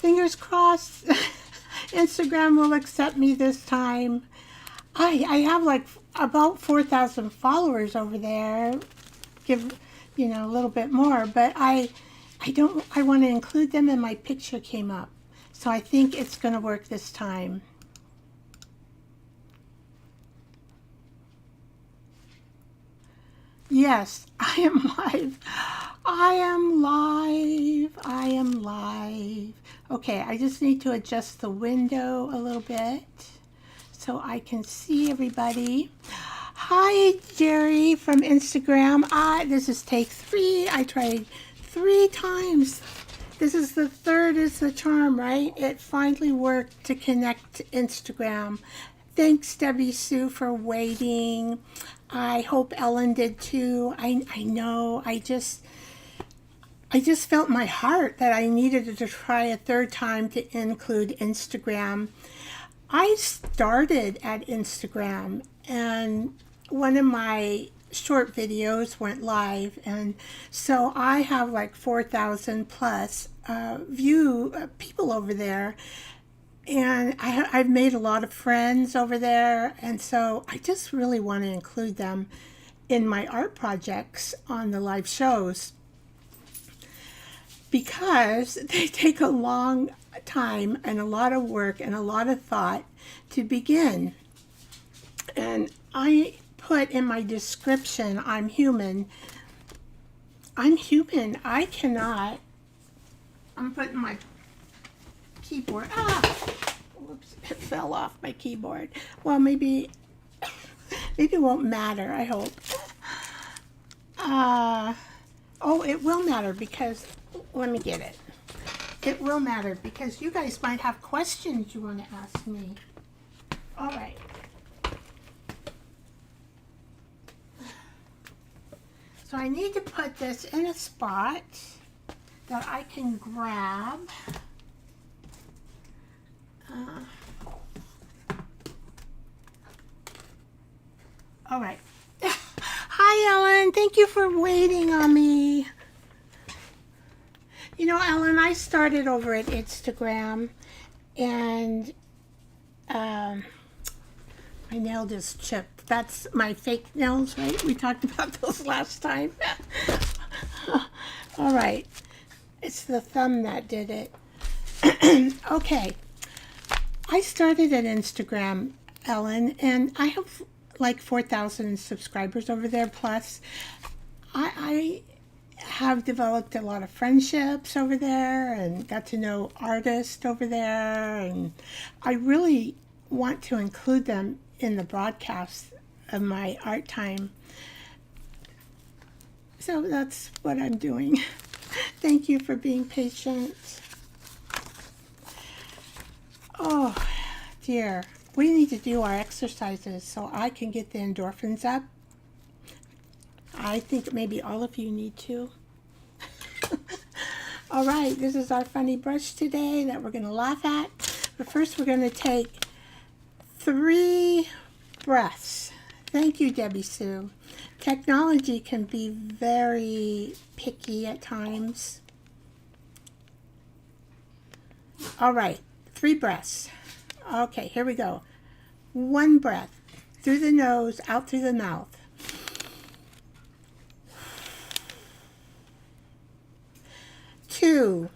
fingers crossed Instagram will accept me this time. I have like about 4,000 followers over there. Give, a little bit more, but I want to include them, and my picture came up. So I think it's going to work this time. Yes, I am live. I am live. I am live. Okay, I just need to adjust the window a little bit so I can see everybody. Hi, Jerry from Instagram. This is take 3. I tried 3 times. This is the third is the charm, right? It finally worked to connect to Instagram. Thanks, Debbie Sue, for waiting. I hope Ellen did too. I know. I just felt in my heart that I needed to try a third time to include Instagram. I started at Instagram, and one of my short videos went live, and so I have like 4,000 plus people over there, and I've made a lot of friends over there, and so I just really want to include them in my art projects on the live shows, because they take a long time and a lot of work and a lot of thought to begin. And I put in my description, I'm human. I'm human. I cannot. I'm putting my keyboard. Whoops, it fell off my keyboard. Well, maybe it won't matter, I hope. Oh, it will matter because, let me get it. It will matter because you guys might have questions you want to ask me. All right. So I need to put this in a spot that I can grab. All right. Hi, Ellen. Thank you for waiting on me. You know, Ellen, I started over at Instagram, and my nail just chipped. That's my fake nails, right? We talked about those last time. All right. It's the thumb that did it. Okay. I started at Instagram, Ellen, and I have like 4,000 subscribers over there. Plus, I have developed a lot of friendships over there and got to know artists over there, and I really want to include them in the broadcast of my art time. So that's what I'm doing. Thank you for being patient. Oh dear, we need to do our exercises so I can get the endorphins up. I think maybe all of you need to. All right, this is our funny brush today that we're going to laugh at. But first we're going to take 3 breaths. Thank you, Debbie Sue. Technology can be very picky at times. All right, 3 breaths. Okay, here we go. 1 breath through the nose, out through the mouth. 2,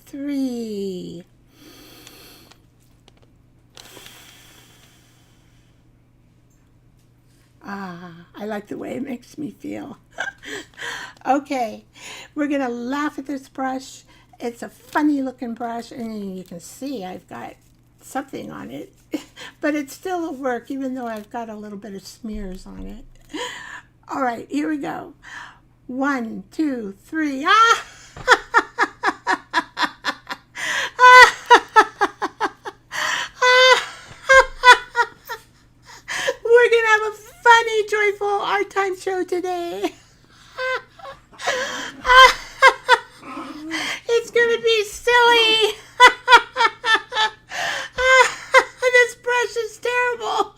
3, 4. I like the way it makes me feel. Okay, we're gonna laugh at this brush. It's a funny looking brush, and you can see I've got something on it, but it's still a work even though I've got a little bit of smears on it. All right, here we go. 1, 2, 3. We're gonna have a funny, joyful art time show today. It's gonna be silly. This brush is terrible.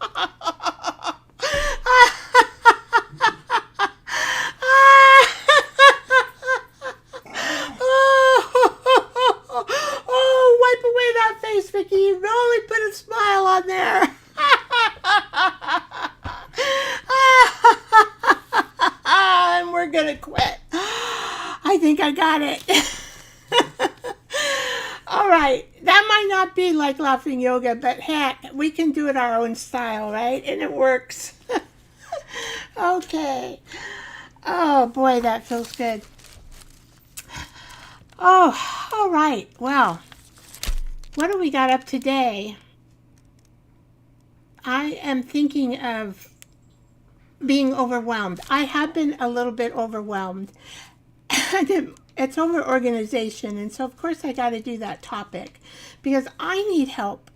we're gonna quit. I think I got it. All right, that might not be like laughing yoga, but heck, we can do it our own style, right? And it works. Okay. Oh boy, that feels good. Oh, all right. Well, what do we got up today? I am thinking of being overwhelmed. I have been a little bit overwhelmed. And it's over organization. And so, of course, I got to do that topic because I need help.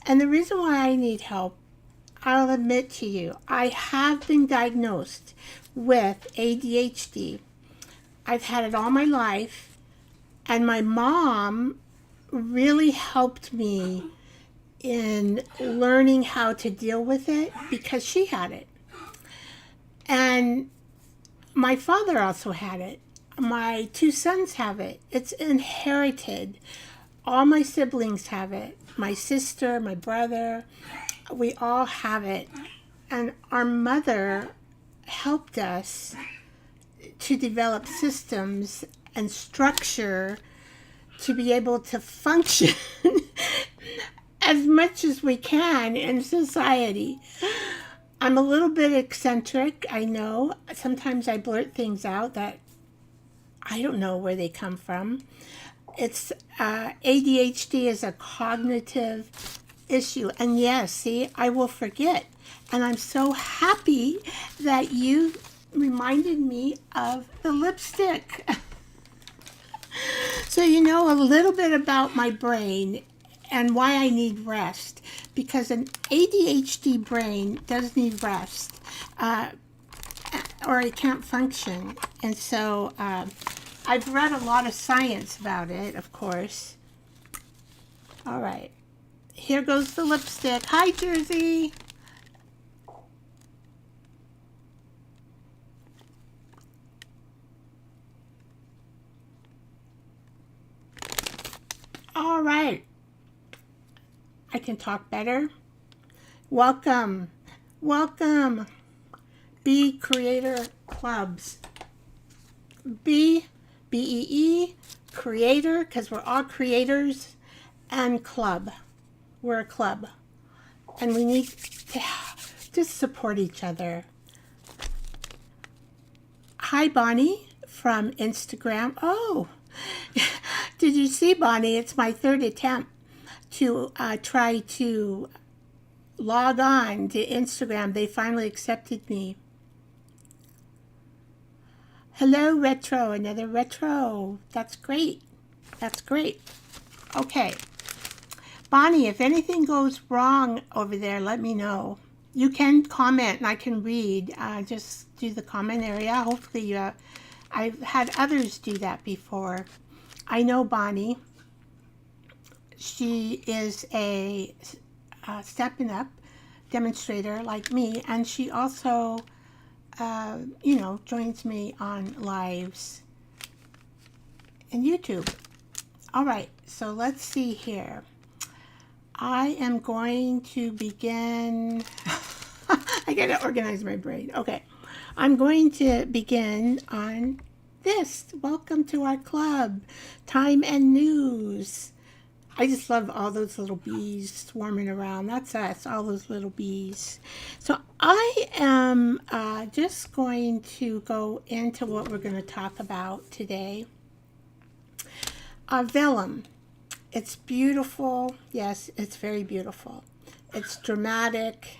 And the reason why I need help, I'll admit to you, I have been diagnosed with ADHD. I've had it all my life. And my mom really helped me in learning how to deal with it because she had it. And my father also had it. My two sons have it. It's inherited. All my siblings have it. My sister, my brother, we all have it. And our mother helped us to develop systems and structure to be able to function as much as we can in society. I'm a little bit eccentric, I know. Sometimes I blurt things out that I don't know where they come from. It's ADHD is a cognitive issue. And yes, see, I will forget. And I'm so happy that you reminded me of the lipstick. So you know a little bit about my brain and why I need rest. Because an ADHD brain does need rest, or it can't function. And so I've read a lot of science about it, of course. All right, here goes the lipstick. Hi, Jersey. All right. I can talk better. Welcome. Welcome. Be Creator Clubs. B-E-E, creator, because we're all creators, and club. We're a club. And we need to just support each other. Hi, Bonnie from Instagram. Oh, did you see, Bonnie? It's my third attempt to try to log on to Instagram. They finally accepted me. Hello, Retro. Another Retro. That's great. That's great. Okay. Bonnie, if anything goes wrong over there, let me know. You can comment and I can read. Just do the comment area. Hopefully, I've had others do that before. I know Bonnie. She is a stepping up demonstrator like me, and she also, joins me on lives in YouTube. All right, so let's see here. I am going to begin. I gotta organize my brain. Okay, I'm going to begin on this. Welcome to our club, Time and News. I just love all those little bees swarming around. That's us, all those little bees. So I am just going to go into what we're going to talk about today. Vellum. It's beautiful. Yes, it's very beautiful. It's dramatic.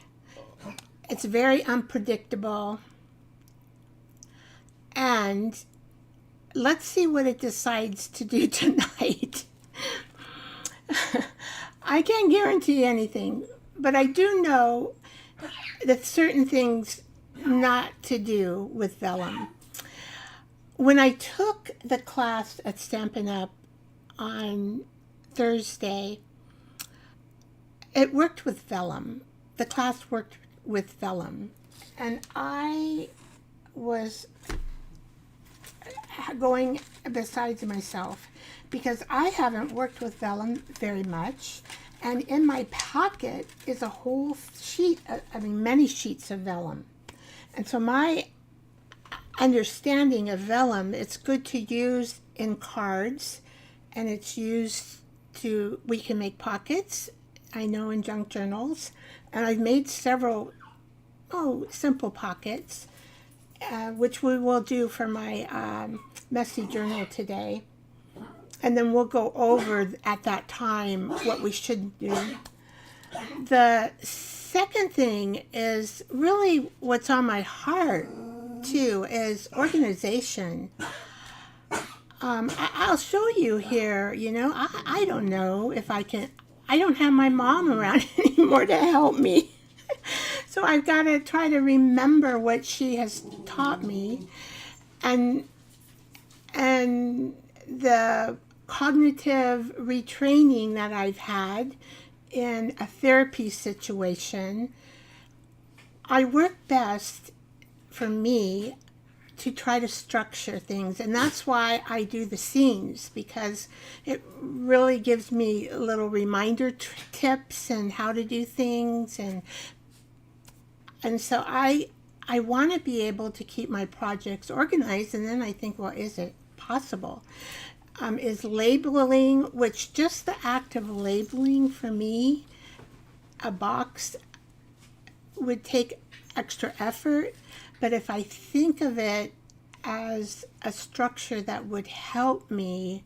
It's very unpredictable. And let's see what it decides to do tonight. I can't guarantee anything, but I do know that certain things not to do with Vellum. When I took the class at Stampin' Up! On Thursday, it worked with Vellum. The class worked with Vellum. And I was going besides myself because I haven't worked with Vellum very much. And in my pocket is a whole sheet, many sheets of Vellum. And so my understanding of vellum, it's good to use in cards, and it's used to, we can make pockets, I know, in junk journals, and I've made several, simple pockets, which we will do for my messy journal today. And then we'll go over at that time what we should do. The second thing is really what's on my heart too, is organization. I'll show you here, you know, I don't know if I can, I don't have my mom around anymore to help me. So I've got to try to remember what she has taught me, and the cognitive retraining that I've had in a therapy situation. I work best, for me, to try to structure things, and that's why I do the scenes, because it really gives me little reminder tips and how to do things, and so I want to be able to keep my projects organized. And then I think, well, is it possible? Is labeling, which just the act of labeling for me a box would take extra effort, but if I think of it as a structure that would help me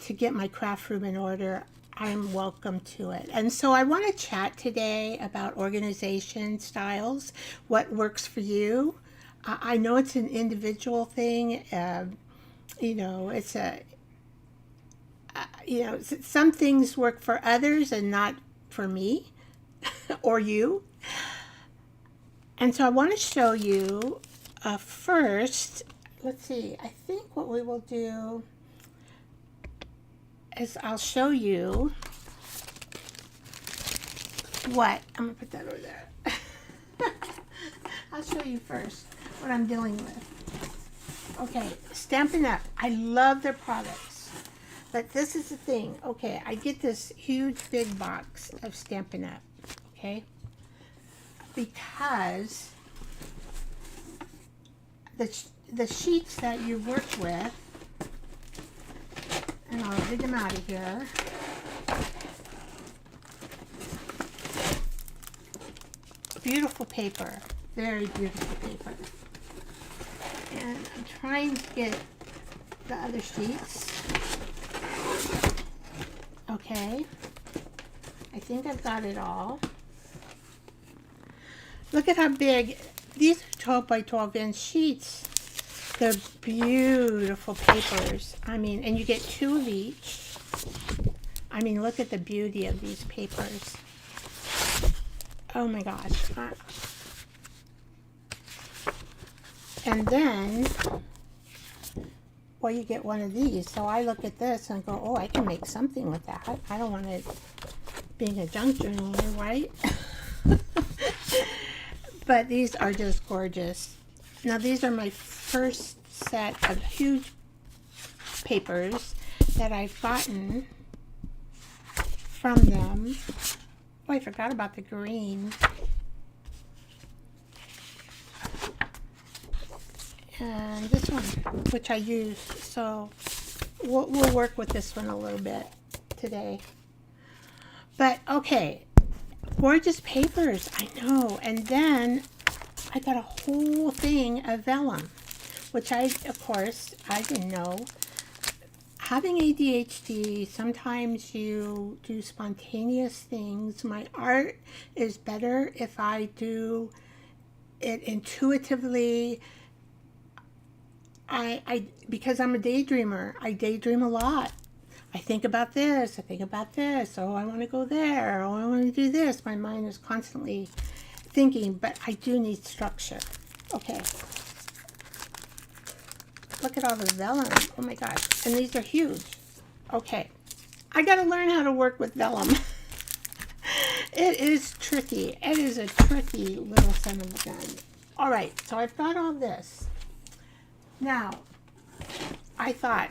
to get my craft room in order, I'm welcome to it. And so I want to chat today about organization styles, what works for you. I know it's an individual thing. You know, it's a, you know, some things work for others and not for me or you. And so I want to show you first, let's see, I think what we will do is I'll show you what, I'm going to put that over there. I'll show you first what I'm dealing with. Okay, Stampin' Up! I love their products, but this is the thing. Okay, I get this huge big box of Stampin' Up! Okay, because the sheets that you work with, and I'll dig them out of here. Beautiful paper, very beautiful paper. And I'm trying to get the other sheets. Okay, I think I've got it all. Look at how big, these are 12 by 12 inch sheets. They're beautiful papers. I mean, and you get 2 of each. I mean, look at the beauty of these papers. Oh my gosh. And then, well, you get one of these. So I look at this and go, oh, I can make something with that. I don't want it being a junk journal, right? But these are just gorgeous. Now, these are my first set of huge papers that I've gotten from them. Oh, I forgot about the green. And this one, which I used. So we'll work with this one a little bit today. But, okay. Gorgeous papers, I know. And then I got a whole thing of vellum, which of course, I didn't know. Having ADHD, sometimes you do spontaneous things. My art is better if I do it intuitively. Because I'm a daydreamer, I daydream a lot. I think about this, I think about this, oh, I want to go there, oh, I want to do this. My mind is constantly thinking, but I do need structure. Okay. Look at all the vellum. Oh my gosh. And these are huge. Okay. I got to learn how to work with vellum. It is tricky. It is a tricky little son of a gun. All right. So I've got all this. Now, I thought,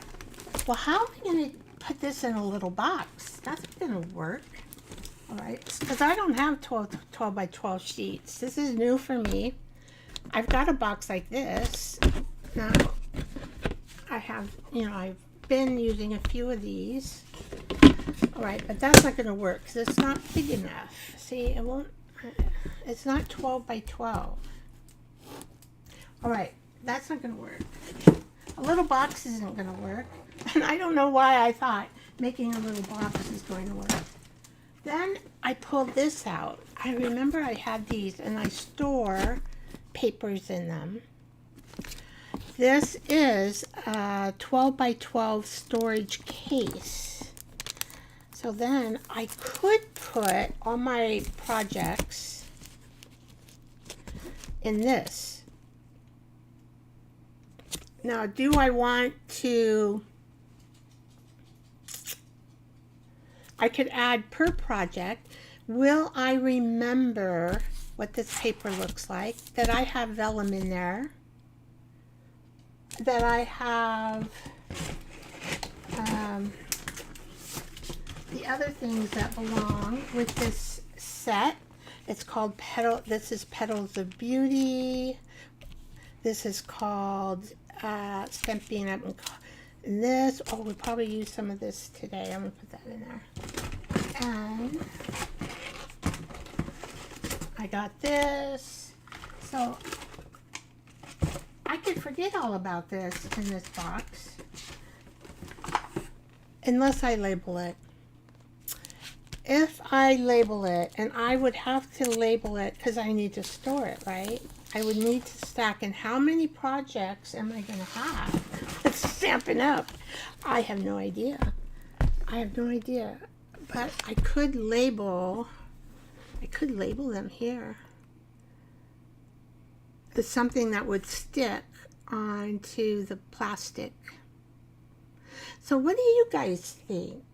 well, how am I going to put this in a little box? That's going to work. All right. Because I don't have 12 by 12 sheets. This is new for me. I've got a box like this. Now, I have, I've been using a few of these. All right, but that's not going to work because it's not big enough. See, it won't, it's not 12 by 12. All right, that's not going to work. A little box isn't going to work. And I don't know why I thought making a little box is going to work. Then I pulled this out. I remember I had these and I store papers in them. This is a 12 by 12 storage case. So then I could put all my projects in this. Now, do I want to... I could add per project. Will I remember what this paper looks like? That I have vellum in there. That I have the other things that belong with this set. It's called this is Petals of Beauty. This is called Stamping Up. And this, we'll probably use some of this today. I'm going to put that in there. And I got this. So I could forget all about this in this box. Unless I label it. If I label it, and I would have to label it because I need to store it, right? I would need to stack. And how many projects am I going to have? It's Stampin' Up. I have no idea. I have no idea. But I could label them here. It's something that would stick onto the plastic. So what do you guys think?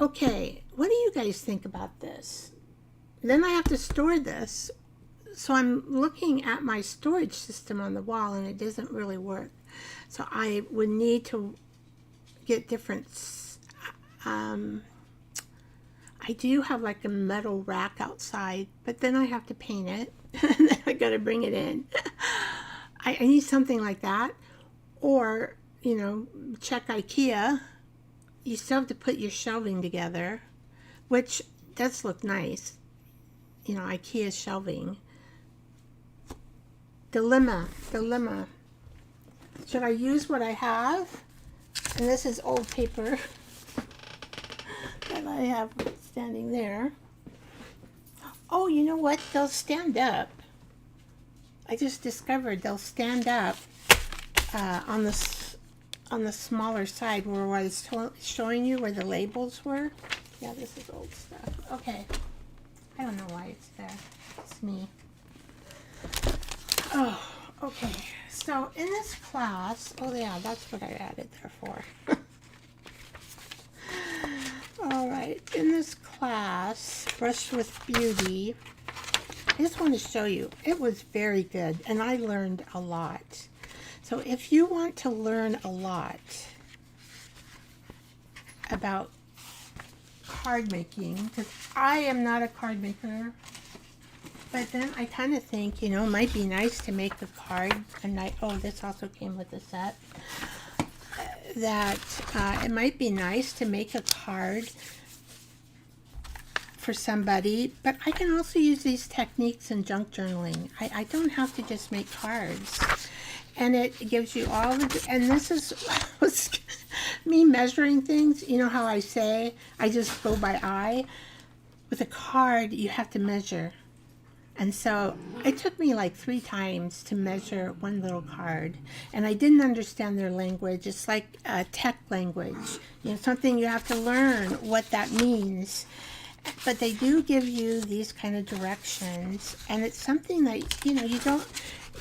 Okay, what do you guys think about this? Then I have to store this. So I'm looking at my storage system on the wall and it doesn't really work. So I would need to get different, I do have like a metal rack outside, but then I have to paint it. And then I gotta bring it in. I need something like that. Or, check IKEA. You still have to put your shelving together, which does look nice. IKEA shelving. Dilemma. Should I use what I have? And this is old paper that I have standing there. Oh, you know what? They'll stand up. I just discovered they'll stand up on the smaller side where I was showing you where the labels were. Yeah, this is old stuff. Okay. I don't know why it's there. It's me. Oh, okay. So in this class, oh yeah, that's what I added there for. All right, in this class, Brush with Beauty, I just want to show you, it was very good, and I learned a lot. So if you want to learn a lot about card making, because I am not a card maker, but then I kind of think, it might be nice to make a card, and this also came with the set, that it might be nice to make a card for somebody, but I can also use these techniques in junk journaling. I don't have to just make cards. And it gives you all the, and this is me measuring things. You know how I say, I just go by eye? With a card, you have to measure. And so it took me like 3 times to measure one little card. And I didn't understand their language. It's like a tech language. Something you have to learn what that means. But they do give you these kind of directions. And it's something that,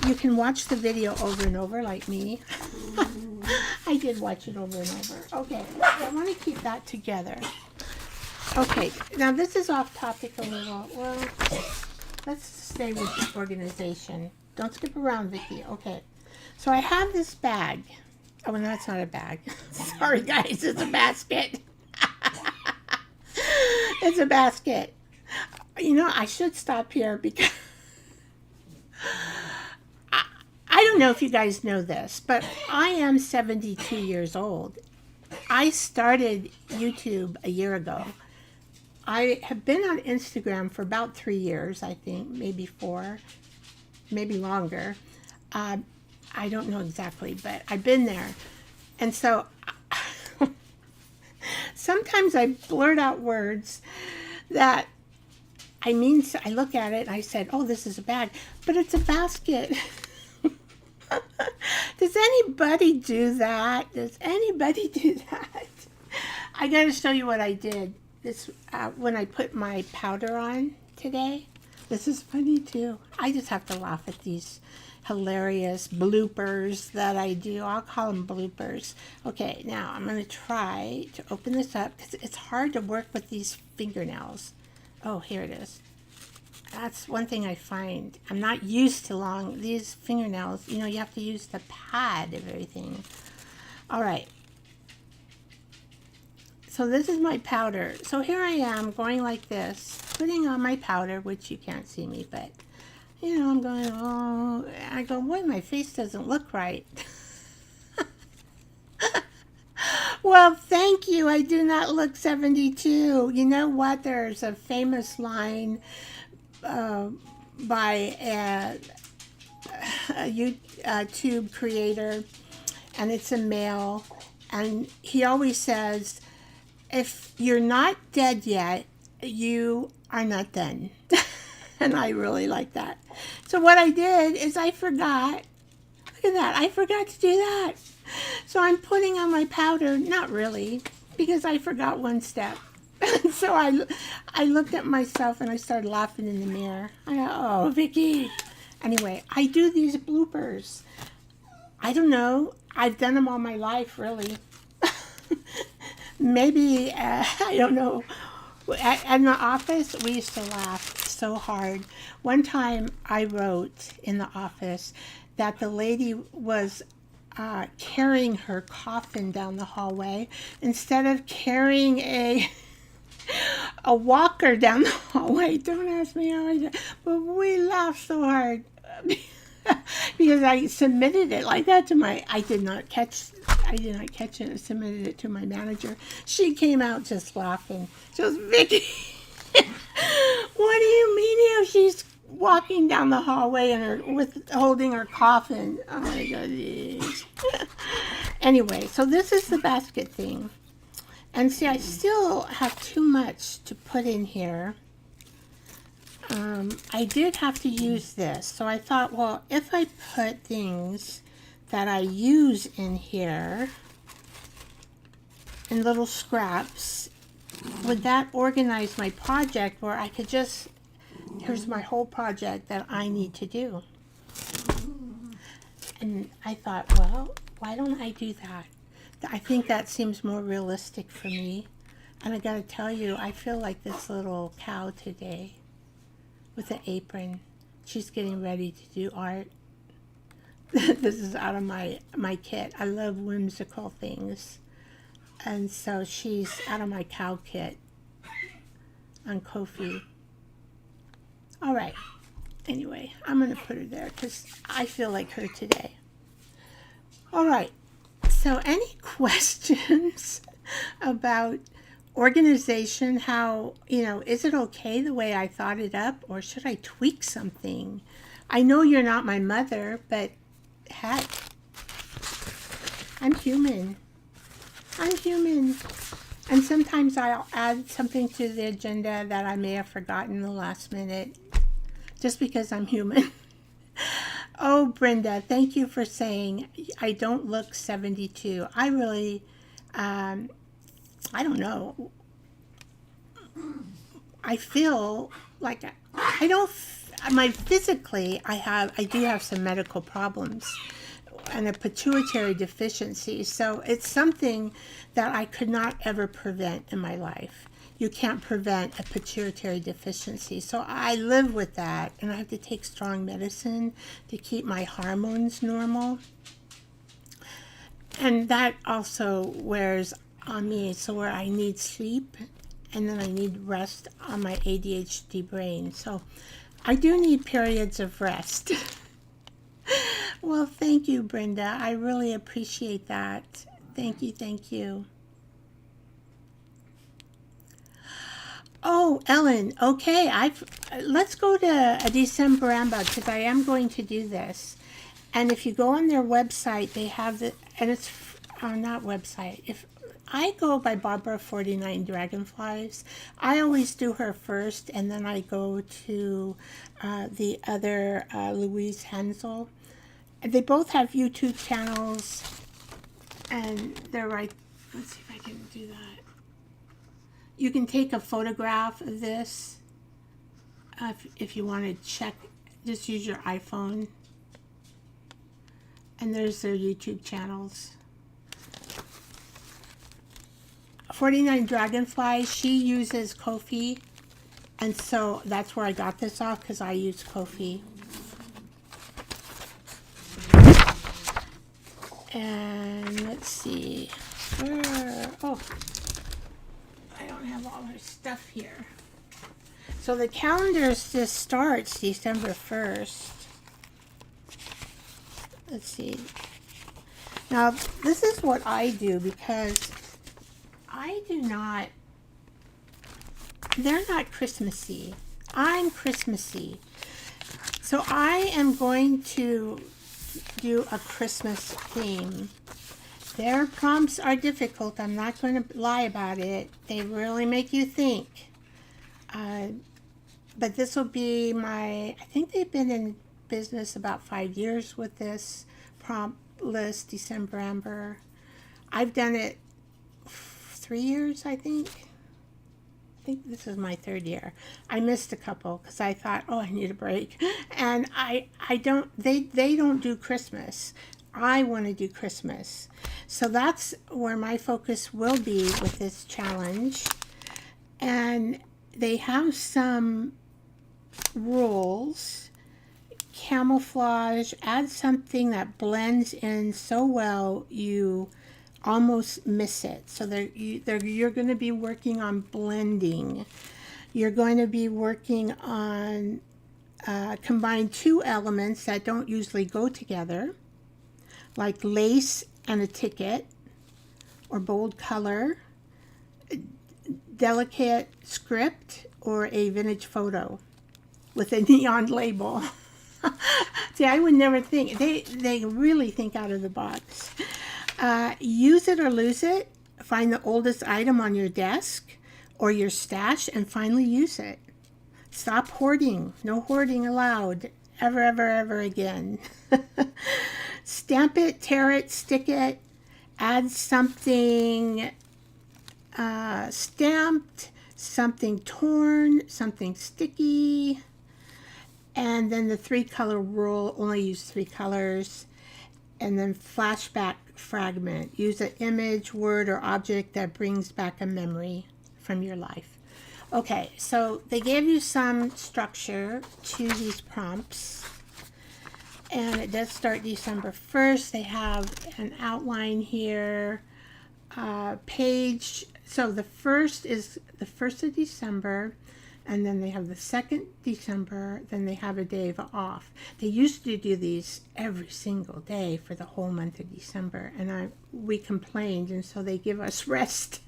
you can watch the video over and over like me. I did watch it over and over. Okay, I want to keep that together. Okay, now this is off topic a little. Well, let's stay with organization. Don't skip around, Vicky. Okay, so I have this bag. Oh, no, that's not a bag. Sorry, guys, it's a basket. It's a basket. I should stop here because I don't know if you guys know this, but I am 72 years old. I started YouTube a year ago. I have been on Instagram for about 3 years, I think, maybe 4, maybe longer. I don't know exactly, but I've been there. And so sometimes I blurt out words that I mean, I look at it and I said, oh, this is a bag, but it's a basket. Does anybody do that? Does anybody do that? I got to show you what I did this when I put my powder on today. This is funny too. I just have to laugh at these hilarious bloopers that I do. I'll call them bloopers. Okay, now I'm going to try to open this up because it's hard to work with these fingernails. Oh, here it is. That's one thing I find. I'm not used to these fingernails. You know, you have to use the pad of everything. All right. So this is my powder. So here I am going like this, putting on my powder, which you can't see me, but you know, I'm going, oh, I go, boy, my face doesn't look right. Well, thank you. I do not look 72. You know what? There's a famous line by a YouTube creator, and it's a male, and he always says, if you're not dead yet, you are not done. And I really like that. So what I did is I forgot. Look at that. I forgot to do that. So I'm putting on my powder. Not really, because I forgot one step. So I looked at myself and I started laughing in the mirror. I go, oh, Vicky. Anyway, I do these bloopers. I don't know. I've done them all my life, really. Maybe, I don't know. In the office, we used to laugh so hard. One time I wrote in the office that the lady was carrying her coffin down the hallway instead of carrying a walker down the hallway. Don't ask me how I did, but we laughed so hard because I submitted it like that to I did not catch it. I submitted it to my manager. She came out just laughing. She goes, Vicky, what do you mean if she's walking down the hallway and holding her coffin? Oh my God. Anyway, so this is the basket thing. And see, I still have too much to put in here. I did have to use this. So I thought, well, if I put things that I use in here in little scraps, would that organize my project where I could just, here's my whole project that I need to do. And I thought, well, why don't I do that? I think that seems more realistic for me. And I gotta tell you, I feel like this little cow today with an apron. She's getting ready to do art. This is out of my kit. I love whimsical things. And so she's out of my cow kit on Ko-fi. All right. Anyway, I'm going to put her there because I feel like her today. All right. So any questions about organization? How, is it okay the way I thought it up, or should I tweak something? I know you're not my mother, but heck, I'm human. I'm human. And sometimes I'll add something to the agenda that I may have forgotten the last minute, just because I'm human. Oh, Brenda, thank you for saying I don't look 72. I really, I don't know. I feel like I don't, physically, I do have some medical problems and a pituitary deficiency. So it's something that I could not ever prevent in my life. You can't prevent a pituitary deficiency. So I live with that, and I have to take strong medicine to keep my hormones normal. And that also wears on me, so where I need sleep, and then I need rest on my ADHD brain. So I do need periods of rest. Well, thank you, Brenda. I really appreciate that. Thank you, thank you. Oh, Ellen, okay, let's go to a Dephemerember because I am going to do this. And if you go on their website, they have the, and it's not website. If I go by Barbara 49 Dragonflies, I always do her first, and then I go to the other Louise Hensel. They both have YouTube channels, and they're right. Let's see if I can do that. You can take a photograph of this if you want to check. Just use your iPhone. And there's their YouTube channels. 49 Dragonflies, she uses Ko-fi. And so that's where I got this off, because I use Ko-fi. And let's see. Oh, I don't have all her stuff here. So the calendar just starts December 1st. Let's see. Now, this is what I do because I do not, they're not Christmassy. I'm Christmassy. So I am going to do a Christmas theme. Their prompts are difficult. I'm not going to lie about it. They really make you think. But this will be my, I think they've been in business about 5 years with this prompt list, Dephemerember. I've done it 3 years, I think. I think this is my 3rd year. I missed a couple because I thought, oh, I need a break. And I don't, they don't do Christmas. I want to do Christmas. So that's where my focus will be with this challenge. And they have some rules. Camouflage, add something that blends in so well you almost miss it. So you're going to be working on blending. You're going to be working on combine 2 elements that don't usually go together, like lace and a ticket, or bold color, delicate script, or a vintage photo with a neon label. See, I would never think. They really think out of the box. Use it or lose it. Find the oldest item on your desk or your stash and finally use it. Stop hoarding. No hoarding allowed. Ever, ever, ever again. Stamp it, tear it, stick it. Add something stamped, something torn, something sticky. And then the 3-color rule, only use 3 colors. And then flashback fragment. Use an image, word, or object that brings back a memory from your life. Okay, so they gave you some structure to these prompts. And it does start December 1st. They have an outline here. Page, so the first is the 1st of December. And then they have the 2nd December, then they have a day off. They used to do these every single day for the whole month of December, and we complained, and so they give us rest,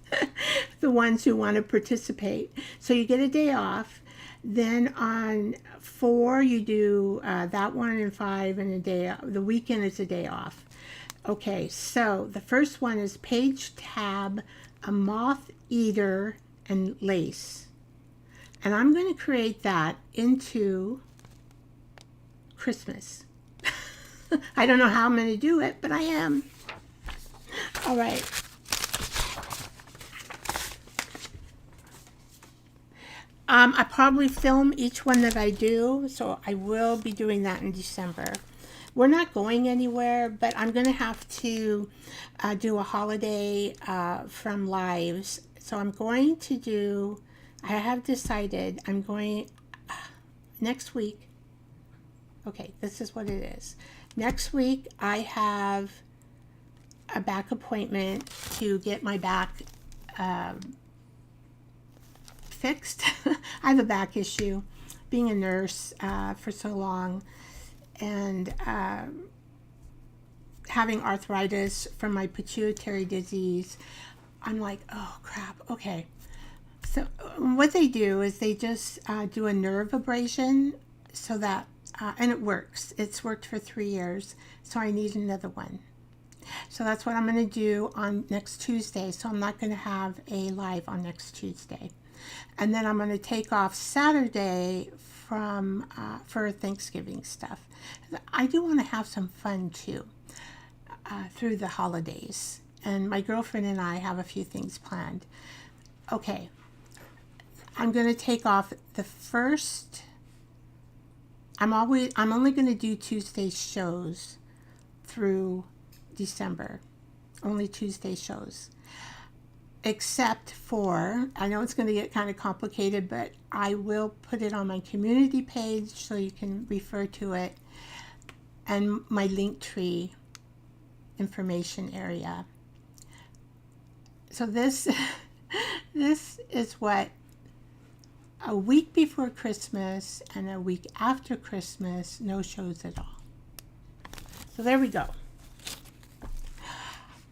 the ones who want to participate. So you get a day off. Then on 4, you do that one, and 5, and a day. The weekend is a day off. Okay, so the first one is page tab, a moth eater, and lace. And I'm going to create that into Christmas. I don't know how I'm going to do it, but I am. All right. I probably film each one that I do, so I will be doing that in December. We're not going anywhere, but I'm going to have to do a holiday from lives. So I'm going to do, I have decided I'm going next week. Okay, this is what it is. Next week, I have a back appointment to get my back fixed. I have a back issue, being a nurse for so long, and having arthritis from my pituitary disease. I'm like, oh crap, okay. So what they do is they just do a nerve abrasion so that, and it works. It's worked for 3 years, so I need another one. So that's what I'm going to do on next Tuesday. So I'm not going to have a live on next Tuesday. And then I'm going to take off Saturday from for Thanksgiving stuff. I do want to have some fun too through the holidays. And my girlfriend and I have a few things planned. Okay. I'm going to take off the first. I'm only going to do Tuesday shows through December. Only Tuesday shows. Except for, I know it's going to get kind of complicated, but I will put it on my community page so you can refer to it, and my Linktree information area. So this is what a week before Christmas and a week after Christmas, no shows at all. So there we go.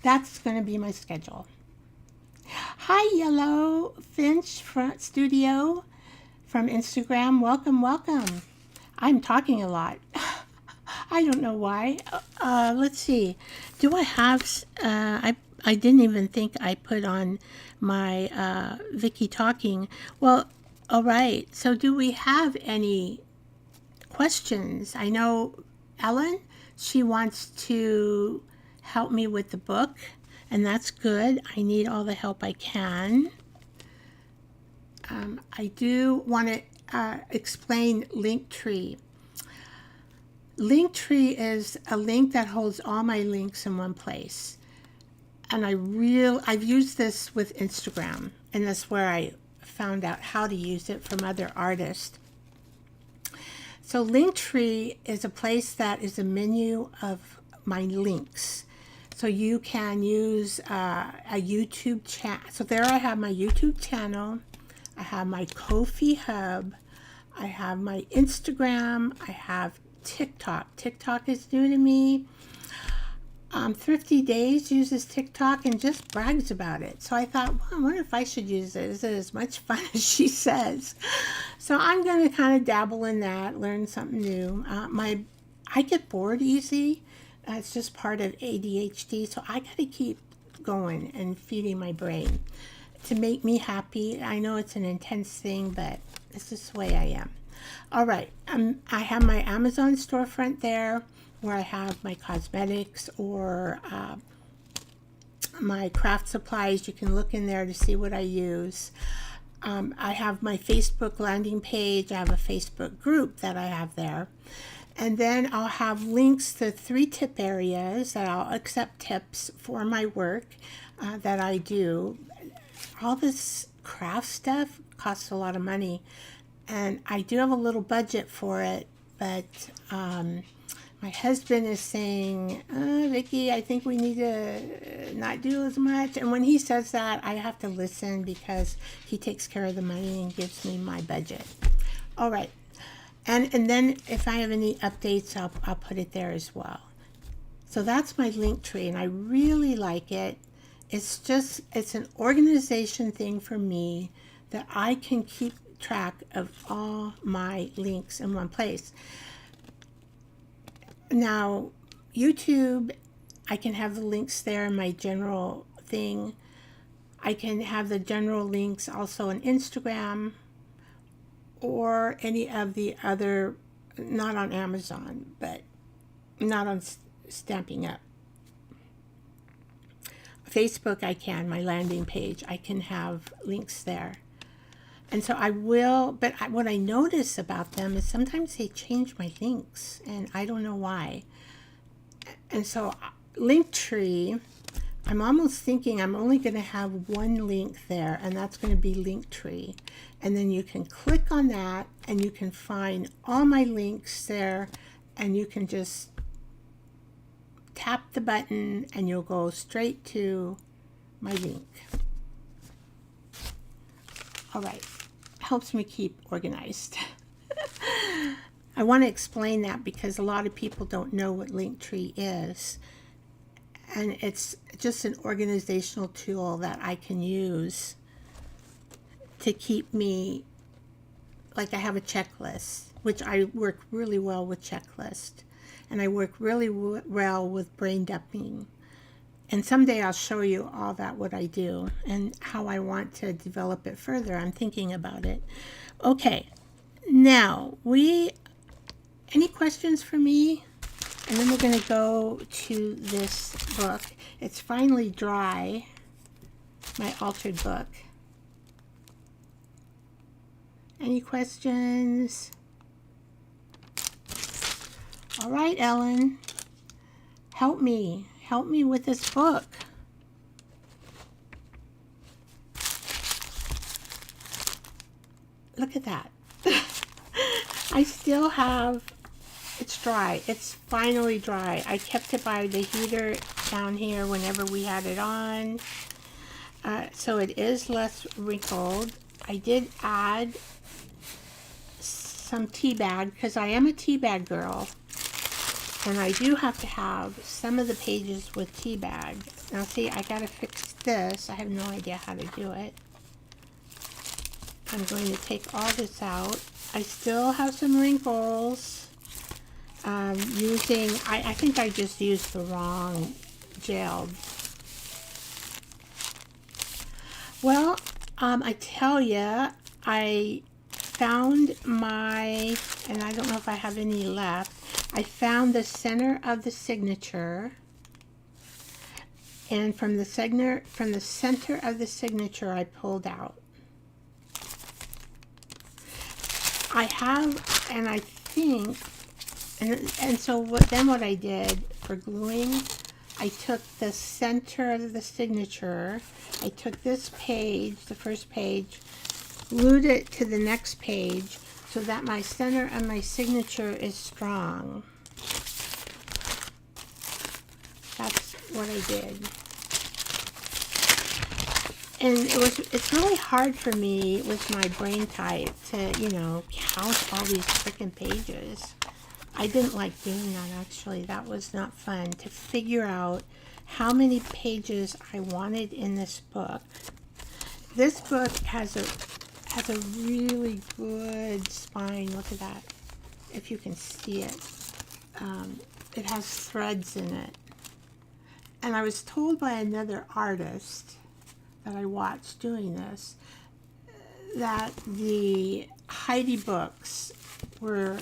That's going to be my schedule. Hi, Yellow Finch Front Studio from Instagram. Welcome, welcome. I'm talking a lot. I don't know why. Let's see. Do I have... I didn't even think I put on my Vicky talking. Well, all right. So do we have any questions? I know Ellen, she wants to help me with the book, and that's good. I need all the help I can. I do want to explain Linktree. Linktree is a link that holds all my links in one place. And I've used this with Instagram, and that's where I found out how to use it from other artists. So Linktree is a place that is a menu of my links. So you can use a YouTube channel. So there I have my YouTube channel. I have my Ko-fi hub. I have my Instagram. I have TikTok. TikTok is new to me. 50 Days uses TikTok and just brags about it. So I thought, well, I wonder if I should use it. Is it as much fun as she says? So I'm going to kind of dabble in that, learn something new. I get bored easy. It's just part of ADHD. So I got to keep going and feeding my brain to make me happy. I know it's an intense thing, but it's just the way I am. All right. I have my Amazon storefront there, where I have my cosmetics or my craft supplies. You can look in there to see what I use. I have my Facebook landing page. I have a Facebook group that I have there. And then I'll have links to 3 tip areas that I'll accept tips for my work that I do. All this craft stuff costs a lot of money. And I do have a little budget for it, but my husband is saying, Vicky, I think we need to not do as much. And when he says that, I have to listen because he takes care of the money and gives me my budget. All right. And then if I have any updates, I'll put it there as well. So that's my Linktree, and I really like it. It's an organization thing for me that I can keep track of all my links in one place. Now, YouTube, I can have the links there in my general thing. I can have the general links also on Instagram or any of the other, not on Amazon, but not on Stamping Up. Facebook, I can, my landing page, I can have links there. And so I will, but what I notice about them is sometimes they change my links, and I don't know why. And so Linktree, I'm almost thinking I'm only going to have one link there, and that's going to be Linktree. And then you can click on that, and you can find all my links there, and you can just tap the button, and you'll go straight to my link. All right. Helps me keep organized. I want to explain that because a lot of people don't know what Linktree is. And it's just an organizational tool that I can use to keep me, like I have a checklist, which I work really well with checklist. And I work really well with brain dumping. And someday I'll show you all that, what I do and how I want to develop it further. I'm thinking about it. Okay, now any questions for me? And then we're going to go to this book. It's finally dry, my altered book. Any questions? All right, Ellen, help me. Help me with this book. Look at that. I still have, it's dry. It's finally dry. I kept it by the heater down here whenever we had it on. So it is less wrinkled. I did add some tea bag because I am a tea bag girl. And I do have to have some of the pages with tea bag. Now see, I gotta fix this. I have no idea how to do it. I'm going to take all this out. I still have some wrinkles. I think I just used the wrong gel. Well, I tell you, I found my, and I don't know if I have any left. I found the center of the signature, and from the center of the signature I pulled out. I have, and I think, and so what I did for gluing, I took the center of the signature, I took this page, the first page, glued it to the next page, so that my center of my signature is strong. That's what I did. And it's really hard for me with my brain type to, count all these freaking pages. I didn't like doing that, actually. That was not fun, to figure out how many pages I wanted in this book. This book has a really good spine. Look at that, if you can see it. It has threads in it. And I was told by another artist that I watched doing this that the Heidi books were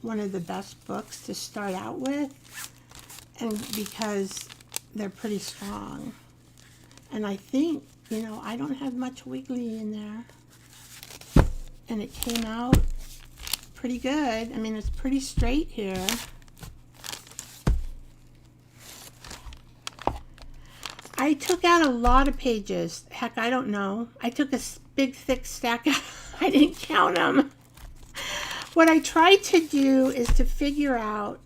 one of the best books to start out with, and because they're pretty strong. And I think, I don't have much wiggly in there. And it came out pretty good. I mean, it's pretty straight here. I took out a lot of pages. Heck, I don't know. I took a big, thick stack out. I didn't count them. What I tried to do is to figure out,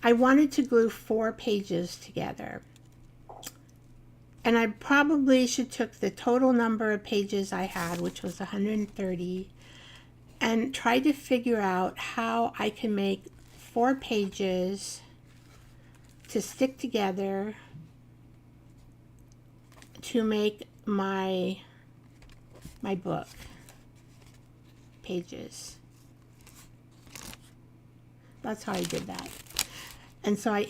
I wanted to glue 4 pages together. And I probably should took the total number of pages I had, which was 130, and try to figure out how I can make 4 pages to stick together to make my book pages. That's how I did that. And so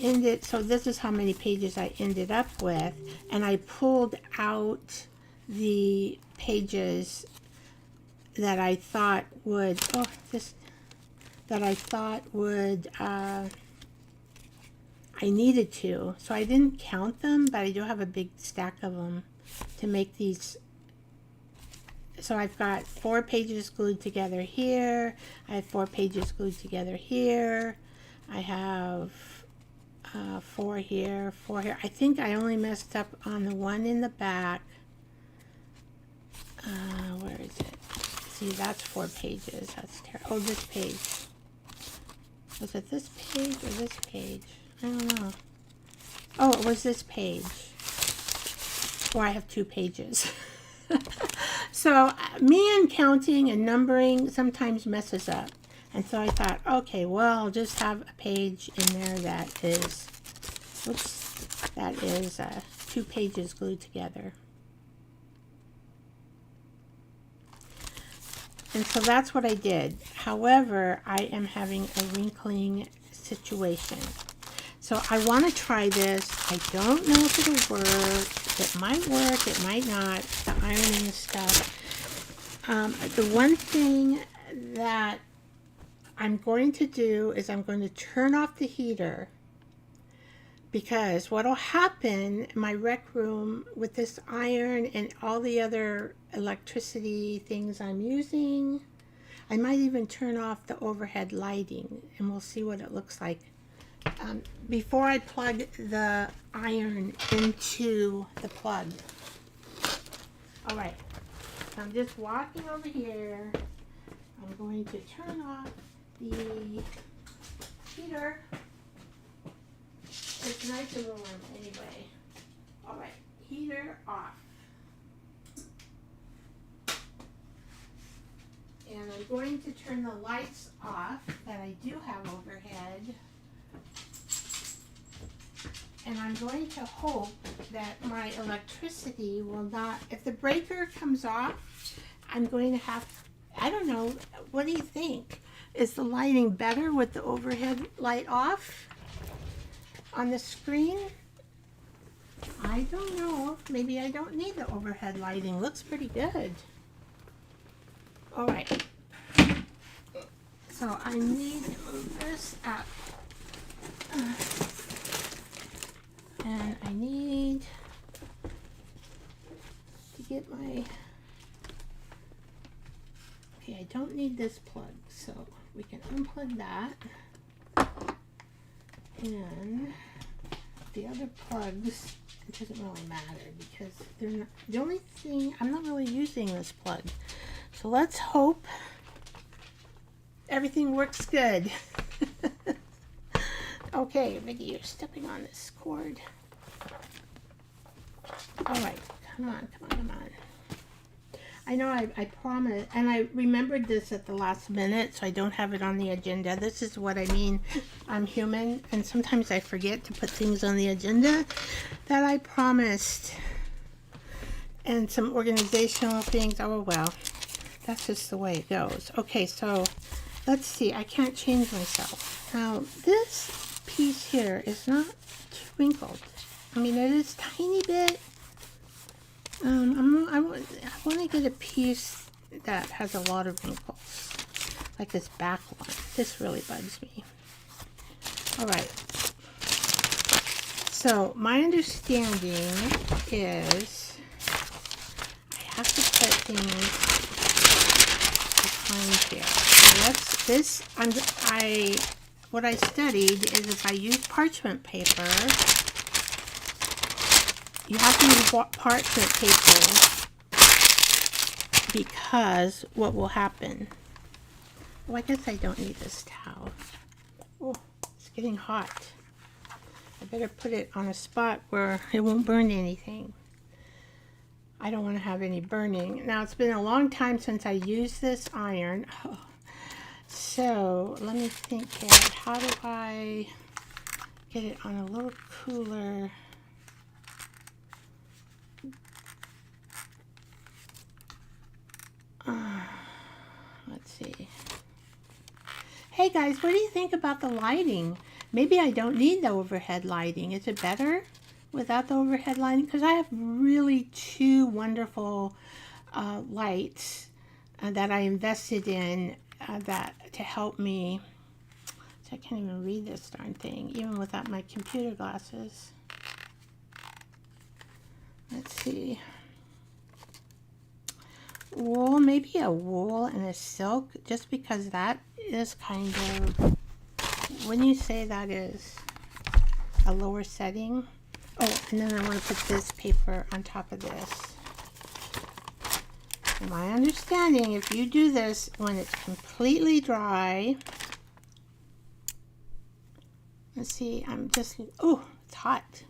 so this is how many pages I ended up with, and I pulled out the pages that I thought would, I needed to. So I didn't count them, but I do have a big stack of them to make these. So I've got 4 pages glued together here. I have 4 pages glued together here. I have 4 here, 4 here. I think I only messed up on the one in the back. Where is it? See, that's 4 pages. That's terrible. Oh, this page. Was it this page or this page? I don't know. Oh, it was this page. Or I have 2 pages. So me and counting and numbering sometimes messes up. And so I thought, okay, well, I'll just have a page in there that is, that is 2 pages glued together. And so that's what I did. However, I am having a wrinkling situation. So I want to try this. I don't know if it'll work. It might work, it might not. The ironing stuff. The one thing that I'm going to do is I'm going to turn off the heater, because what'll happen in my rec room with this iron and all the other electricity things I'm using, I might even turn off the overhead lighting, and we'll see what it looks like before I plug the iron into the plug. All right, so I'm just walking over here. I'm going to turn off the heater. It's nice and warm anyway. All right, heater off. And I'm going to turn the lights off that I do have overhead. And I'm going to hope that my electricity will not, if the breaker comes off, I'm going to have, I don't know, what do you think? Is the lighting better with the overhead light off on the screen? I don't know. Maybe I don't need the overhead lighting. Looks pretty good. All right. So I need to move this up. And I need to get my, okay, I don't need this plug, so we can unplug that. And the other plugs, it doesn't really matter because they're not, the only thing, I'm not really using this plug. So let's hope everything works good. Okay, Vicky, you're stepping on this cord. All right, come on, come on, come on. I know I promised, and I remembered this at the last minute, so I don't have it on the agenda. This is what I mean. I'm human, and sometimes I forget to put things on the agenda that I promised. And some organizational things, oh well, that's just the way it goes. Okay, so let's see, I can't change myself. Now, this piece here is not wrinkled. I mean, it is tiny bit. I want to get a piece that has a lot of wrinkles, like this back one. This really bugs me. All right. So my understanding is I have to put things behind here. So let's this. What I studied is if I use parchment paper. You have to use parchment paper because what will happen? Oh, I guess I don't need this towel. Oh, it's getting hot. I better put it on a spot where it won't burn anything. I don't want to have any burning. Now, it's been a long time since I used this iron. Oh. So, let me think here. How do I get it on a little cooler? Let's see. Hey guys, what do you think about the lighting? Maybe I don't need the overhead lighting. Is it better without the overhead lighting? Because I have really 2 wonderful lights that I invested in that to help me. So I can't even read this darn thing, even without my computer glasses. Let's see. Wool, maybe a wool and a silk, just because that is kind of, wouldn't you say that is a lower setting? Oh, and then I want to put this paper on top of this. My understanding, if you do this when it's completely dry, let's see, I'm just, oh, it's hot.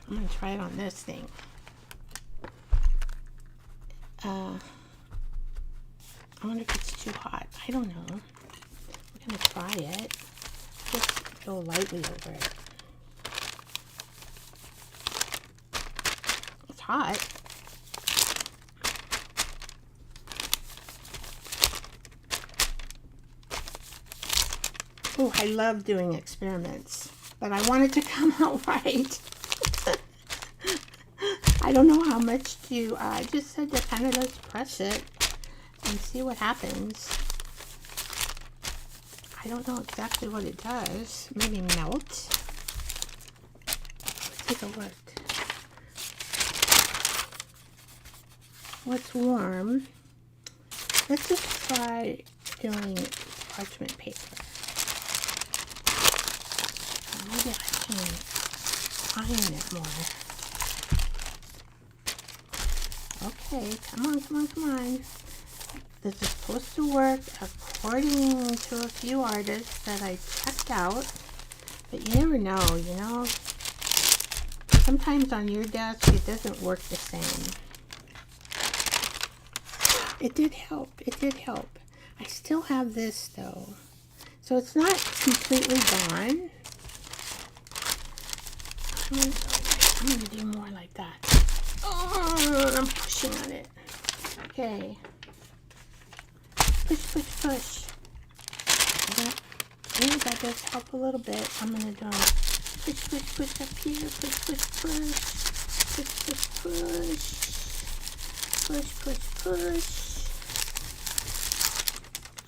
I'm going to try it on this thing. I wonder if it's too hot. I don't know. We're going to try it. Just go lightly over it. hot. Oh, I love doing experiments, but I want it to come out right. I don't know how much to, I just said to kind of let's press it and see what happens. I don't know exactly what it does. Maybe melt. Let's take a look. What's warm? Let's just try doing parchment paper. Maybe I can iron it more. Okay, come on, come on, come on. This is supposed to work according to a few artists that I checked out. But you never know, you know. Sometimes on your desk it doesn't work the same. It did help. It did help. I still have this though. So it's not completely gone. I'm going to do more like that. Oh, I'm pushing on it. Okay. Push, push, push. Yeah, that does help a little bit. I'm going to do push, push, push up here. Push, push, push. Push, push, push. Push, push, push.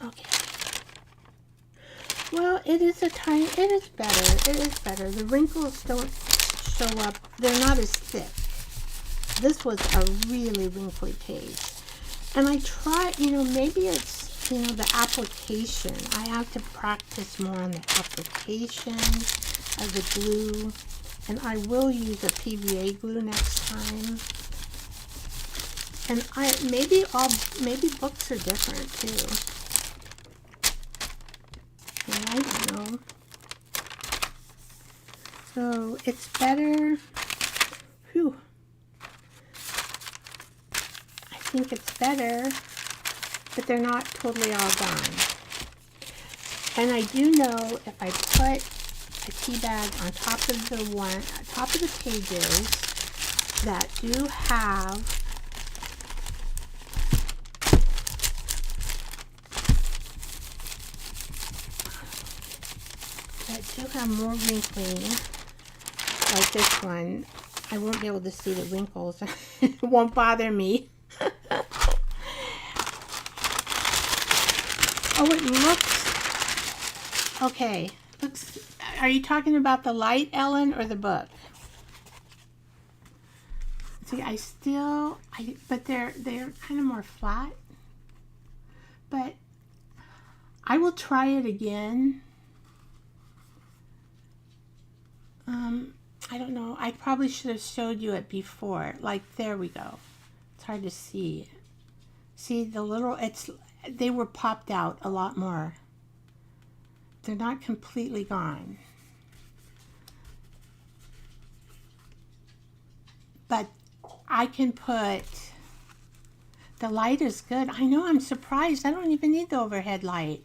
Okay. Well, it is better. It is better. The wrinkles don't show up. They're not as thick. This was a really wrinkly page. And I try, you know, maybe it's, you know, the application. I have to practice more on the application of the glue. And I will use a PVA glue next time. And maybe books are different too. I don't know. So it's better. Whew. I think it's better, but they're not totally all gone. And I do know if I put a tea bag on top of the pages that do have more wrinkling, like this one, I won't be able to see the wrinkles. It won't bother me. Oh, it looks okay. Are you talking about the light, Ellen, or the book? See, but they're kind of more flat. But I will try it again. I don't know. I probably should have showed you it before. Like, there we go. It's hard to see. See the little, they were popped out a lot more. They're not completely gone. But I can put, the light is good. I know, I'm surprised. I don't even need the overhead light.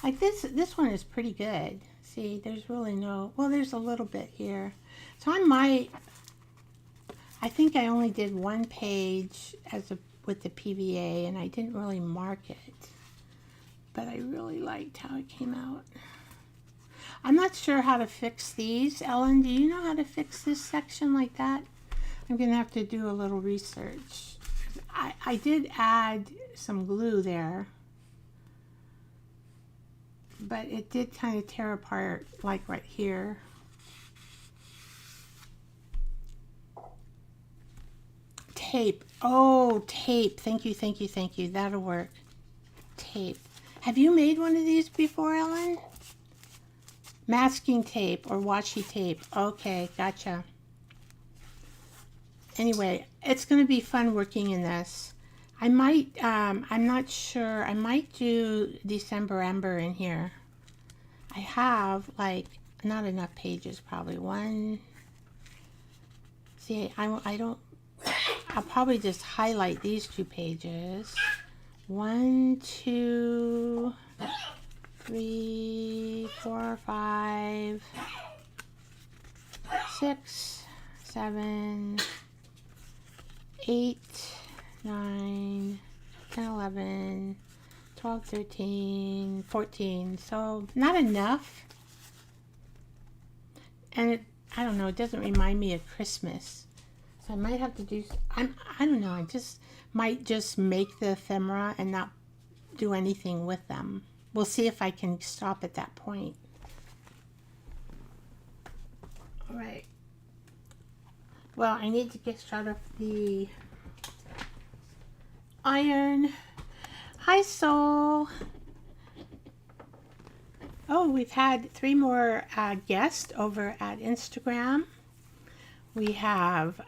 Like this one is pretty good. See, there's really no, well, there's a little bit here. So I think I only did one page with the PVA, and I didn't really mark it. But I really liked how it came out. I'm not sure how to fix these. Ellen, do you know how to fix this section like that? I'm going to have to do a little research. I did add some glue there. But it did kind of tear apart, like right here. Tape. Oh, tape. Thank you, thank you, thank you. That'll work. Tape. Have you made one of these before, Ellen? Masking tape or washi tape. Okay, gotcha. Anyway, it's going to be fun working in this. I might, I'm not sure, I might do Dephemerember in here. I have, like, not enough pages, probably one. See, I'll probably just highlight these 2 pages. 1, 2, 3, 4, 5, 6, 7, 8, 9, 10, 11, 12, 13, 14. So not enough. And I don't know, it doesn't remind me of Christmas. So I might have to do, I don't know, I just might just make the ephemera and not do anything with them. We'll see if I can stop at that point. All right. Well, I need to get shut off the iron. Hi, Soul. Oh, we've had 3 more guests over at Instagram. We have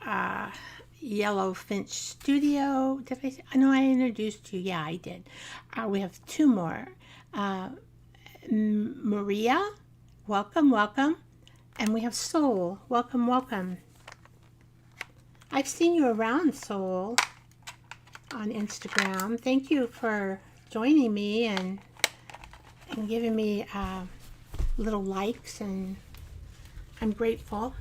Yellow Finch Studio. Did I say? I know I introduced you. Yeah, I did. We have 2 more. Maria, welcome, welcome. And we have Soul. Welcome, welcome. I've seen you around, Soul, on Instagram. Thank you for joining me and giving me little likes, and I'm grateful.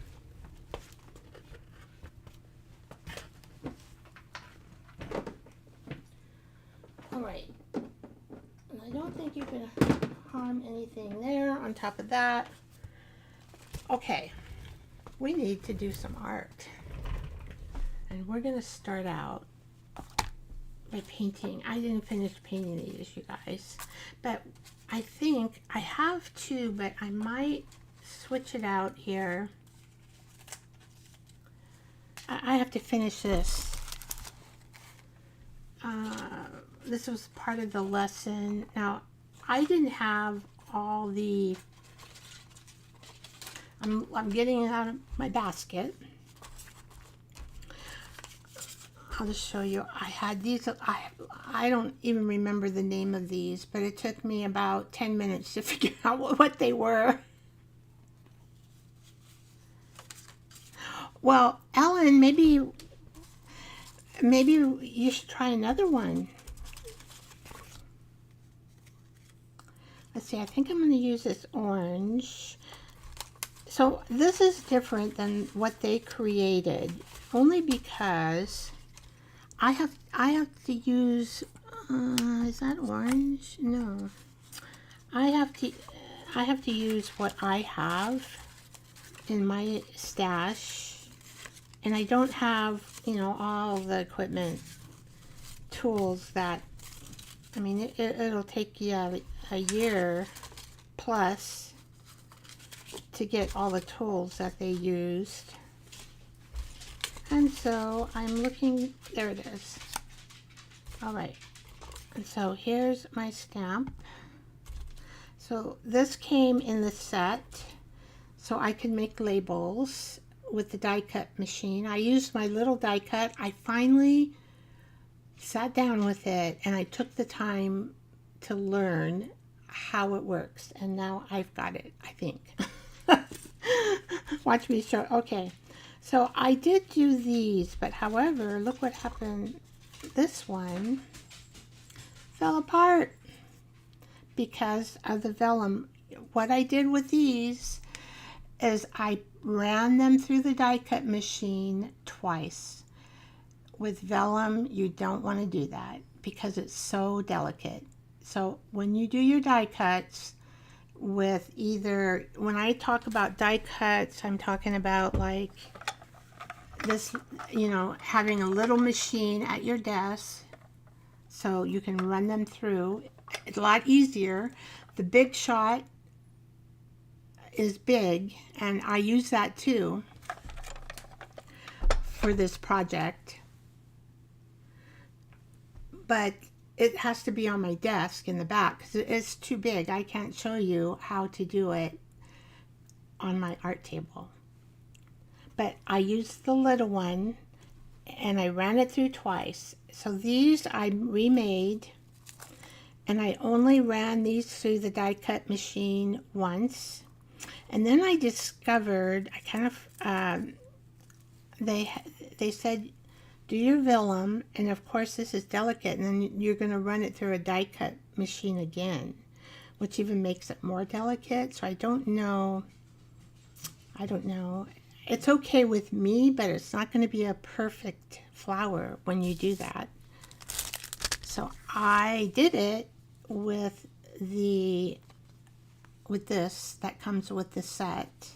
All right. And I don't think you're going to harm anything there. On top of that, okay, we need to do some art. And we're going to start out by painting. I didn't finish painting these, you guys, but I think I have to, but I might switch it out here. I have to finish this. This was part of the lesson. Now, I didn't have all the, I'm getting it out of my basket. I'll just show you. I had these, I don't even remember the name of these, but it took me about 10 minutes to figure out what they were. Well, Ellen, maybe you should try another one. Let's see, I think I'm going to use this orange. So this is different than what they created, only because I have to use, is that orange? No. I have to use what I have in my stash, and I don't have, you know, all the equipment, tools that, I mean, it'll take you a year plus to get all the tools that they used. And so I'm looking, there it is. All right, and so here's my stamp. So this came in the set, so I can make labels with the die cut machine. I used my little die cut. I finally sat down with it and I took the time to learn how it works, and now I've got it, I think. Watch me show. Okay, so I did do these, but however, look what happened. This one fell apart because of the vellum. What I did with these is I ran them through the die cut machine twice. With vellum, you don't want to do that because it's so delicate. So when you do your die cuts with either, when I talk about die cuts, I'm talking about like this, you know, having a little machine at your desk so you can run them through. It's a lot easier. The Big Shot is big, and I use that too for this project, but it has to be on my desk in the back because it's too big. I can't show you how to do it on my art table. But I used the little one and I ran it through twice. So these I remade, and I only ran these through the die cut machine once. And then I discovered, I kind of, they said, do your vellum, and of course this is delicate, and then you're going to run it through a die cut machine again, which even makes it more delicate. So I don't know, it's okay with me, but it's not going to be a perfect flower when you do that. So I did it with this that comes with the set.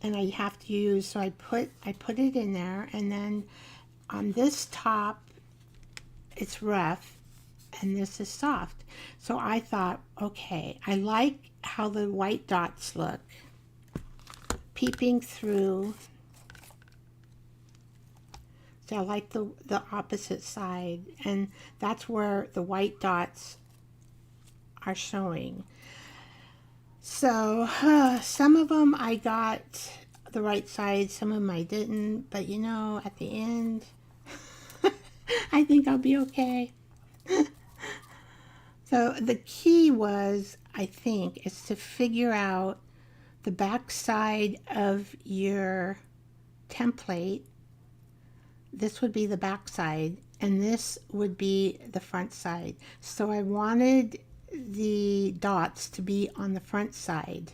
And I have to use, so I put it in there, and then on this top it's rough and this is soft. So I thought, okay, I like how the white dots look peeping through. So I like the opposite side, and that's where the white dots are showing. So some of them I got the right side, some of them I didn't, but you know, at the end, I think I'll be okay. So the key was, I think, is to figure out the back side of your template. This would be the back side, and this would be the front side. So I wanted the dots to be on the front side,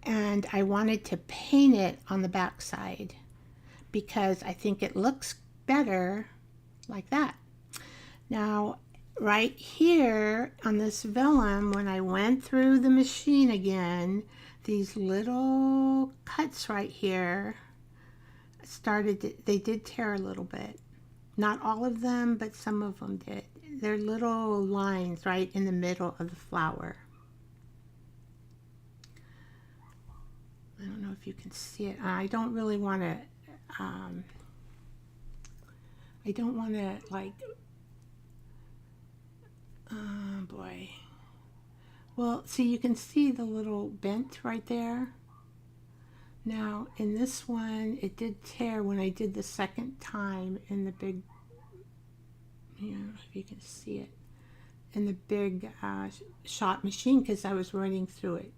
and I wanted to paint it on the back side because I think it looks better like that. Now right here on this vellum, when I went through the machine again, these little cuts right here they did tear a little bit. Not all of them, but some of them did. They're little lines right in the middle of the flower. I don't know if you can see it. I don't really want to, like, oh boy. Well, see, you can see the little bent right there. Now, in this one, it did tear when I did the second time in the big, you know, if you can see it, in the big shot machine, because I was running through it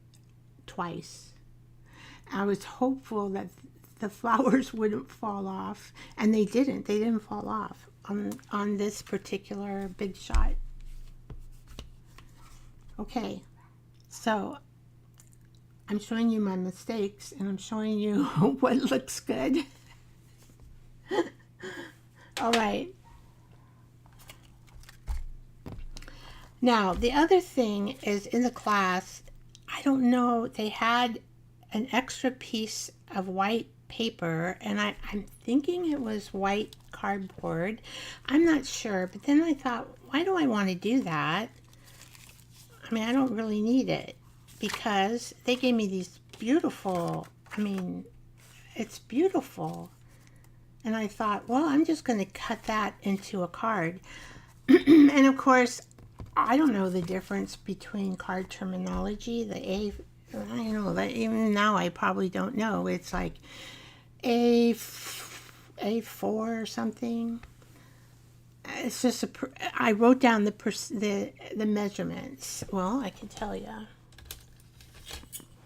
twice. I was hopeful that the flowers wouldn't fall off, and they didn't. They didn't fall off on this particular big shot. Okay, so I'm showing you my mistakes, and I'm showing you what looks good. All right. Now, the other thing is, in the class, I don't know, they had an extra piece of white paper, and I'm thinking it was white cardboard. I'm not sure, but then I thought, why do I want to do that? I mean, I don't really need it, because they gave me these beautiful, I mean, it's beautiful. And I thought, well, I'm just going to cut that into a card. And of course, I don't know the difference between card terminology. I don't know, that even now I probably don't know. It's like A4 or something. It's just I wrote down the measurements. Well, I can tell you.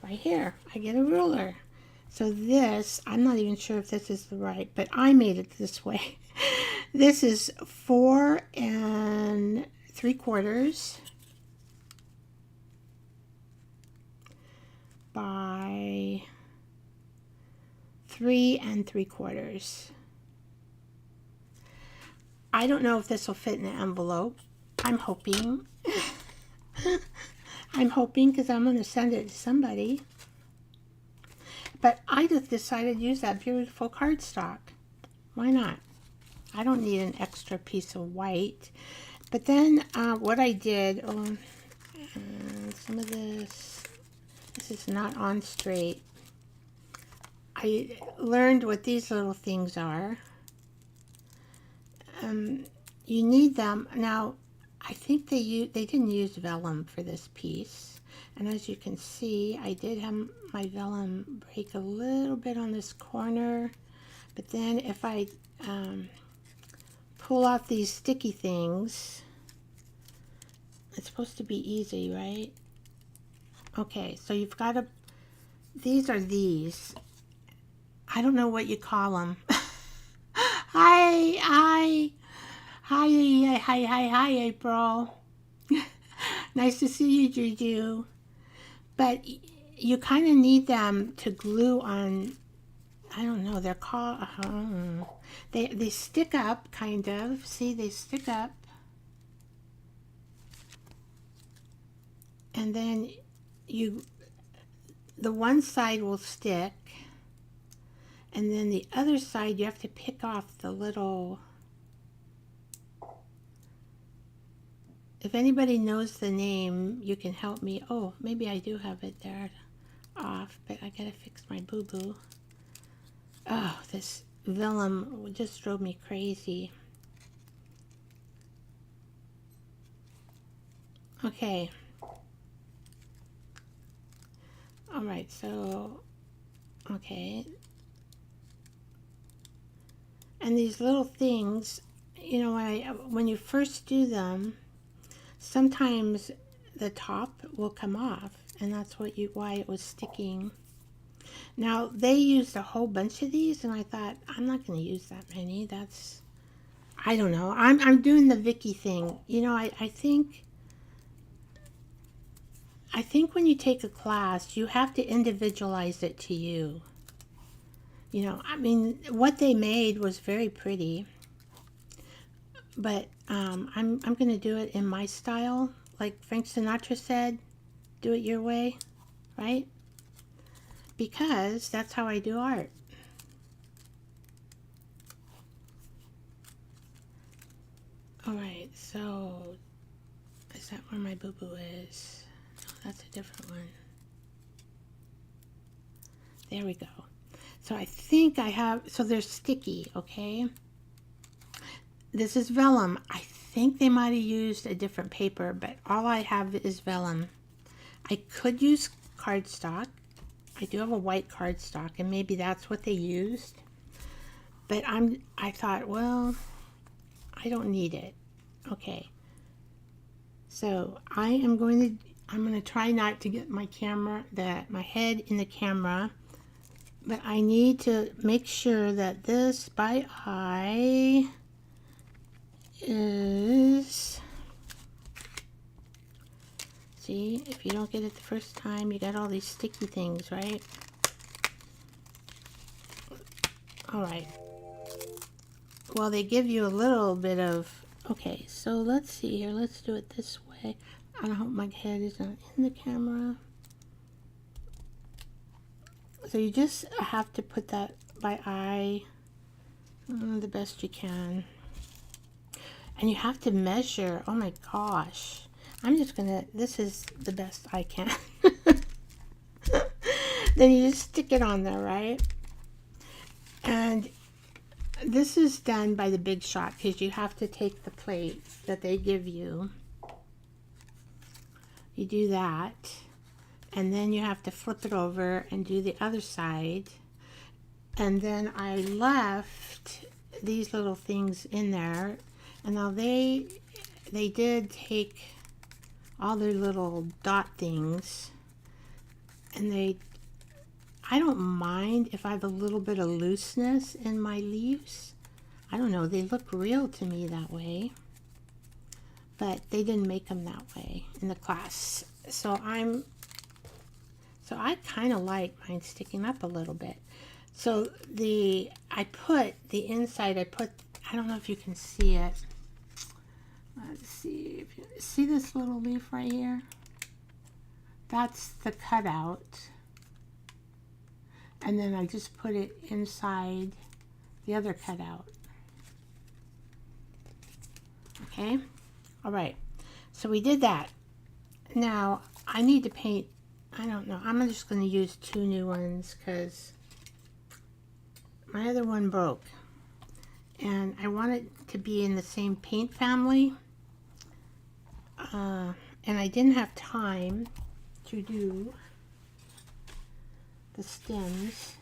Right here, I get a ruler. So this, I'm not even sure if this is the right, but I made it this way. This is 4 3/4 by 3 3/4. I don't know if this will fit in an envelope. I'm hoping. I'm hoping, because I'm going to send it to somebody. But I just decided to use that beautiful cardstock. Why not? I don't need an extra piece of white. But then what I did, some of this is not on straight. I learned what these little things are. You need them. Now, I think they didn't use vellum for this piece. And as you can see, I did have my vellum break a little bit on this corner. But then if I pull off these sticky things, it's supposed to be easy, right? Okay, so you've got to, these are these. I don't know what you call them. Hi, April. Nice to see you, Juju. But you kind of need them to glue on. I don't know, they're called, they stick up, kind of. See, they stick up. And then the one side will stick. And then the other side, you have to pick off the little, if anybody knows the name, you can help me. Oh, maybe I do have it there off, but I gotta fix my boo-boo. Oh, this Vellum just drove me crazy. Okay. All right, so, okay. And these little things, you know, when you first do them, sometimes the top will come off, and that's why it was sticking. Now, they used a whole bunch of these, and I thought, I'm not going to use that many. That's, I don't know. I'm doing the Vicky thing. You know, I think when you take a class, you have to individualize it to you. You know, I mean, what they made was very pretty, but I'm going to do it in my style. Like Frank Sinatra said, do it your way, right? Because that's how I do art. All right, so is that where my boo-boo is? No, that's a different one. There we go. So I think I have, so they're sticky, okay? This is Vellum. I think they might have used a different paper, but all I have is Vellum. I could use cardstock. I do have a white cardstock, and maybe that's what they used. But I thought, well, I don't need it. Okay. So I'm going to try not to get my head in the camera, but I need to make sure that this by eye is, see, if you don't get it the first time, you got all these sticky things, right? All right. Well, they give you a little bit of, okay, so let's see here. Let's do it this way. I hope my head is not in the camera. So you just have to put that by eye the best you can. And you have to measure. Oh my gosh. I'm just gonna, this is the best I can. Then you just stick it on there, right? And this is done by the Big Shot, because you have to take the plate that they give you. You do that. And then you have to flip it over and do the other side. And then I left these little things in there. And now they did take all their little dot things, and I don't mind if I have a little bit of looseness in my leaves. I don't know, they look real to me that way, but they didn't make them that way in the class. So I kind of like mine sticking up a little bit. So I put the inside, I don't know if you can see it. Let's see if you see this little leaf right here. That's the cutout. And then I just put it inside the other cutout. Okay? All right. So we did that. Now, I need to paint, I don't know. I'm just going to use 2 new ones because my other one broke. And I want it to be in the same paint family. And I didn't have time to do the stems.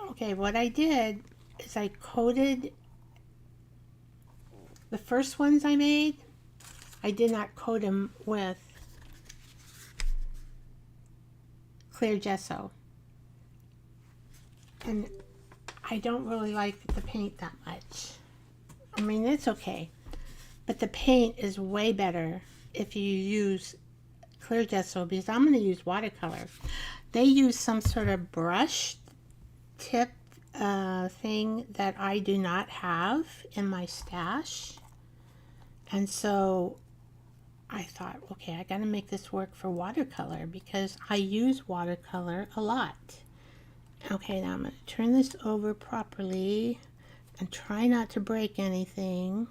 Okay, what I did is I coated the first ones I made. I did not coat them with clear gesso. And I don't really like the paint that much. I mean, it's okay. But the paint is way better if you use clear gesso because I'm going to use watercolor. They use some sort of brush tip thing that I do not have in my stash. And so I thought, okay, I got to make this work for watercolor because I use watercolor a lot. Okay, now I'm going to turn this over properly and try not to break anything.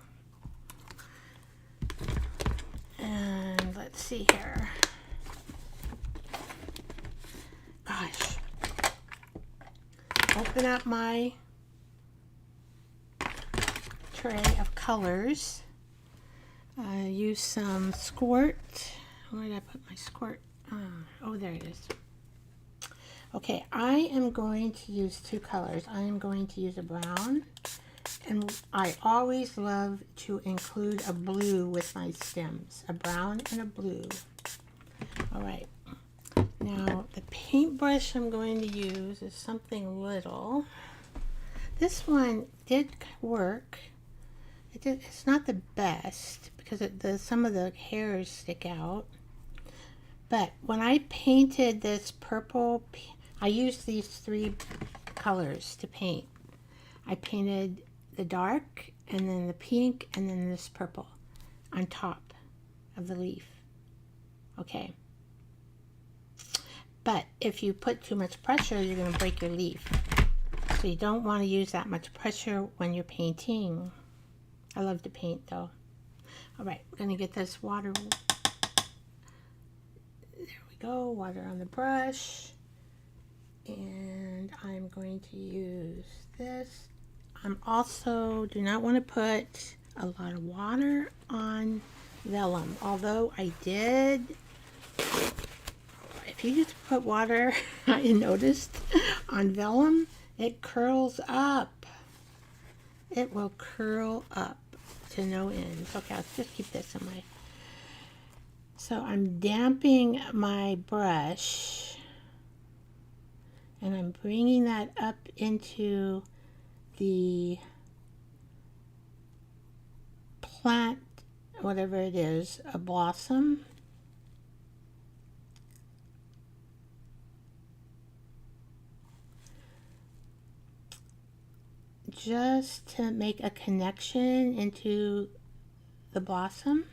And let's see here. Gosh. Open up my tray of colors. Use some squirt. Where did I put my squirt? Oh, there it is. Okay, I am going to use two colors. I am going to use a brown, and I always love to include a blue with my stems, a brown and a blue. All right, now the paintbrush I'm going to use is something little. This one did work. It's not the best because some of the hairs stick out. But when I painted this purple, I used these three colors to paint. I painted the dark, and then the pink, and then this purple on top of the leaf. Okay. But if you put too much pressure, you're going to break your leaf. So you don't want to use that much pressure when you're painting. I love to paint though. All right, we're going to get this water. There we go, water on the brush. And I'm going to use this. I'm also do not want to put a lot of water on vellum, although I did. If you just put water, I noticed on vellum, it curls up. It will curl up to no end. Okay, let's just keep this in my. So I'm damping my brush. And I'm bringing that up into the plant, whatever it is, a blossom. Just to make a connection into the blossom.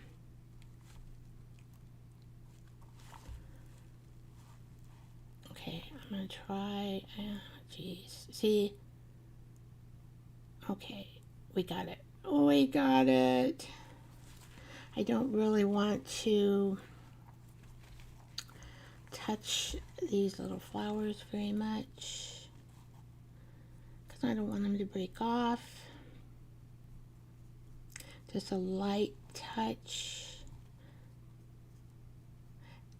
Okay, I'm going to try, geez, see, okay, we got it. Oh, we got it. I don't really want to touch these little flowers very much because I don't want them to break off. Just a light touch.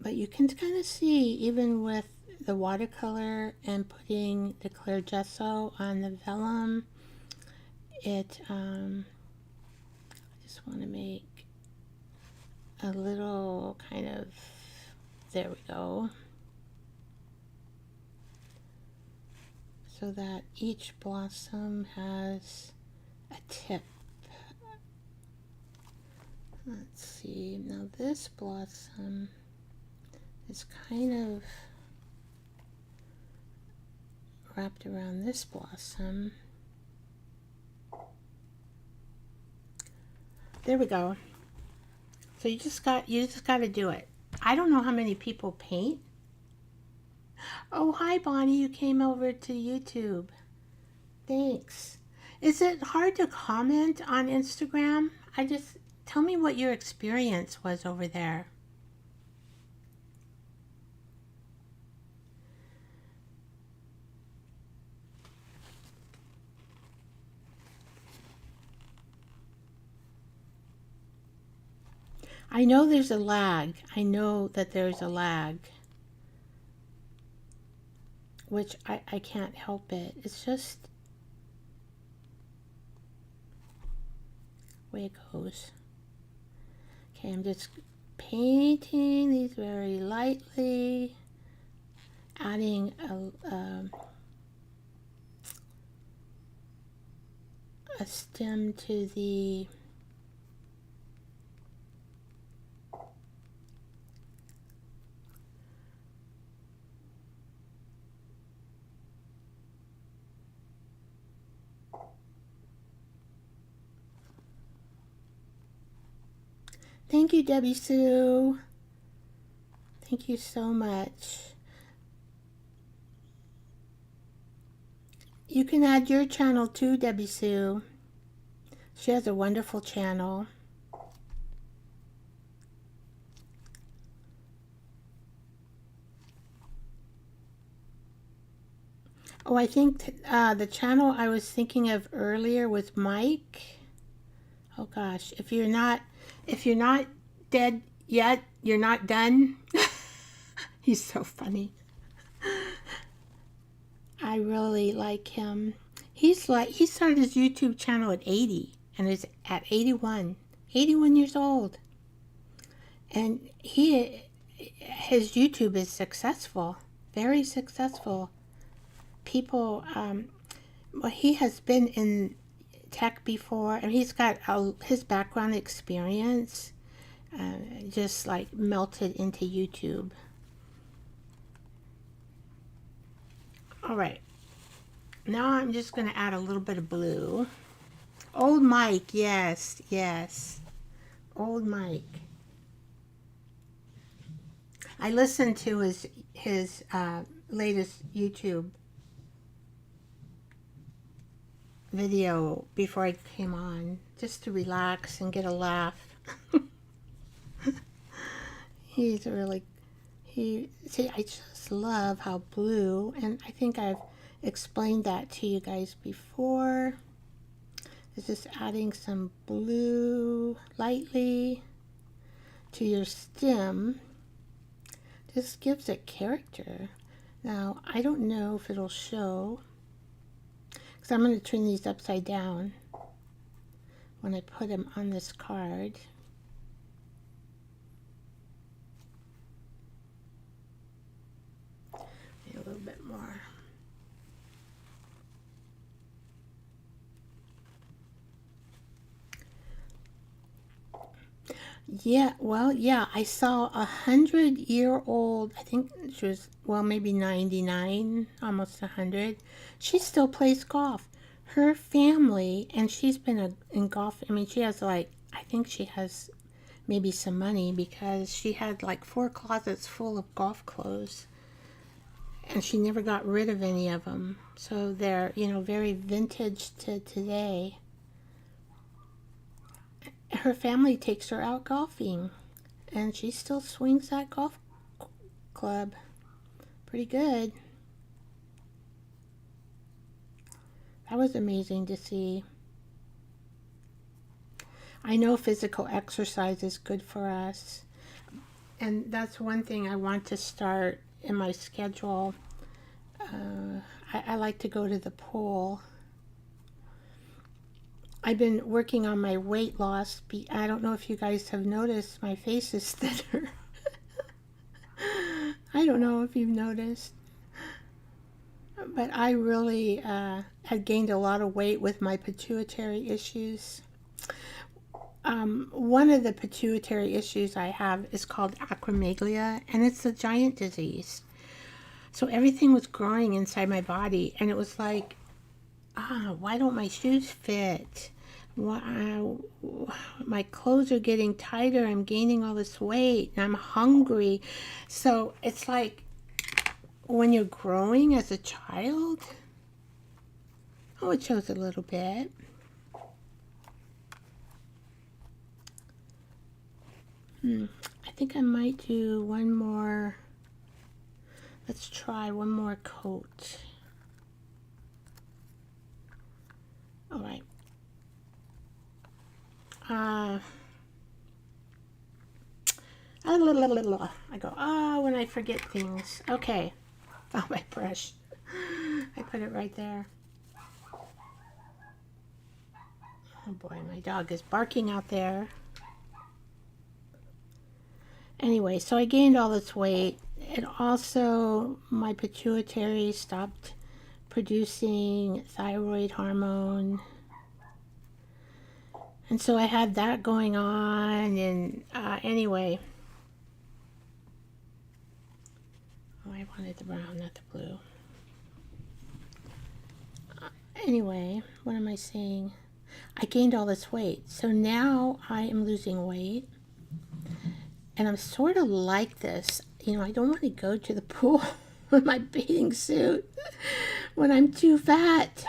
But you can kind of see, even with the watercolor and putting the clear gesso on the vellum, it I just want to make a little kind of, there we go, so that each blossom has a tip. Let's see, now this blossom is kind of wrapped around this blossom. There we go. So you just got to do it. I don't know how many people paint. Oh, hi Bonnie, you came over to YouTube. Thanks. Is it hard to comment on Instagram? Tell me what your experience was over there. I know there's a lag. I know that there's a lag, which I can't help it. It's just the way it goes. Okay, I'm just painting these very lightly, adding a stem to the Thank you, Debbie Sue. Thank you so much. You can add your channel too, Debbie Sue. She has a wonderful channel. Oh, I think the channel I was thinking of earlier was Mike. Oh gosh, if you're not dead yet, you're not done. He's so funny. I really like him. He started his YouTube channel at 80 and is at 81 years old. And his YouTube is successful, very successful. People, well, he has been in tech before, and he's got his background experience just like melted into YouTube. All right, now I'm just going to add a little bit of blue. Old Mike, yes, old Mike. I listened to his latest YouTube video before I came on, just to relax and get a laugh. He's really, see, I just love how blue, and I think I've explained that to you guys before. It's just adding some blue lightly to your stem. Just gives it character. Now, I don't know if it'll show, because I'm going to turn these upside down when I put them on this card. Maybe a little bit more. Yeah, well, yeah, I saw 100-year-old, I think she was, well, maybe 99, almost 100. She still plays golf. Her family, and she's been in golf, I mean, she has like, I think she has maybe some money, because she had like 4 closets full of golf clothes. And she never got rid of any of them. So they're, you know, very vintage to today. Her family takes her out golfing, and she still swings that golf club pretty good. That was amazing to see. I know physical exercise is good for us, and that's one thing I want to start in my schedule. I like to go to the pool. I've been working on my weight loss. I don't know if you guys have noticed, my face is thinner. I don't know if you've noticed. But I really had gained a lot of weight with my pituitary issues. One of the pituitary issues I have is called acromegalia, and it's a giant disease. So everything was growing inside my body, and it was like, why don't my shoes fit? My clothes are getting tighter. I'm gaining all this weight, and I'm hungry. So it's like when you're growing as a child. Oh, it shows a little bit. I think I might do one more. Let's try one more coat. All right. I go, when I forget things. Okay, found my brush. I put it right there. Oh boy, my dog is barking out there. Anyway, so I gained all this weight, and also my pituitary stopped producing thyroid hormone. And so I had that going on, and anyway. Oh, I wanted the brown, not the blue. Anyway, what am I saying? I gained all this weight. So now I am losing weight. And I'm sort of like this. You know, I don't want to go to the pool in my bathing suit when I'm too fat.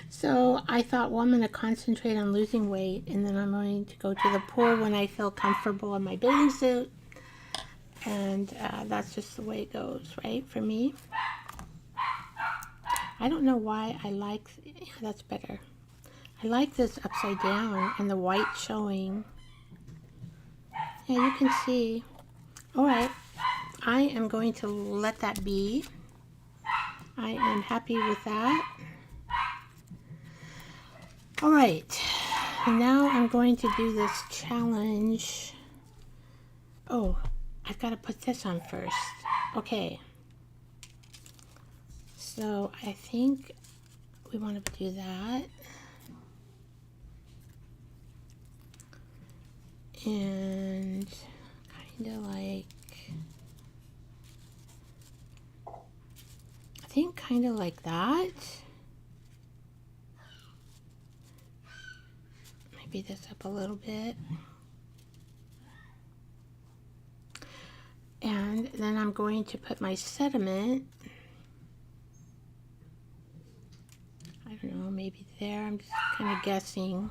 So I thought, well, I'm going to concentrate on losing weight, and then I'm going to go to the pool when I feel comfortable in my bathing suit. And that's just the way it goes, right, for me. I don't know why I like, yeah, that's better. I like this upside down and the white showing. Yeah, you can see. All right, I am going to let that be. I am happy with that. All right, now I'm going to do this challenge. Oh, I've got to put this on first. Okay. So I think we want to do that. And kind of like, I think kind of like that. Maybe this up a little bit. And then I'm going to put my sediment, I don't know, maybe there. I'm just kind of guessing.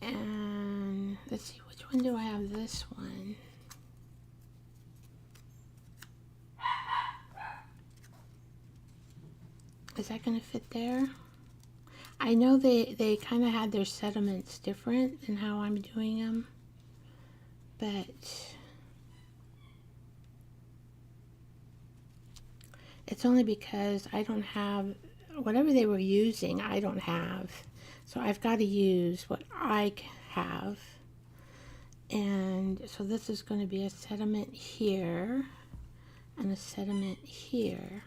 And let's see, which one do I have? This one. Is that going to fit there? I know they kind of had their sediments different than how I'm doing them, but it's only because I don't have, whatever they were using, I don't have. So I've got to use what I have. And so this is going to be a sediment here and a sediment here.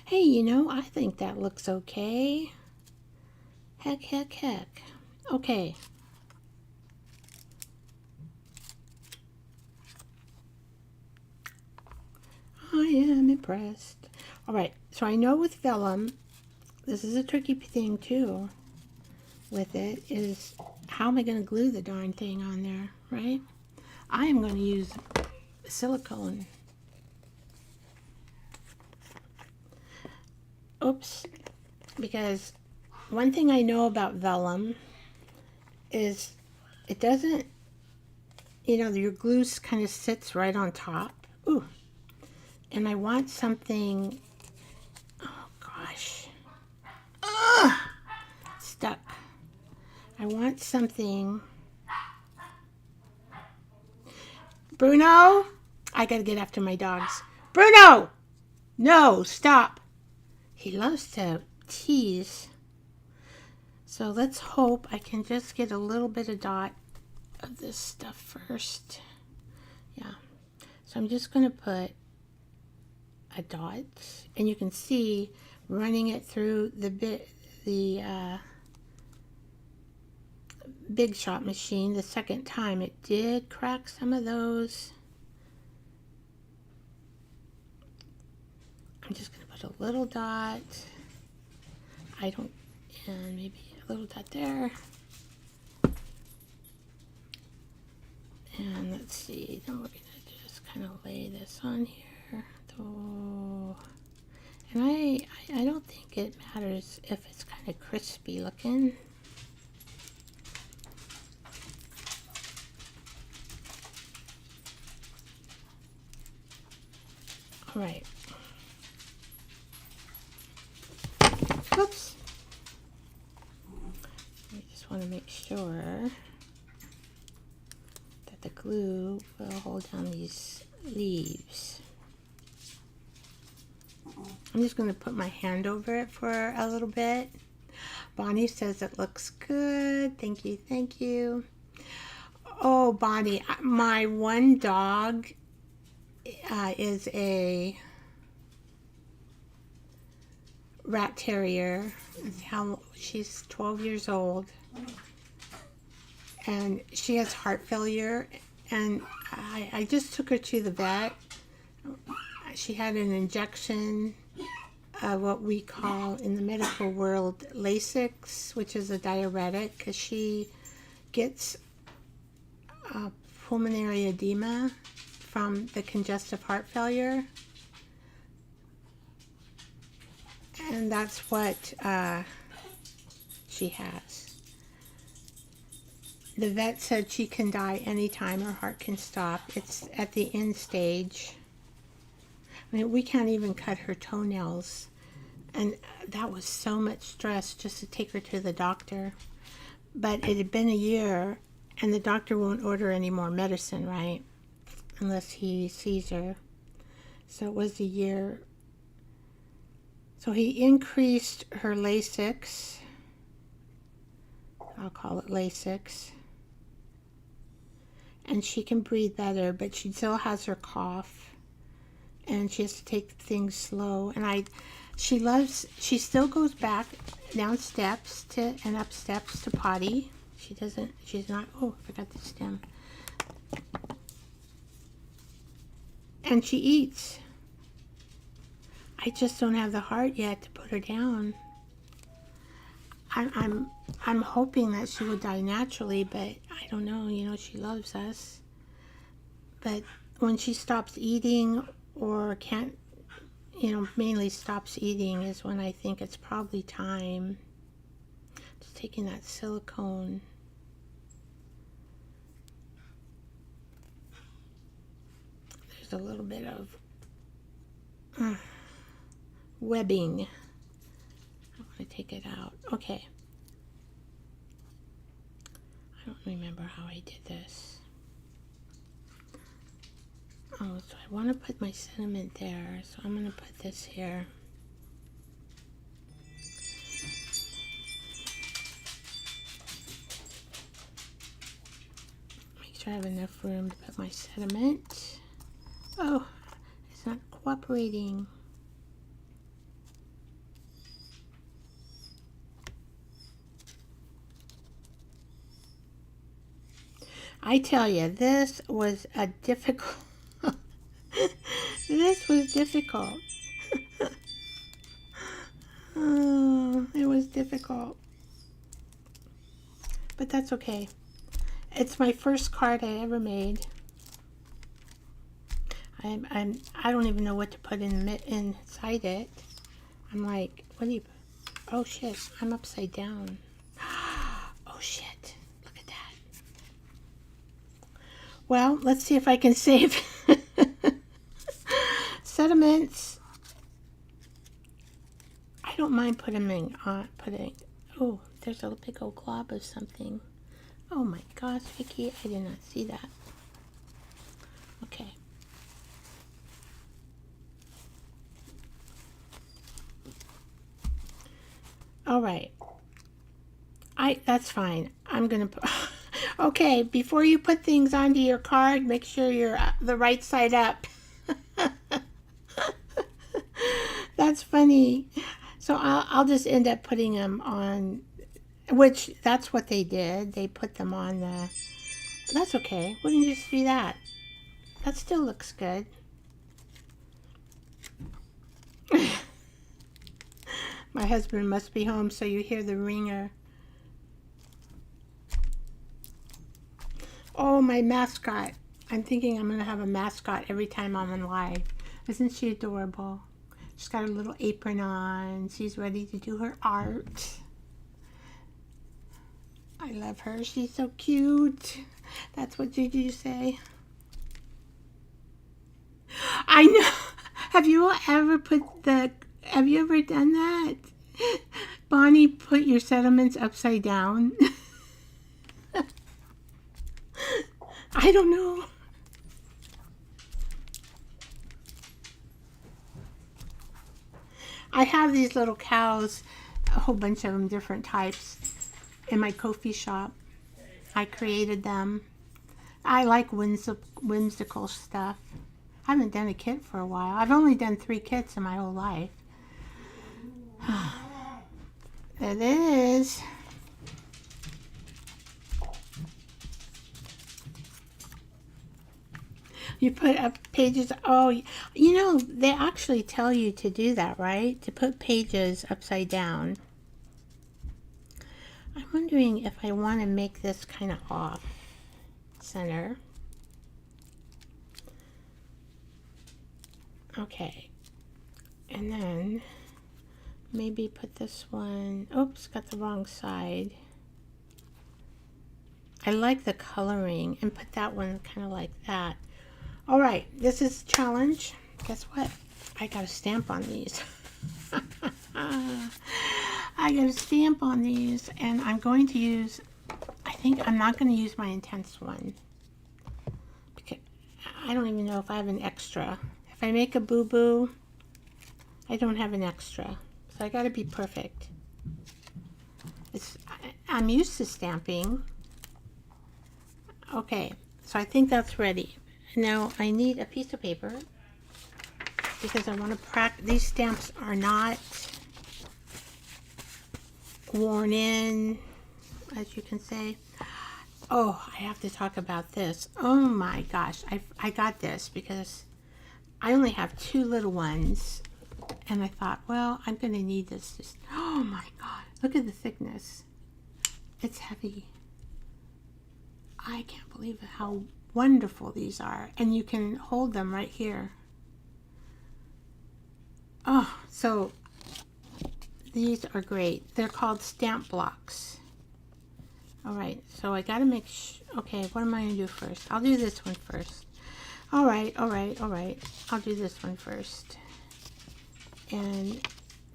Hey, you know, I think that looks okay. Heck, heck, heck. Okay. I am impressed. All right, so I know with vellum, this is a tricky thing too with it, is how am I going to glue the darn thing on there, right? I am going to use silicone. Oops. Because one thing I know about vellum is it doesn't, you know, your glue kind of sits right on top. Ooh. And I want something, oh gosh, stuck. I want something, Bruno, I gotta get after my dogs. Bruno, no, stop. He loves to tease. So let's hope I can just get a little bit of dot of this stuff first. Yeah, so I'm just gonna put a dot, and you can see running it through the Big Shot machine the second time, it did crack some of those. I'm just going to put a little dot. And maybe a little dot there. And let's see, then we're going to just kind of lay this on here. And I don't think it matters if it's kind of crispy looking. All right. Oops. I just want to make sure that the glue will hold down these leaves. I'm just going to put my hand over it for a little bit. Bonnie says it looks good. Thank you, thank you. Oh, Bonnie, my one dog is a rat terrier. She's 12 years old, and she has heart failure, and I just took her to the vet. She had an injection, what we call in the medical world Lasix, which is a diuretic, because she gets pulmonary edema from the congestive heart failure. And that's what she has. The vet said she can die anytime, her heart can stop. It's at the end stage. I mean, we can't even cut her toenails. And that was so much stress just to take her to the doctor. But it had been a year, and the doctor won't order any more medicine, right? Unless he sees her. So it was a year. So he increased her Lasix. I'll call it Lasix. And she can breathe better, but she still has her cough. And she has to take things slow. And she still goes back down steps and up steps to potty. She's not, oh, I forgot the stem. And she eats. I just don't have the heart yet to put her down. I'm hoping that she would die naturally, but I don't know. You know, she loves us. But when she stops eating or can't, you know, mainly stops eating is when I think it's probably time. Just taking that silicone. There's a little bit of webbing. I want to take it out. Okay. I don't remember how I did this. Oh, so I want to put my sediment there, so I'm going to put this here. Make sure I have enough room to put my sediment. Oh, it's not cooperating. I tell you, this was a difficult... This was difficult. Oh, it was difficult. But that's okay. It's my first card I ever made. I don't even know what to put inside it. I'm like, what do you... Oh shit, I'm upside down. Oh shit, look at that. Well, let's see if I can save sediments. I don't mind putting, oh, there's a big old glob of something. Oh my gosh, Vicky, I did not see that. Okay. All right. That's fine. I'm going to... Okay, before you put things onto your card, make sure you're the right side up. That's funny. So I'll just end up putting them on, which that's what they did. They put them on the... That's okay. We can just do that. That still looks good. My husband must be home, so you hear the ringer. Oh, my mascot. I'm thinking I'm going to have a mascot every time I'm on live. Isn't she adorable? She's got her little apron on. She's ready to do her art. I love her. She's so cute. That's what did you say? I know. Have you ever done that? Bonnie, put your sediments upside down. I don't know. I have these little cows, a whole bunch of them, different types, in my coffee shop. I created them. I like whimsical stuff. I haven't done a kit for a while. I've only done 3 kits in my whole life. There it is. You put up pages. Oh, you know, they actually tell you to do that, right? To put pages upside down. I'm wondering if I want to make this kind of off. center. Okay, and then maybe put this one, oops, got the wrong side. I like the coloring, and put that one kind of like that. All right, this is a challenge. Guess what? I got a stamp on these. I got a stamp on these, and I'm going to use, I think I'm not going to use my intense one, because I don't even know if I have an extra. If I make a boo-boo, I don't have an extra, so I got to be perfect. I'm used to stamping. Okay, so I think that's ready. Now I need a piece of paper because I want to practice. These stamps are not worn in, as you can say. Oh, I have to talk about this. Oh my gosh, I got this because I only have 2 little ones, and I thought, well, I'm going to need this. Oh my god, look at the thickness. It's heavy. I can't believe how wonderful these are, and you can hold them right here. Oh, so these are great. They're called stamp blocks. All right, so I gotta make okay, what am I gonna do first? I'll do this one first. All right, I'll do this one first. And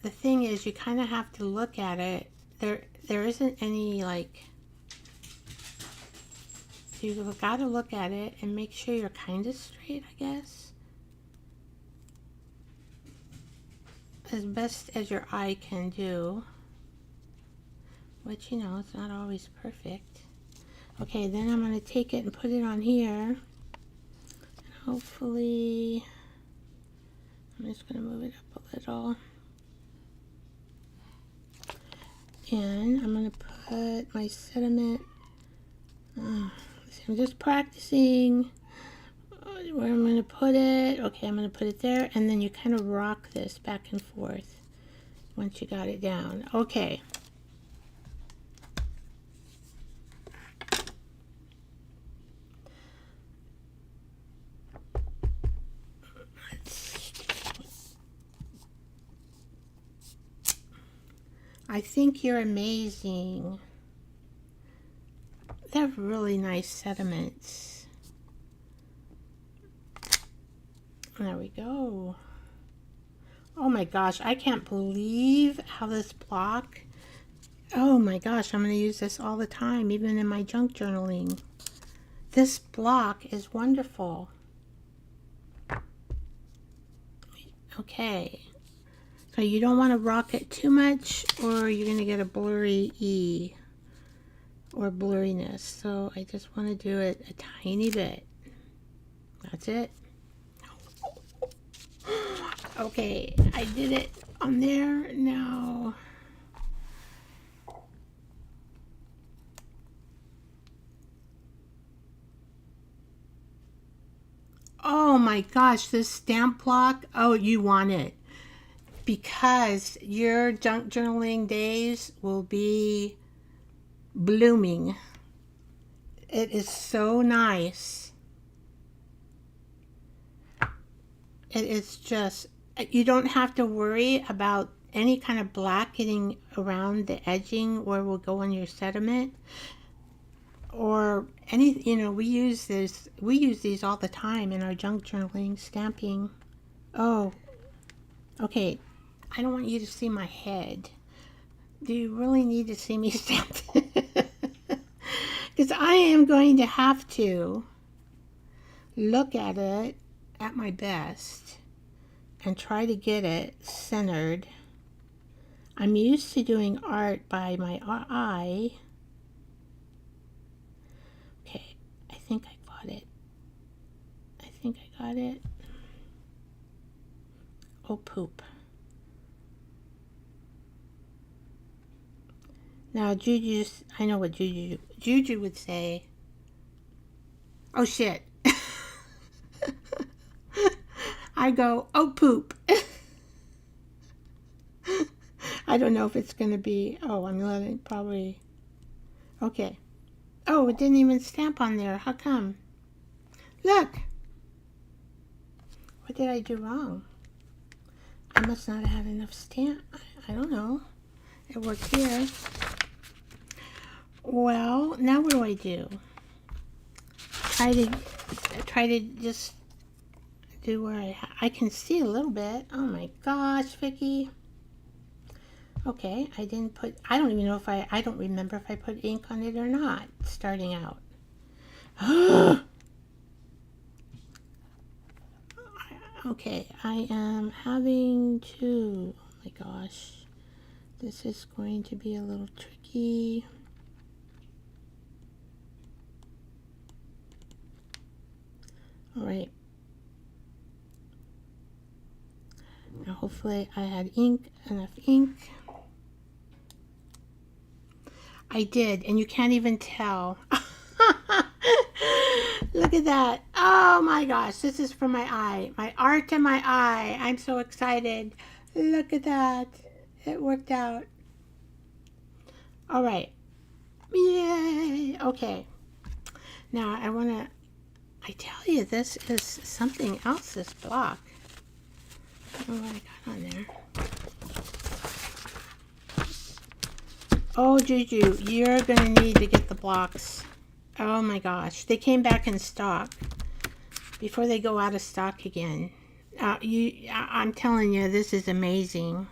the thing is, you kind of have to look at it. There isn't any, like, you gotta look at it and make sure you're kind of straight, I guess, as best as your eye can do, which, you know, it's not always perfect. Okay, then I'm going to take it and put it on here, and hopefully I'm just going to move it up a little, and I'm going to put my sediment. I'm just practicing where I'm going to put it. Okay, I'm going to put it there, and then you kind of rock this back and forth once you got it down. Okay. I think you're amazing. They're really nice sediments. There we go. Oh my gosh, I can't believe how this block, oh my gosh, I'm going to use this all the time, even in my junk journaling. This block is wonderful. Okay, so you don't want to rock it too much, or you're going to get a blurry E or blurriness. So I just want to do it a tiny bit. That's it. Okay, I did it on there. Now oh my gosh, this stamp block, oh, you want it because your junk journaling days will be blooming. It is so nice. It is just, you don't have to worry about any kind of black getting around the edging where will go on your sediment or any, you know, we use these all the time in our junk journaling stamping. Oh, okay, I don't want you to see my head. Do you really need to see me stamp? Because I am going to have to look at it at my best and try to get it centered. I'm used to doing art by my eye. Okay, I think I got it. I think I got it. Oh, poop. Now, Juju, I know what Juju would say. Oh, shit. I go, oh, poop. I don't know if it's going to be, oh, I'm letting probably, okay. Oh, it didn't even stamp on there. How come? Look! What did I do wrong? I must not have had enough stamp. I don't know. It worked here. Well, now what do I do? Try to just do where I can see a little bit. Oh my gosh, Vicky. Okay, I didn't put, I don't even know if I don't remember if I put ink on it or not, starting out. Okay, I am having to, oh my gosh, this is going to be a little tricky. All right. Now hopefully I had enough ink. I did, and you can't even tell. Look at that. Oh my gosh, this is for my eye. My art and my eye. I'm so excited. Look at that. It worked out. All right. Yay. Okay. Now I tell you, this is something else, this block. I don't know what I got on there. Oh, Juju, you're going to need to get the blocks. Oh my gosh. They came back in stock before they go out of stock again. I'm telling you, this is amazing.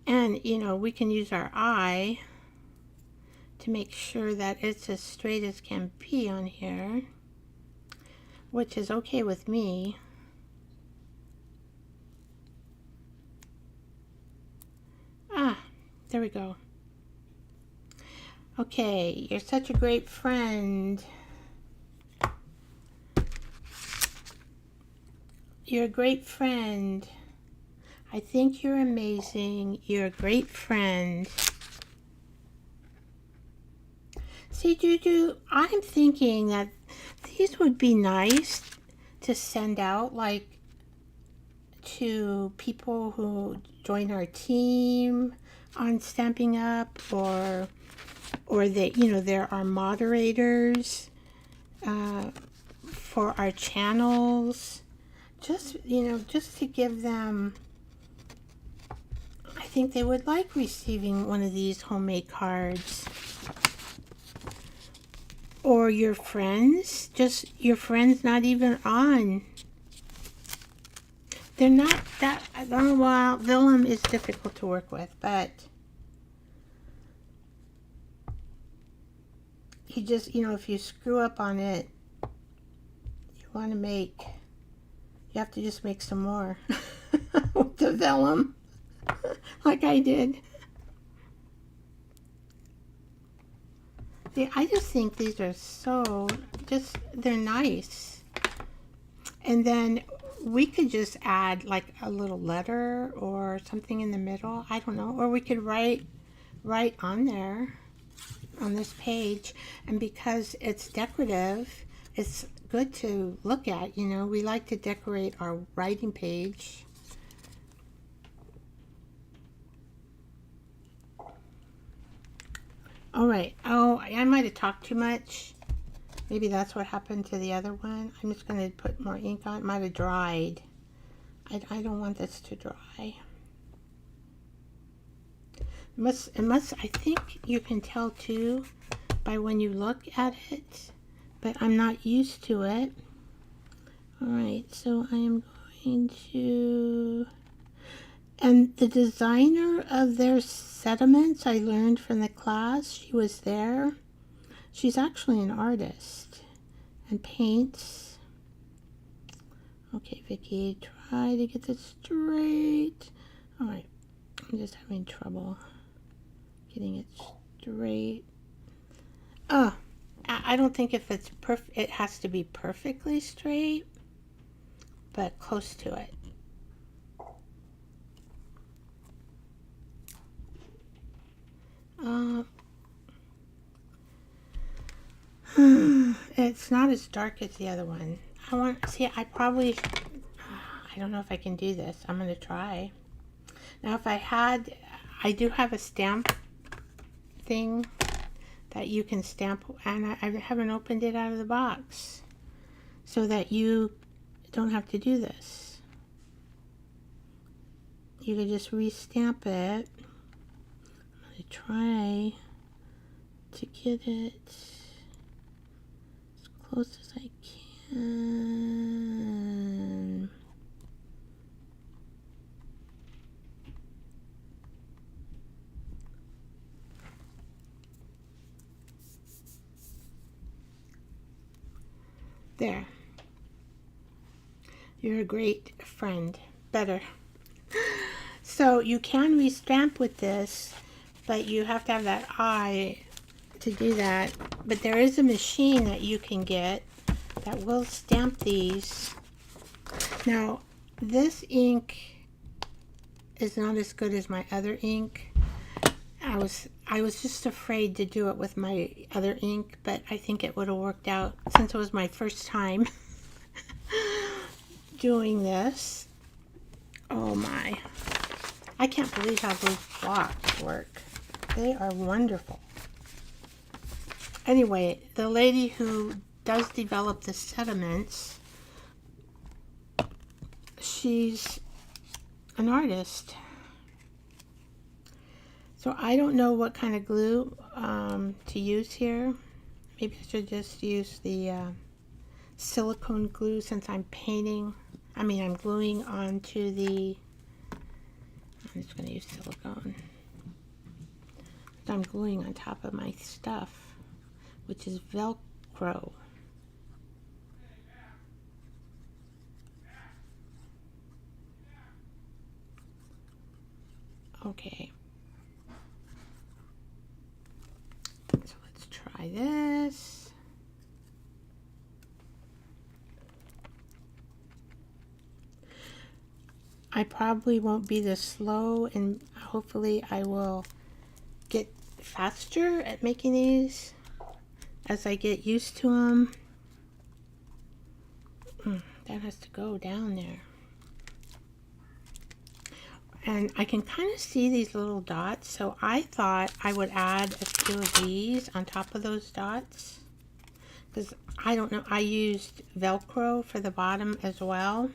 And, you know, we can use our eye to make sure that it's as straight as can be on here, which is okay with me. Ah, there we go. Okay, you're such a great friend. You're a great friend. I think you're amazing. You're a great friend. See, Juju, I'm thinking that these would be nice to send out, like, to people who join our team on Stamping Up, or they, you know, there are moderators for our channels. Just, you know, just to give them, I think they would like receiving one of these homemade cards. Or your friends, just your friends not even on. They're not that, well, Vellum is difficult to work with, but you just, you know, if you screw up on it, you want to make, you have to just make some more with the Vellum, like I did. I just think these are so, just, they're nice. And then we could just add like a little letter or something in the middle. I don't know. Or we could write on there, on this page. And because it's decorative, it's good to look at. You know, we like to decorate our writing page. All right. Oh, I might have talked too much. Maybe that's what happened to the other one. I'm just going to put more ink on. It might have dried. I don't want this to dry. It must, I think you can tell too by when you look at it, but I'm not used to it. All right, so I am going to, and the designer of their sediments, I learned from the class, she was there. She's actually an artist and paints. Okay, Vicky, try to get this straight. All right, I'm just having trouble getting it straight. Oh, I don't think if it's perfect, it has to be perfectly straight, but close to it. It's not as dark as the other one. see, I don't know if I can do this. I'm going to try. Now, I do have a stamp thing that you can stamp, and I haven't opened it out of the box so that you don't have to do this. You can just re-stamp it. I'm going to try to get it as close as I can. There. You're a great friend. Better. So you can re-stamp with this, but you have to have that eye to do that. But there is a machine that you can get that will stamp these. Now, this ink is not as good as my other ink. I was just afraid to do it with my other ink, but I think it would have worked out since it was my first time doing this. Oh my. I can't believe how those blocks work. They are wonderful. Anyway, the lady who does develop the sediments, she's an artist. So I don't know what kind of glue to use here. Maybe I should just use the silicone glue since I'm painting. I'm gluing onto the, I'm just going to use silicone. So I'm gluing on top of my stuff, which is Velcro. Okay. So let's try this. I probably won't be this slow, and hopefully I will get faster at making these as I get used to them. That has to go down there. And I can kind of see these little dots, so I thought I would add a few of these on top of those dots. Because I don't know, I used Velcro for the bottom as well.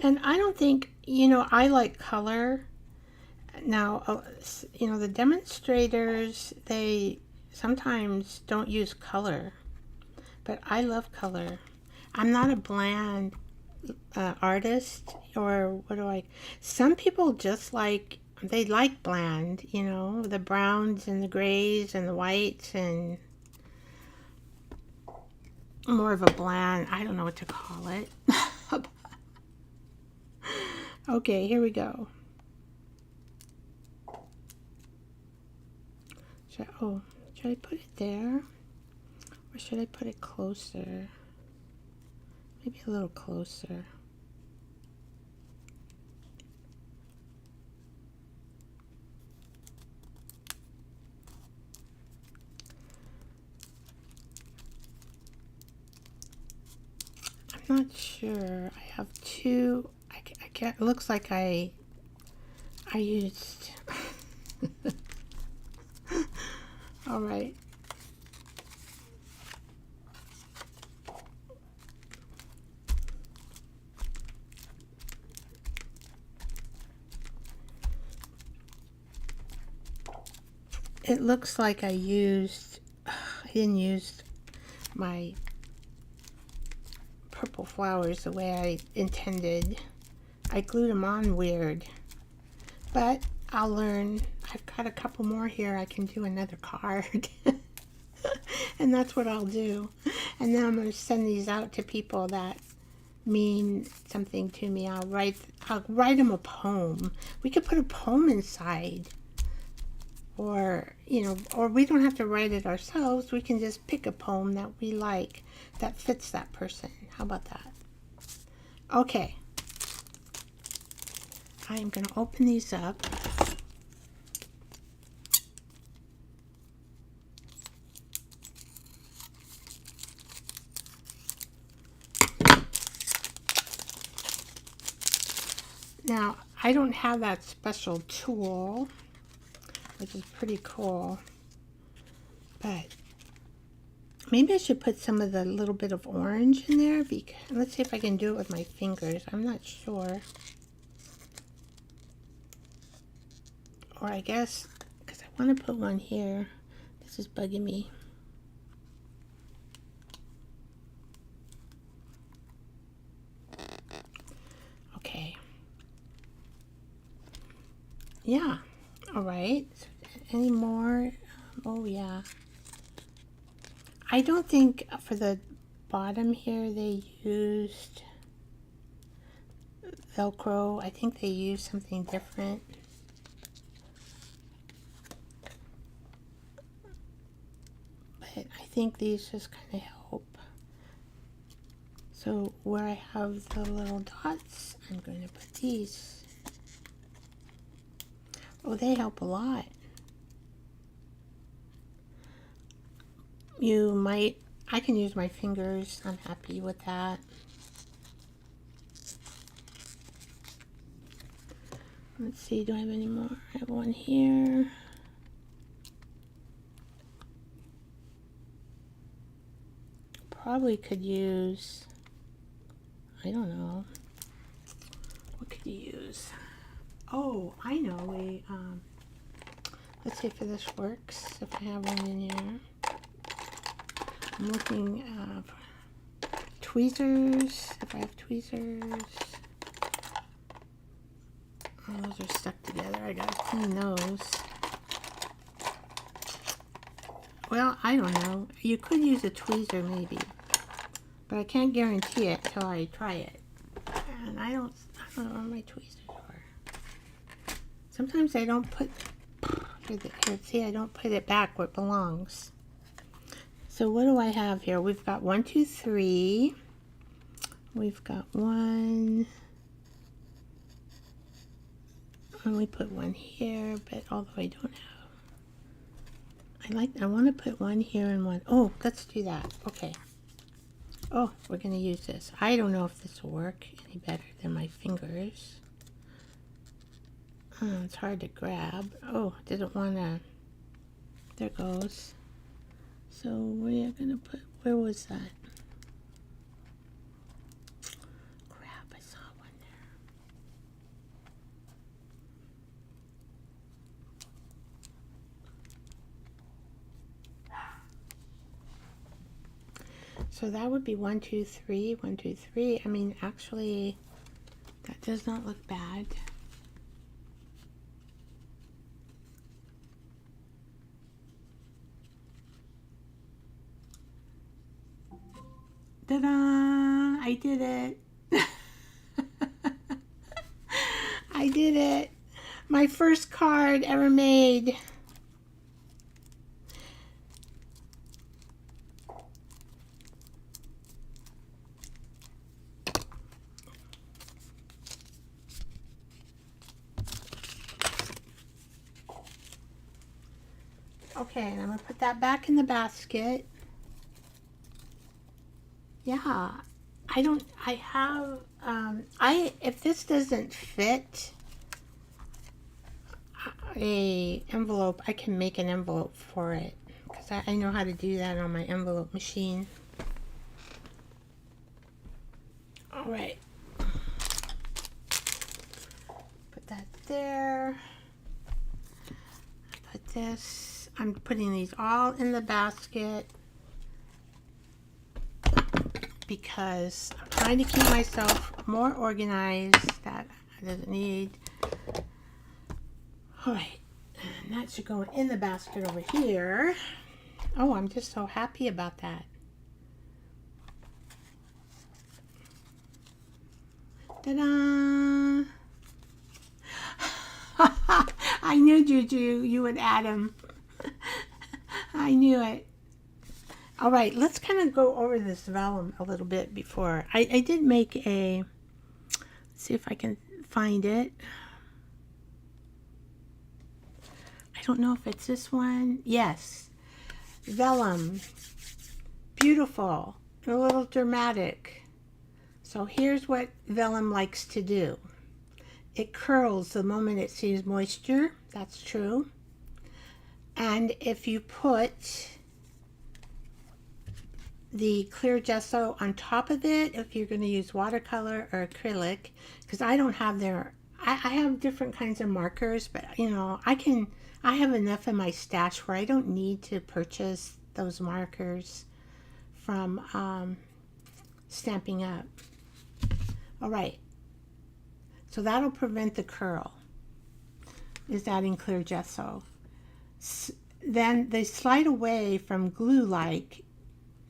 And I don't think, I like color. Now, the demonstrators, they sometimes don't use color, but I love color. I'm not a bland artist, or some people just they like bland, the browns and the grays and the whites, and more of a bland, I don't know what to call it. Okay, here we go. Should I put it there? Or should I put it closer? Maybe a little closer. I'm not sure. I have two. It looks like I used. All right. It looks like I didn't use my purple flowers the way I intended. I glued them on weird, but I'll learn. I've got a couple more here. I can do another card. And that's what I'll do. And then I'm going to send these out to people that mean something to me. I'll write them a poem. We could put a poem inside. Or we don't have to write it ourselves. We can just pick a poem that we like that fits that person. How about that? Okay. I am going to open these up. Now, I don't have that special tool, which is pretty cool, but maybe I should put some of the little bit of orange in there. Because, let's see if I can do it with my fingers. I'm not sure. Or I guess, because I want to put one here. This is bugging me. Okay. Yeah. All right. Any more? Oh, yeah. I don't think for the bottom here they used Velcro. I think they used something different. But I think these just kind of help. So where I have the little dots, I'm going to put these. Oh, they help a lot. You might, I can use my fingers. I'm happy with that. Let's see, do I have any more? I have one here. Probably could use, I don't know. What could you use? Oh, I know. Let's see if this works. If I have one in here. I'm looking for tweezers. If I have tweezers. Oh, those are stuck together. I gotta clean those. Well, I don't know. You could use a tweezer maybe, but I can't guarantee it until I try it. And I don't know where my tweezers are. Sometimes I don't put. Here, see, I don't put it back where it belongs. So what do I have here? We've got 1, 2, 3. We've got one. And we put one here, but although I don't have. I want to put one here and one. Oh, let's do that. Okay. Oh, we're going to use this. I don't know if this will work any better than my fingers. Oh, it's hard to grab. Oh, didn't want to. There goes. So we are going to put, where was that? Crap, I saw one there. So that would be 1, 2, 3, 1, 2, 3. I mean, actually, that does not look bad. Ta-da! I did it. I did it. My first card ever made. Okay, and I'm going to put that back in the basket. Yeah, if this doesn't fit a envelope, I can make an envelope for it, because I know how to do that on my envelope machine. All right. Put that there. Put this, I'm putting these all in the basket, because I'm trying to keep myself more organized. That doesn't need. All right, and that should go in the basket over here. Oh, I'm just so happy about that. Ta-da! I knew, Juju, you would add them. I knew it. All right, let's kind of go over this vellum a little bit before. I did make a, let's see if I can find it. I don't know if it's this one. Yes, vellum. Beautiful, a little dramatic. So here's what vellum likes to do. it curls the moment it sees moisture. That's true. And if you put the clear gesso on top of it, if you're going to use watercolor or acrylic, because I don't have I have different kinds of markers, but you know, I have enough in my stash where I don't need to purchase those markers from Stampin' Up. All right, so that'll prevent the curl, is adding clear gesso. Then they slide away from glue-like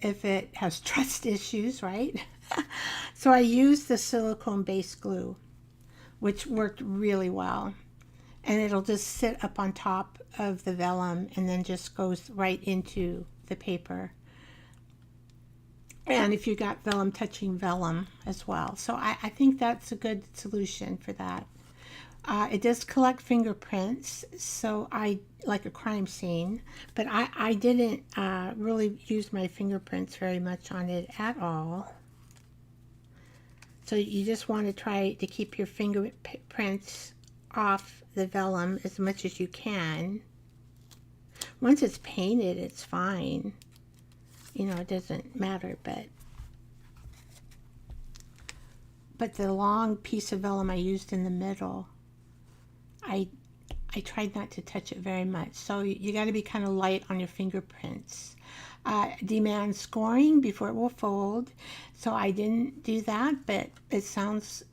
if it has trust issues, right? So I used the silicone-based glue, which worked really well. And it'll just sit up on top of the vellum and then just goes right into the paper. And if you got vellum touching vellum as well. So I think that's a good solution for that. It does collect fingerprints, so like a crime scene, but I didn't really use my fingerprints very much on it at all. So you just want to try to keep your fingerprints off the vellum as much as you can. Once it's painted, it's fine. You know, it doesn't matter, but the long piece of vellum I used in the middle, I tried not to touch it very much. So you got to be kind of light on your fingerprints. Demand scoring before it will fold. So I didn't do that, but it sounds,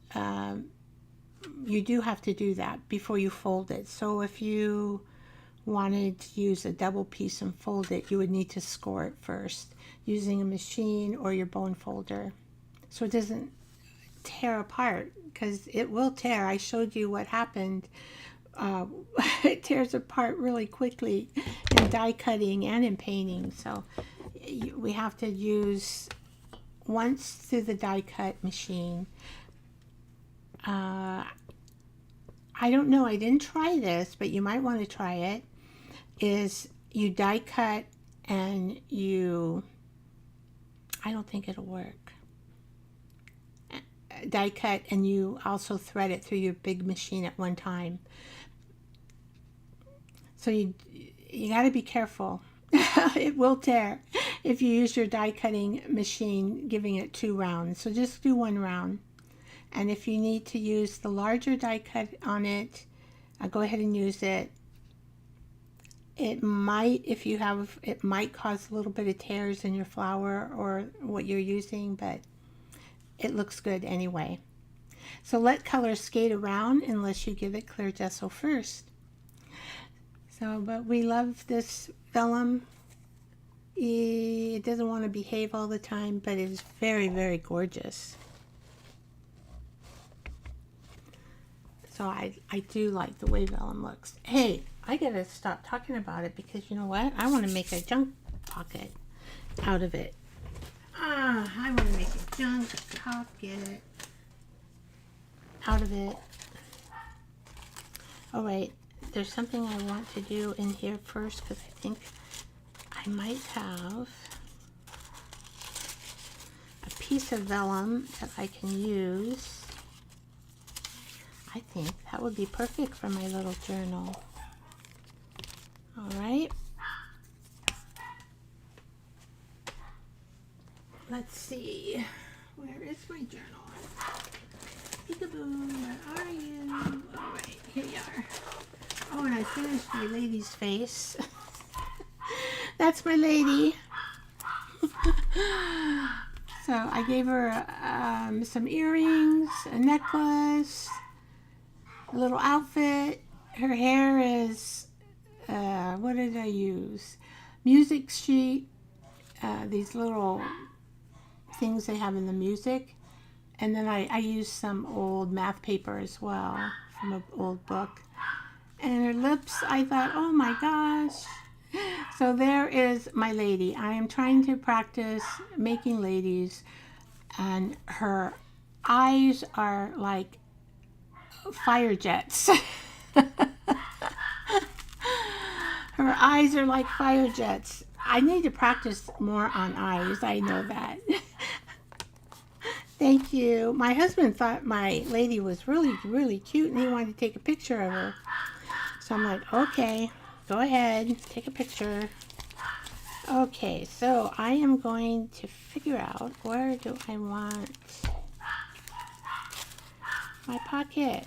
you do have to do that before you fold it. So if you wanted to use a double piece and fold it, you would need to score it first using a machine or your bone folder, so it doesn't tear apart, because it will tear. I showed you what happened. It tears apart really quickly in die cutting and in painting. So we have to use once through the die cut machine. I don't know, I didn't try this, but you might want to try it. Is you die cut and I don't think it'll work. Die cut and you also thread it through your big machine at one time. So you got to be careful. It will tear if you use your die cutting machine giving it 2 rounds. So just do 1 round. And if you need to use the larger die cut on it, go ahead and use it. It might, it might cause a little bit of tears in your flower or what you're using, but it looks good anyway. So let color skate around unless you give it clear gesso first. So, but we love this vellum. It doesn't want to behave all the time, but it is very, very gorgeous. So I do like the way vellum looks. Hey, I gotta stop talking about it because you know what? I want to make a junk pocket out of it. I want to make a junk pocket out of it. All right, there's something I want to do in here first because I think I might have a piece of vellum that I can use. I think that would be perfect for my little journal. All right. Let's see. Where is my journal? Peekaboo, where are you? All right, here you are. Oh, and I finished my lady's face. That's my lady. So I gave her some earrings, a necklace, a little outfit. Her hair is, what did I use? Music sheet, these little things they have in the music. And then I used some old math paper as well from an old book. And her lips, I thought, oh my gosh. So there is my lady. I am trying to practice making ladies, and her eyes are like fire jets. Her eyes are like fire jets. I need to practice more on eyes. I know that. Thank you. My husband thought my lady was really, really cute and he wanted to take a picture of her. So I'm like, okay, go ahead, take a picture. Okay, so I am going to figure out where do I want my pocket.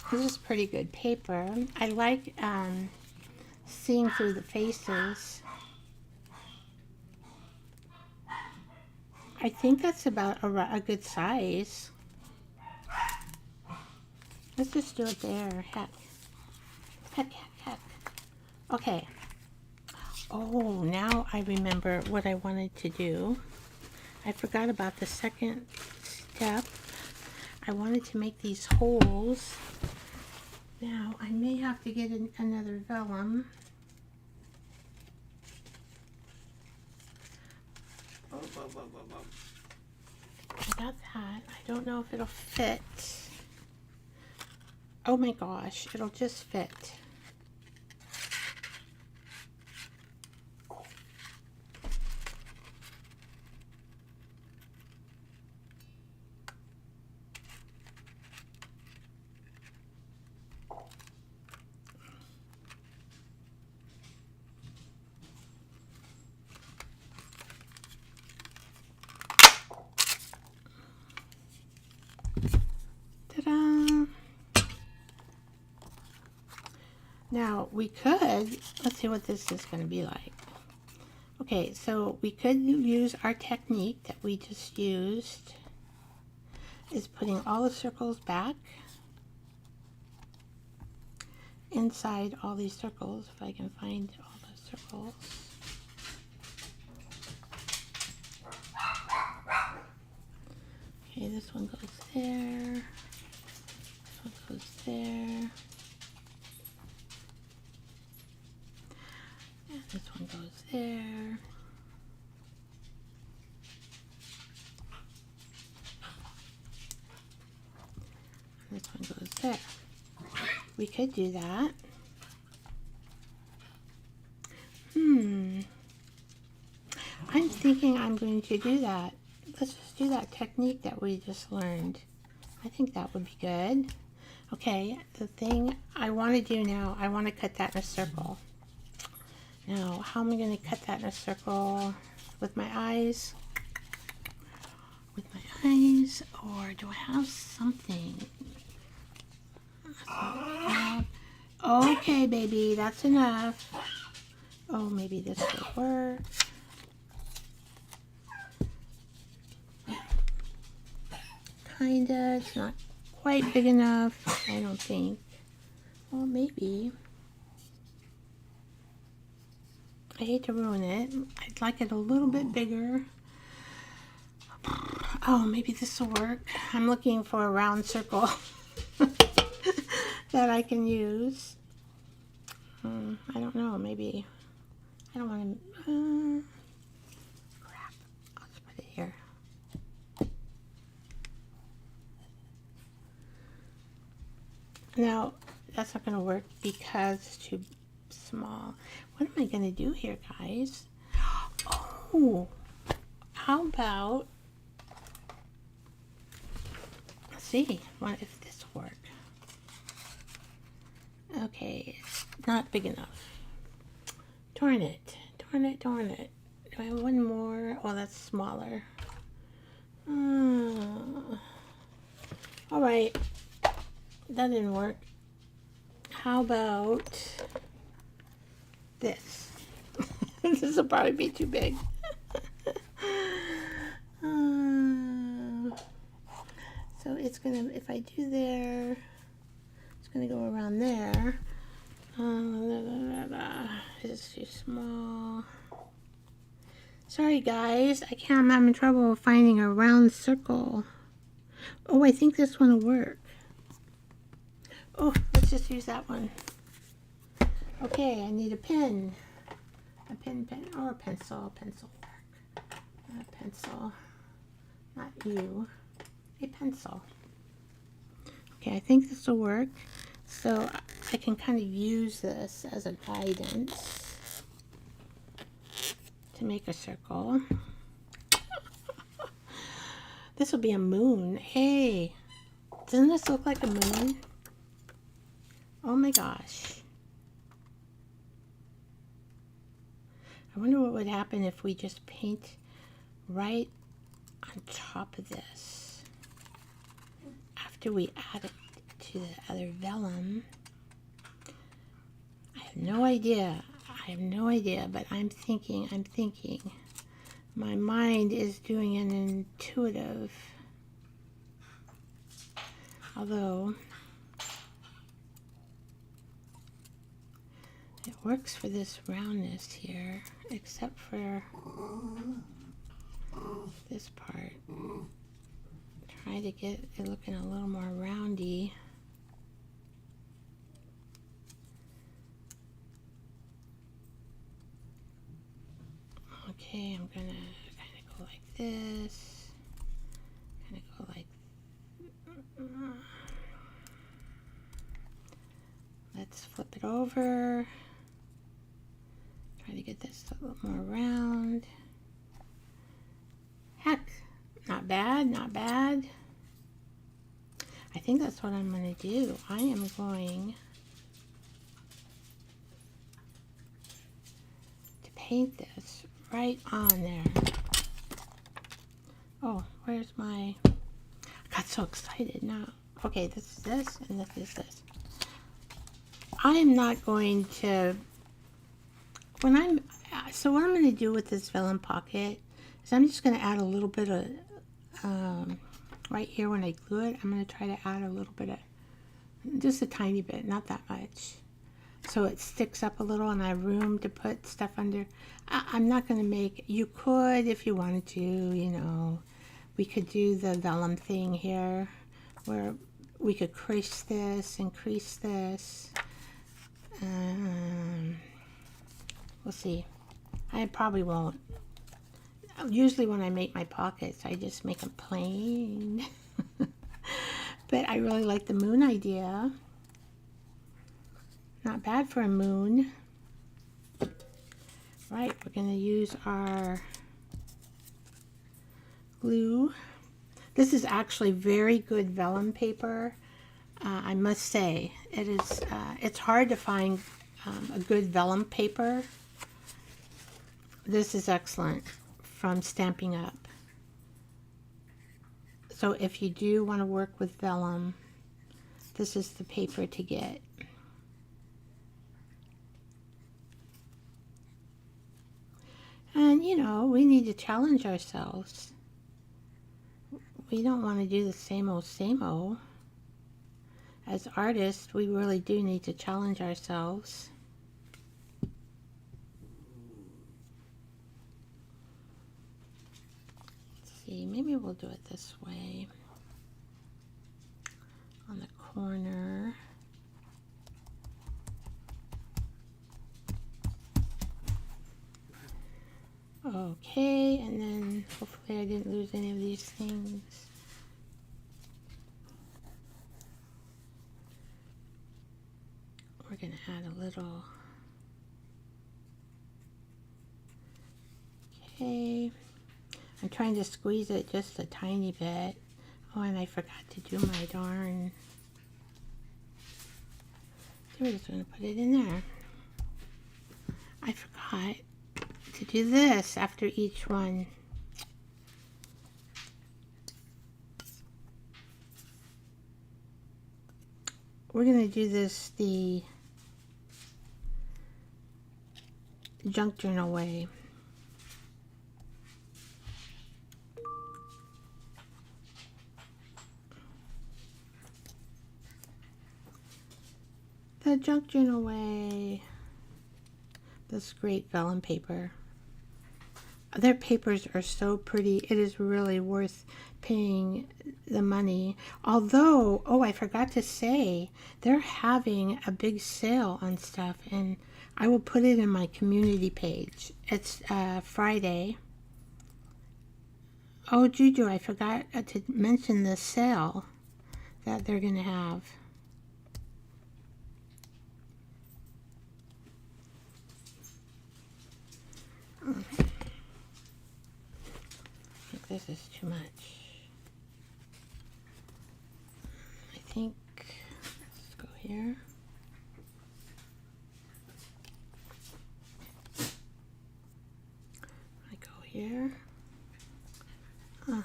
This is pretty good paper. I like seeing through the faces. I think that's about a good size. Let's just do it there. Heck. Heck, heck, heck. Okay. Oh, now I remember what I wanted to do. I forgot about the second step. I wanted to make these holes. Now, I may have to get another vellum. Oh, whoa, whoa, whoa, whoa. I got that. I don't know if it'll fit. Oh my gosh, it'll just fit. Ta-da! Now, we could, let's see what this is going to be like. Okay, so we could use our technique that we just used, is putting all the circles back inside all these circles, if I can find all the circles. Okay, this one goes there, this one goes there, and this one goes there. And this one goes there. We could do that. I'm thinking I'm going to do that. Let's just do that technique that we just learned. I think that would be good. Okay, the thing I want to do now, I want to cut that in a circle. Now, how am I going to cut that in a circle? With my eyes? With my eyes? Or do I have something? Okay, baby, that's enough. Oh, maybe this will work. Kinda. It's not quite big enough, I don't think. Well, maybe. I hate to ruin it. I'd like it a little bit bigger. Oh, maybe this will work. I'm looking for a round circle that I can use. I don't know, maybe. I don't want to... crap. I'll just put it here. Now, that's not going to work because it's too small. What am I going to do here, guys? Oh, how about... Let's see what if this works. Okay, it's not big enough. Darn it. Darn it, darn it. Do I have one more? Oh, that's smaller. Alright. That didn't work. How about this? This will probably be too big. So it's gonna, if I do there, it's gonna go around there. It's too small. Sorry guys, I'm having trouble finding a round circle. Oh, I think this one will work. Oh, let's just use that one. Okay, I need a pen. A pen, or a pencil. Pencil work. A pencil. Not you. A pencil. Okay, I think this will work. So I can kind of use this as a guidance to make a circle. This will be a moon. Hey, doesn't this look like a moon? Oh my gosh. I wonder what would happen if we just paint right on top of this after we add it to the other vellum. I have no idea. I have no idea, but I'm thinking. My mind is doing an intuitive. Although it works for this roundness here, except for this part. Try to get it looking a little more roundy. Okay, I'm gonna kind of go like this. Kind of go like. Let's flip it over. Try to get this a little more round. Heck, not bad, not bad. I think that's what I'm going to do. I am going to paint this right on there. Oh, where's my... I got so excited now. Okay, this is this, and this is this. I am not going to... So what I'm going to do with this vellum pocket is I'm just going to add a little bit of... right here when I glue it, I'm going to try to add a little bit of... Just a tiny bit, not that much. So it sticks up a little and I have room to put stuff under. I'm not going to make... You could, if you wanted to, you know... We could do the vellum thing here, where we could crease this and crease this. We'll see. I probably won't. Usually when I make my pockets, I just make them plain. But I really like the moon idea. Not bad for a moon. Right, we're going to use our glue. This is actually very good vellum paper. I must say, it is. It's hard to find a good vellum paper. This is excellent from Stampin' Up. So if you do want to work with vellum, this is the paper to get. And you know, we need to challenge ourselves. We don't want to do the same old, same old. As artists, we really do need to challenge ourselves. Let's see, maybe we'll do it this way. On the corner. Okay, and then hopefully I didn't lose any of these things. We're going to add a little. Okay. I'm trying to squeeze it just a tiny bit. Oh, and I forgot to do my darn. So we're just going to put it in there. I forgot to do this after each one. We're going to do this the junk journal way. The junk journal way. This great vellum paper. Their papers are so pretty. It is really worth paying the money. Although, oh, I forgot to say, they're having a big sale on stuff, and I will put it in my community page. It's Friday. Oh, Juju, I forgot to mention the sale that they're going to have. think this is too much. I think, let's go here. I go here. Yeah,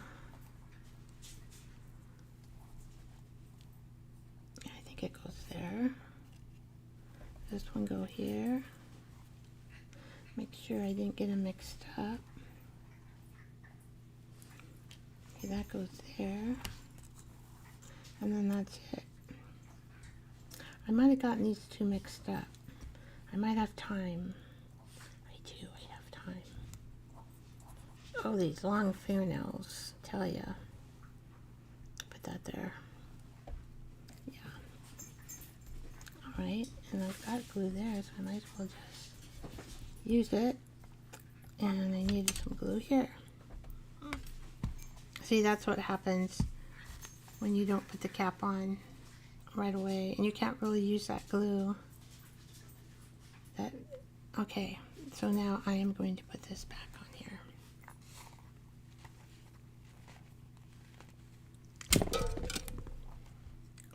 I think it goes there. This one go here. Make sure I didn't get them mixed up. Okay, that goes there. And then that's it. I might have gotten these two mixed up. I might have time. I have time. Oh, these long fingernails, tell ya. Put that there. Yeah. Alright, and I've got glue there, so I might as well just use it. And I needed some glue here. See, that's what happens when you don't put the cap on right away, and you can't really use that glue. Okay, so now I am going to put this back on here.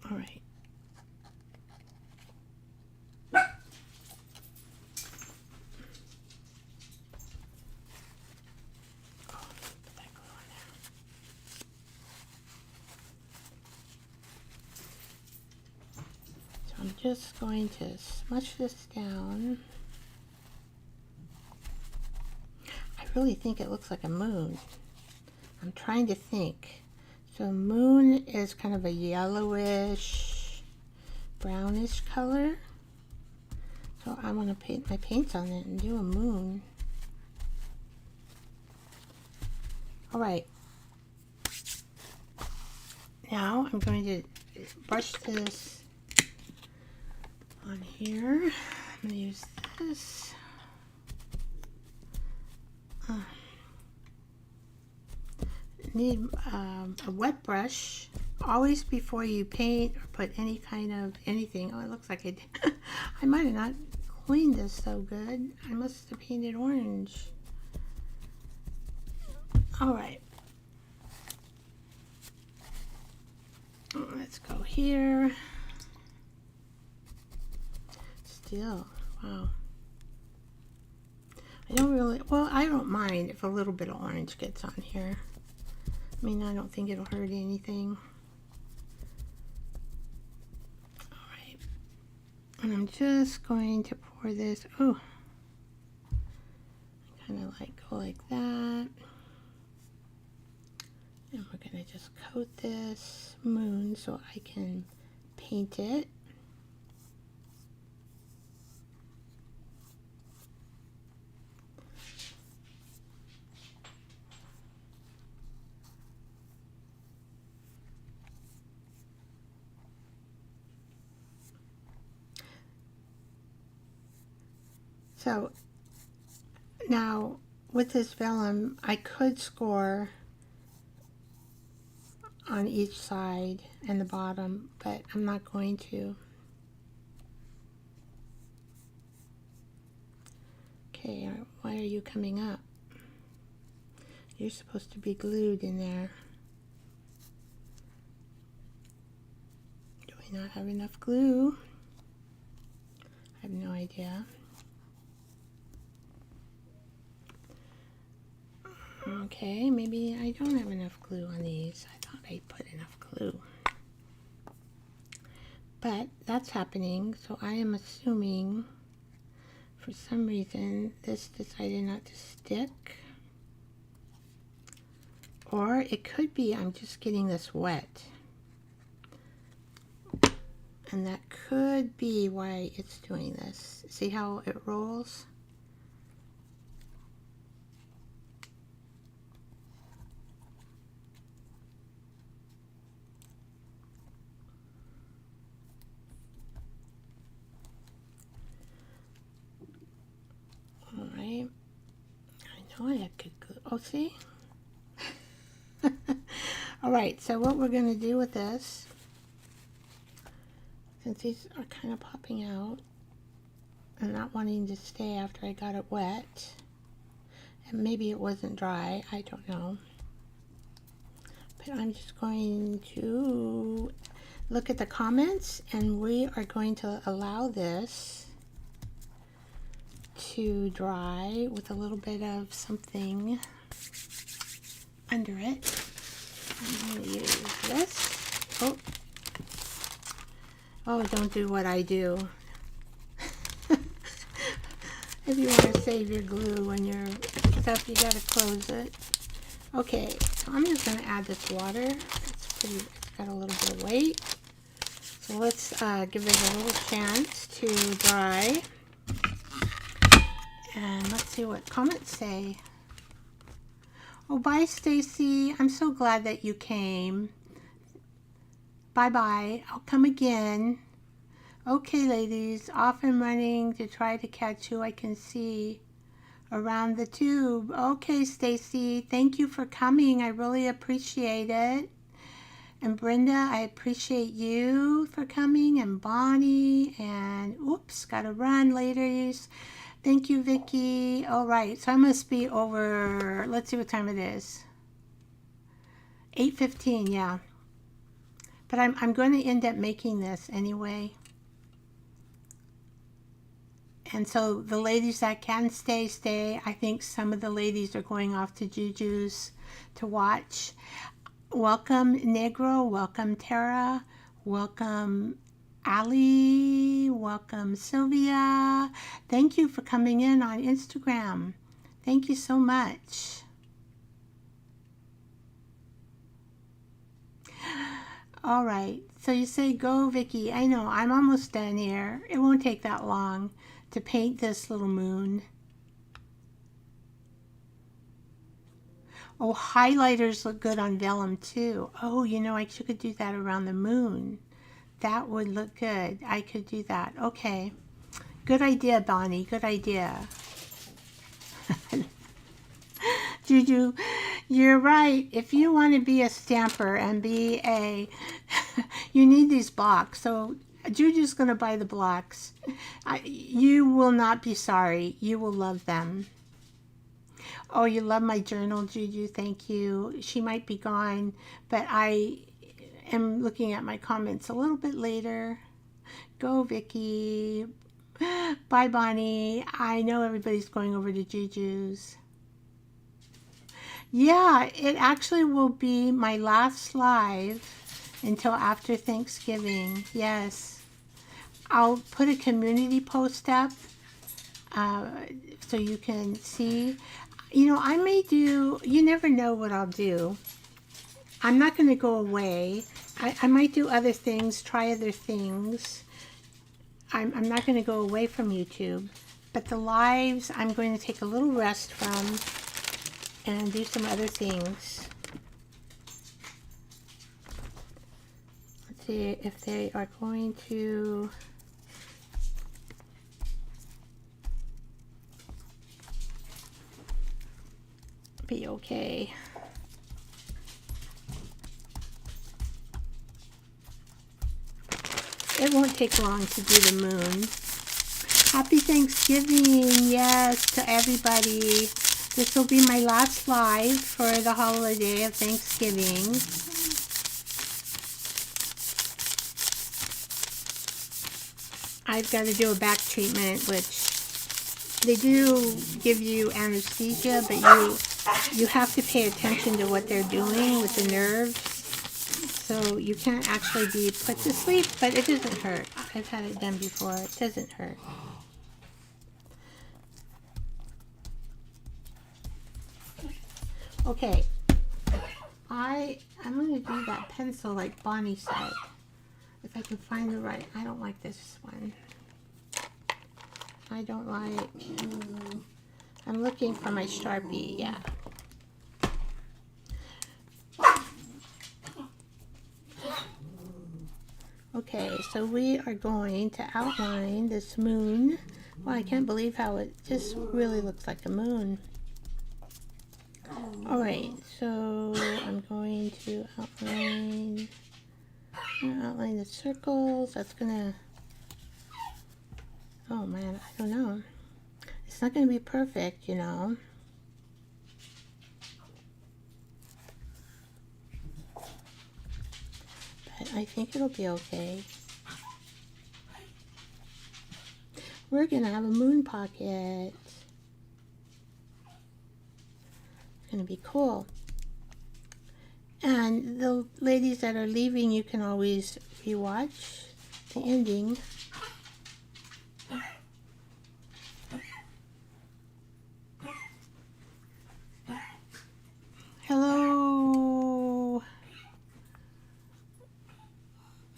All right. I'm just going to smush this down. I really think it looks like a moon. I'm trying to think. So moon is kind of a yellowish, brownish color. So I want to paint my paints on it and do a moon. All right. Now I'm going to brush this on here. I'm going to use this. Need a wet brush always before you paint or put any kind of anything. Oh, it looks like it. I might have not cleaned this so good. I must have painted orange. All right. Let's go here. Still, wow. I don't really, well, I don't mind if a little bit of orange gets on here. I mean, I don't think it'll hurt anything. All right. And I'm just going to pour this, oh, kind of like go like that. And we're going to just coat this moon so I can paint it. So now with this vellum, I could score on each side and the bottom, but I'm not going to. Okay, why are you coming up? You're supposed to be glued in there. Do we not have enough glue? I have no idea. Okay, maybe I don't have enough glue on these. I thought I put enough glue. But that's happening, so I am assuming for some reason this decided not to stick. Or it could be I'm just getting this wet. And that could be why it's doing this. See how it rolls? Alright. I know I had good glue. Oh, see? Alright, so what we're going to do with this, since these are kind of popping out and not wanting to stay after I got it wet, And maybe it wasn't dry, I don't know. But I'm just going to look at the comments, and we are going to allow this to dry with a little bit of something under it. I'm going to use this. Oh, don't do what I do. If you want to save your glue when you're stuff, you got to close it. Okay, so I'm just going to add this water. It's got a little bit of weight. So let's give it a little chance to dry. And let's see what comments say. Oh, bye, Stacy. I'm so glad that you came. Bye-bye. I'll come again. Okay, ladies, off and running to try to catch who I can see around the tube. Okay, Stacy, thank you for coming. I really appreciate it. And Brenda, I appreciate you for coming. And Bonnie, and oops, gotta run, ladies. Thank you, Vicky. All right, so I must be over, let's see what time it is. 8:15, yeah. But I'm going to end up making this anyway. And so the ladies that can stay, stay. I think some of the ladies are going off to Juju's to watch. Welcome, Negro. Welcome, Tara. Welcome, Ali. Welcome, Sylvia. Thank you for coming in on Instagram. Thank you so much. All right. So you say go, Vicky. I know. I'm almost done here. It won't take that long to paint this little moon. Oh, highlighters look good on vellum too. Oh, you know, I could do that around the moon. That would look good. I could do that. Okay. Good idea, Bonnie. Good idea. Juju, you're right. If you want to be a stamper and be a, you need these blocks. So Juju's going to buy the blocks. You will not be sorry. You will love them. Oh, you love my journal, Juju. Thank you. She might be gone, but I am looking at my comments a little bit later. Go, Vicky. Bye, Bonnie. I know everybody's going over to Juju's. Yeah, it actually will be my last live until after Thanksgiving. Yes. I'll put a community post up so you can see. You know, I may do, you never know what I'll do. I'm not going to go away. I might do other things, try other things. I'm not going to go away from YouTube. But the lives, I'm going to take a little rest from and do some other things. Let's see if they are going to be okay. It won't take long to do the moon. Happy Thanksgiving, yes, to everybody. This will be my last live for the holiday of Thanksgiving. I've got to do a back treatment, which they do give you anesthesia, but you have to pay attention to what they're doing with the nerves. So you can't actually be put to sleep, but it doesn't hurt. I've had it done before. It doesn't hurt. Okay, I'm going to do that pencil like Bonnie said. If I can find the right, I don't like this one. I don't like, I'm looking for my Sharpie, yeah. Okay, so we are going to outline this moon. Well, I can't believe how it just really looks like a moon. Alright, so I'm going to outline the circles. That's gonna, oh man, I don't know. It's not gonna be perfect, you know. it. I think it'll be okay. We're gonna have a moon pocket. It's gonna be cool. And the ladies that are leaving, you can always rewatch the ending. Hello.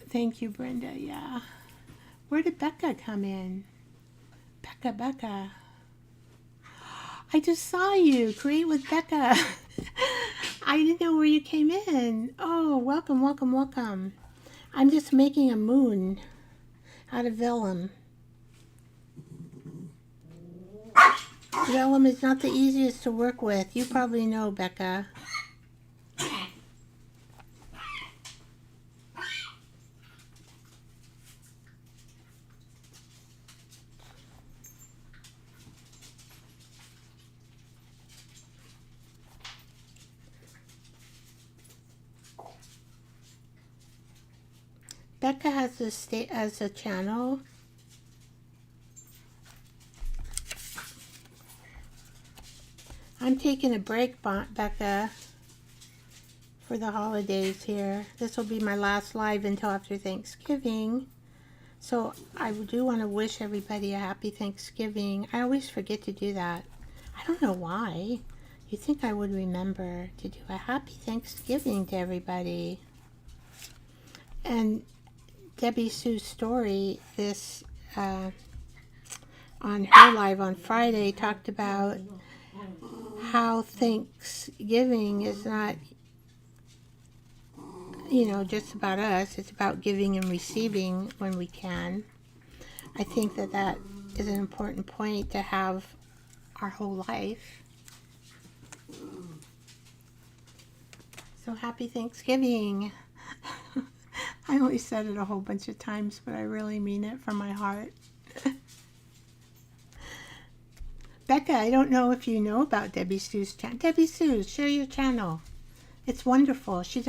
Thank you, Brenda. Yeah. Where did Becca come in? Becca. I just saw you. Create with Becca. I didn't know where you came in. Oh, welcome. I'm just making a moon out of vellum. Vellum is not the easiest to work with. You probably know, Becca. Becca has a channel. I'm taking a break, Becca, for the holidays here. This will be my last live until after Thanksgiving. So I do want to wish everybody a happy Thanksgiving. I always forget to do that. I don't know why. You'd think I would remember to do a happy Thanksgiving to everybody. And Debbie Sue's story, this on her live on Friday, talked about how Thanksgiving is not, just about us. It's about giving and receiving when we can. I think that is an important point to have our whole life. So happy Thanksgiving. I only said it a whole bunch of times, but I really mean it from my heart. Becca, I don't know if you know about Debbie Sue's channel. Debbie Sue, share your channel. It's wonderful. She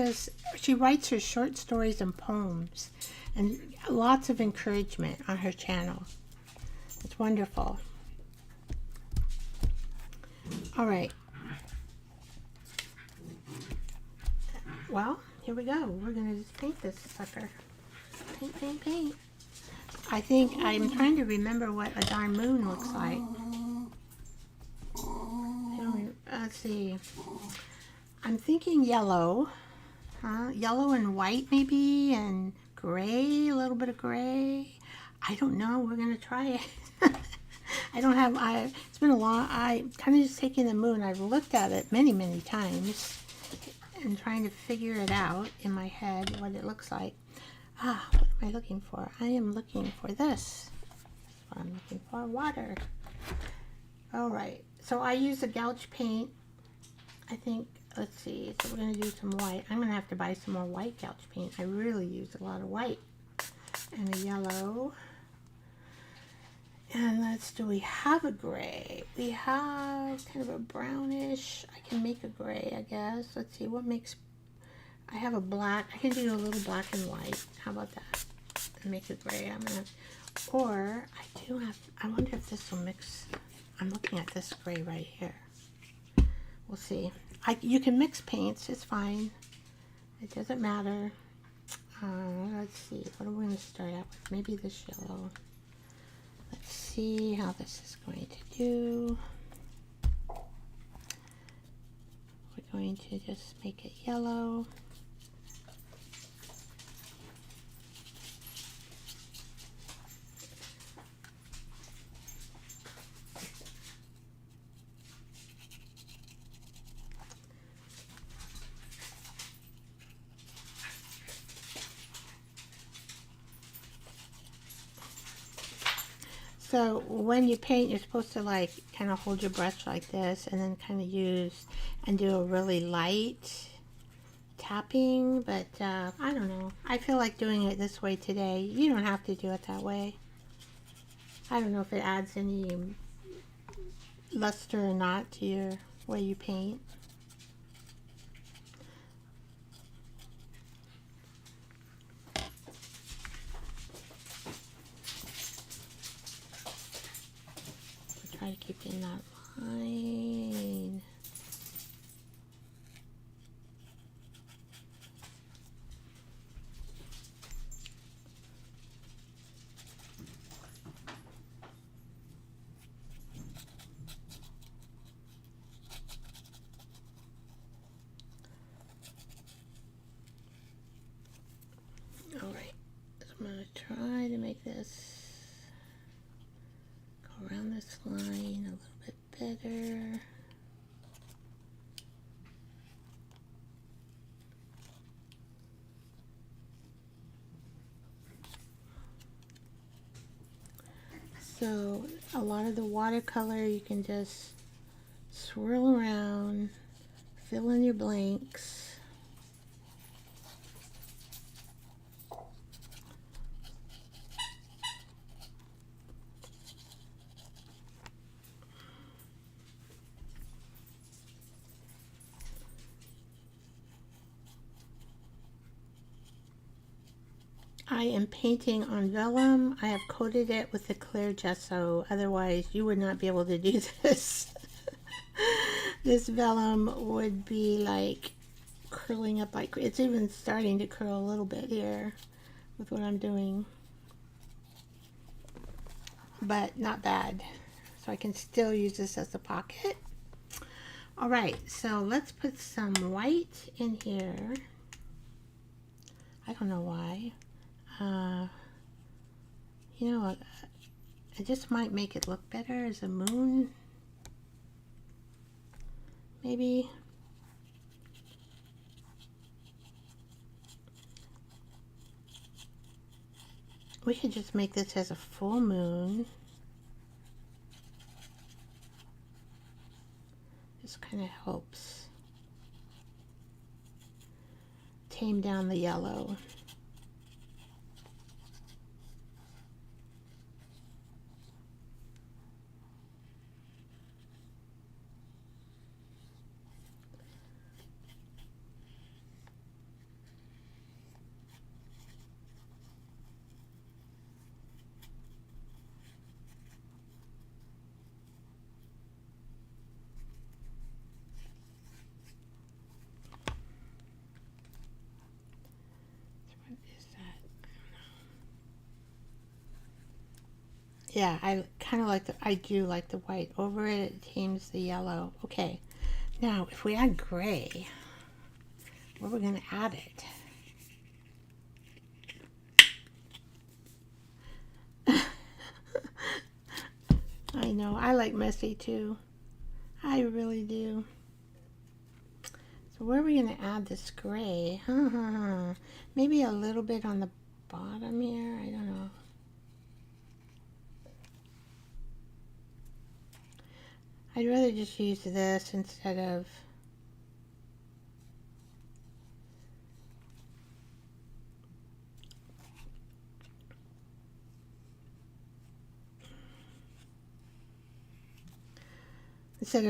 writes her short stories and poems, and lots of encouragement on her channel. It's wonderful. All right. Well, here we go. We're going to just paint this sucker. Paint. I think I'm trying to remember what a darn moon looks like. Let's see. I'm thinking yellow. Yellow and white maybe, and gray, a little bit of gray. I don't know. We're going to try it. It's been a long, I kind of just taking the moon. I've looked at it many, many times and trying to figure it out in my head, what it looks like. What am I looking for? I am looking for this. That's what I'm looking for, water. All right, so I use a gouache paint. I think, let's see, so we're going to do some white. I'm going to have to buy some more white gouache paint. I really use a lot of white. And a yellow. And we have a gray. We have kind of a brownish. I can make a gray, I guess. Let's see, I have a black. I can do a little black and white. How about that? And make a gray. I wonder if this will mix. I'm looking at this gray right here. We'll see. You can mix paints. It's fine. It doesn't matter. Let's see. What are we going to start out with? Maybe this yellow. Let's see how this is going to do. We're going to just make it yellow. So when you paint, you're supposed to kind of hold your brush like this and then kind of use and do a really light tapping, but I don't know. I feel like doing it this way today. You don't have to do it that way. I don't know if it adds any luster or not to your way you paint. try to keep in that line. Alright, so I'm going to try to make this go around this line a little bit better. So a lot of the watercolor you can just swirl around, fill in your blanks. I am painting on vellum. I have coated it with the clear gesso, otherwise you would not be able to do this. This vellum would be like curling up like, it's even starting to curl a little bit here with what I'm doing. But not bad. So I can still use this as a pocket. Alright, so let's put some white in here. I don't know why. You know what? I just might make it look better as a moon. Maybe. We could just make this as a full moon. This kind of helps tame down the yellow. Yeah, I kind of like I do like the white over it. It tames the yellow. Okay, now if we add gray, where we're going to add it? I know, I like messy too. I really do. So where are we going to add this gray? Maybe a little bit on the bottom here. I don't know. I'd rather just use this instead of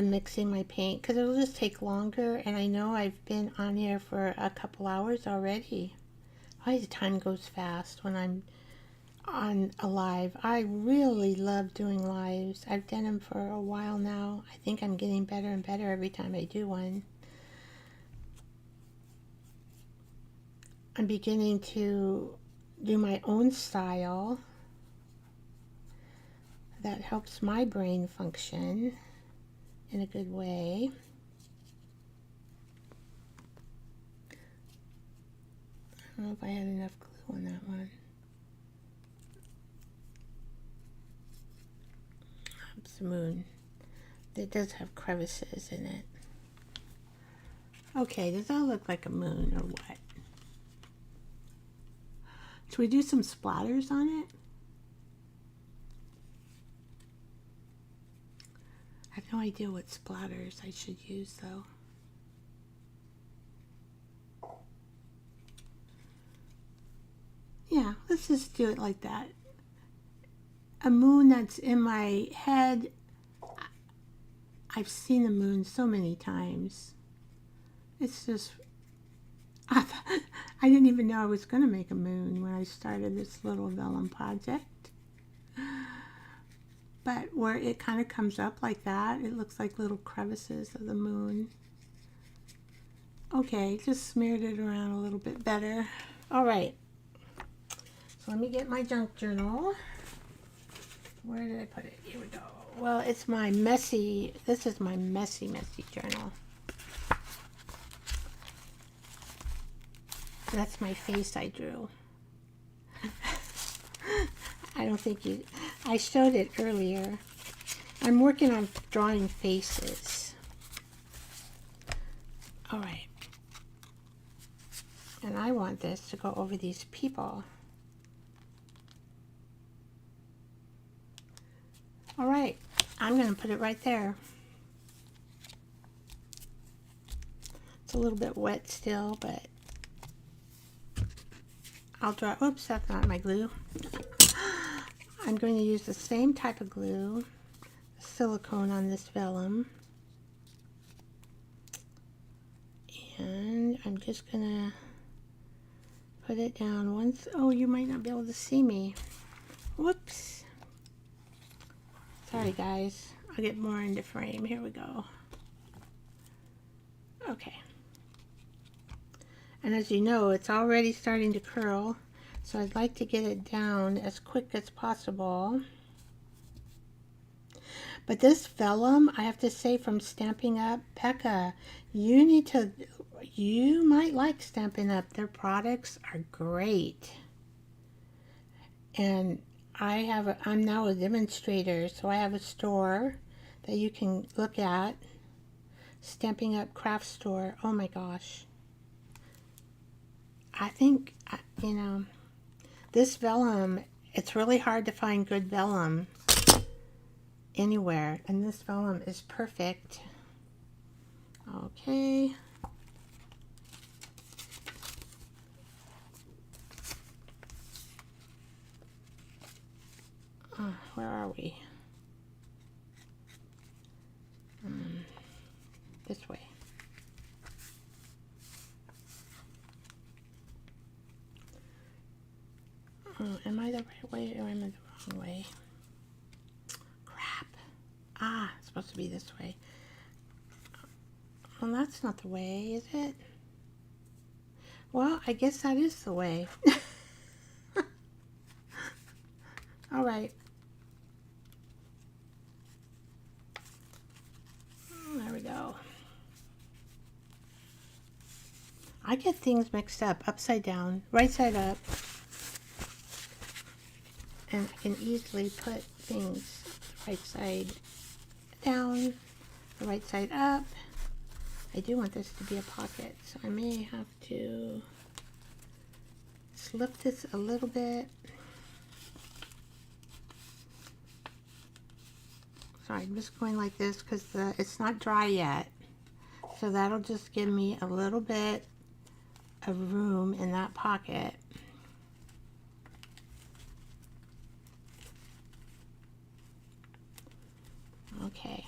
mixing my paint, because it'll just take longer, and I know I've been on here for a couple hours already. Why the time goes fast when I'm on a live. I really love doing lives. I've done them for a while now. I think I'm getting better and better every time I do one. I'm beginning to do my own style that helps my brain function in a good way. I don't know if I had enough glue on that one. It's the moon. It does have crevices in it. Okay, does that look like a moon or what? Should we do some splatters on it? I have no idea what splatters I should use though. Yeah, let's just do it like that. A moon that's in my head. I've seen the moon so many times. It's just, I didn't even know I was going to make a moon when I started this little vellum project. but where it kind of comes up like that, it looks like little crevices of the moon. Okay, just smeared it around a little bit better. All right, so let me get my junk journal. Where did I put it? Here we go. Well, it's my messy, this is my messy journal. That's my face I drew. I don't think you, I showed it earlier. I'm working on drawing faces. All right. And I want this to go over these people. All right, I'm going to put it right there. It's a little bit wet still, but I'll draw, oops, that's not my glue. I'm going to use the same type of glue, silicone on this vellum. And I'm just going to put it down once. Oh, you might not be able to see me. Whoops. Sorry, guys. I'll get more into frame. Here we go. Okay. And as you know, it's already starting to curl. So I'd like to get it down as quick as possible. But this vellum, I have to say, from Stampin' Up, Pekka, you might like Stampin' Up. Their products are great. And I'm now a demonstrator, so I have a store that you can look at. Stampin' Up craft store. Oh my gosh. I think, you know, this vellum, it's really hard to find good vellum anywhere, and this vellum is perfect. Okay. Where are we? This way. Am I the right way or am I the wrong way? Crap. Ah, it's supposed to be this way. Well, that's not the way, is it? Well, I guess that is the way. All right. There we go. I get things mixed up, upside down, right side up. And I can easily put things right side down, the right side up. I do want this to be a pocket, so I may have to slip this a little bit. Sorry, I'm just going like this because it's not dry yet. So that'll just give me a little bit of room in that pocket. Okay.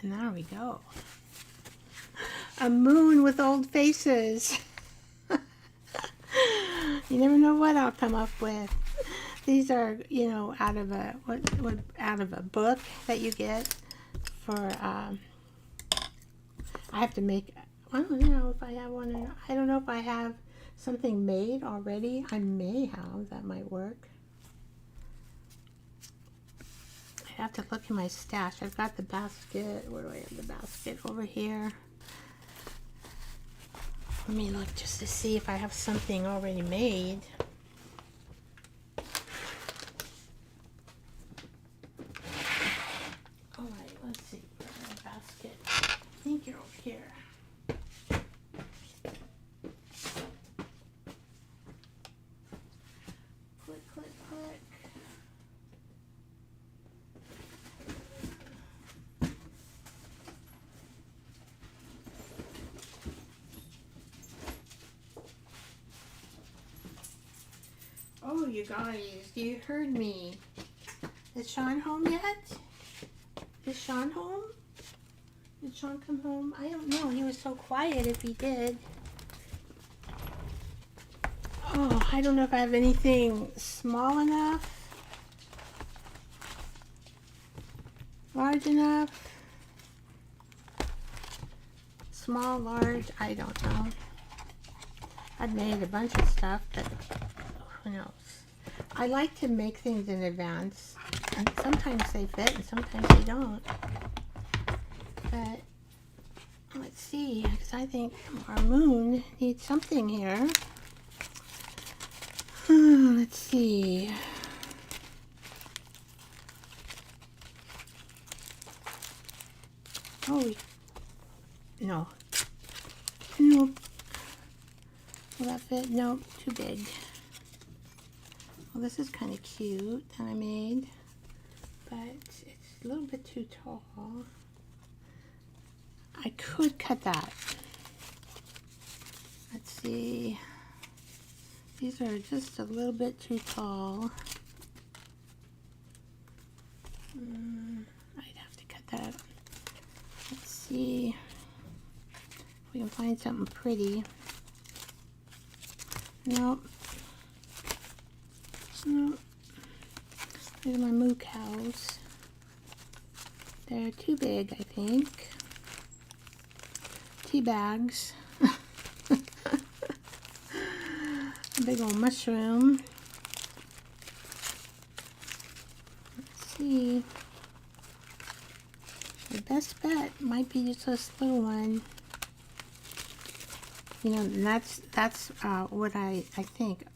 And there we go. A moon with old faces. You never know what I'll come up with. These are, you know, out of a out of a book that you get for. I have to make. I don't know if I have one. I don't know if I have something made already. I may have. That might work. I have to look in my stash. I've got the basket. Where do I have the basket? Over here. Let me look just to see if I have something already made. All right, let's see. Where's my basket? I think you're over here. Click, click, click. Oh, you guys, you heard me. Is Sean home yet? Is Sean home? Did Sean come home? I don't know. He was so quiet if he did. Oh, I don't know if I have anything small enough, large enough, small, large, I don't know. I've made a bunch of stuff, but who knows. I like to make things in advance, and sometimes they fit and sometimes they don't. But let's see, because I think our moon needs something here. Let's see. Oh, no. Nope. Will that fit? Nope, too big. Well, this is kind of cute that I made, but it's a little bit too tall. I could cut that. Let's see. These are just a little bit too tall. I'd have to cut that. Let's see if we can find something pretty. Nope. Nope. These are my moo cows. They're too big, I think. Tea bags. A big old mushroom. Let's see. The best bet might be just this little one. You know, and that's what I think.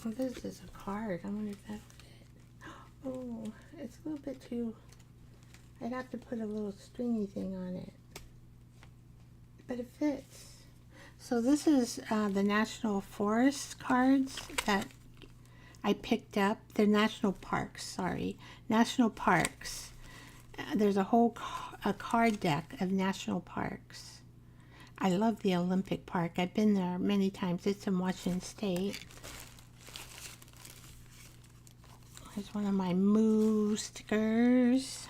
Oh, this is a card. I wonder if that fit. Oh, it's a little bit too. I'd have to put a little stringy thing on it, but it fits. So this is the National Forest cards that I picked up. They're National Parks, sorry. National Parks. There's a whole card deck of national parks. I love the Olympic Park. I've been there many times. It's in Washington State. Here's one of my moo stickers.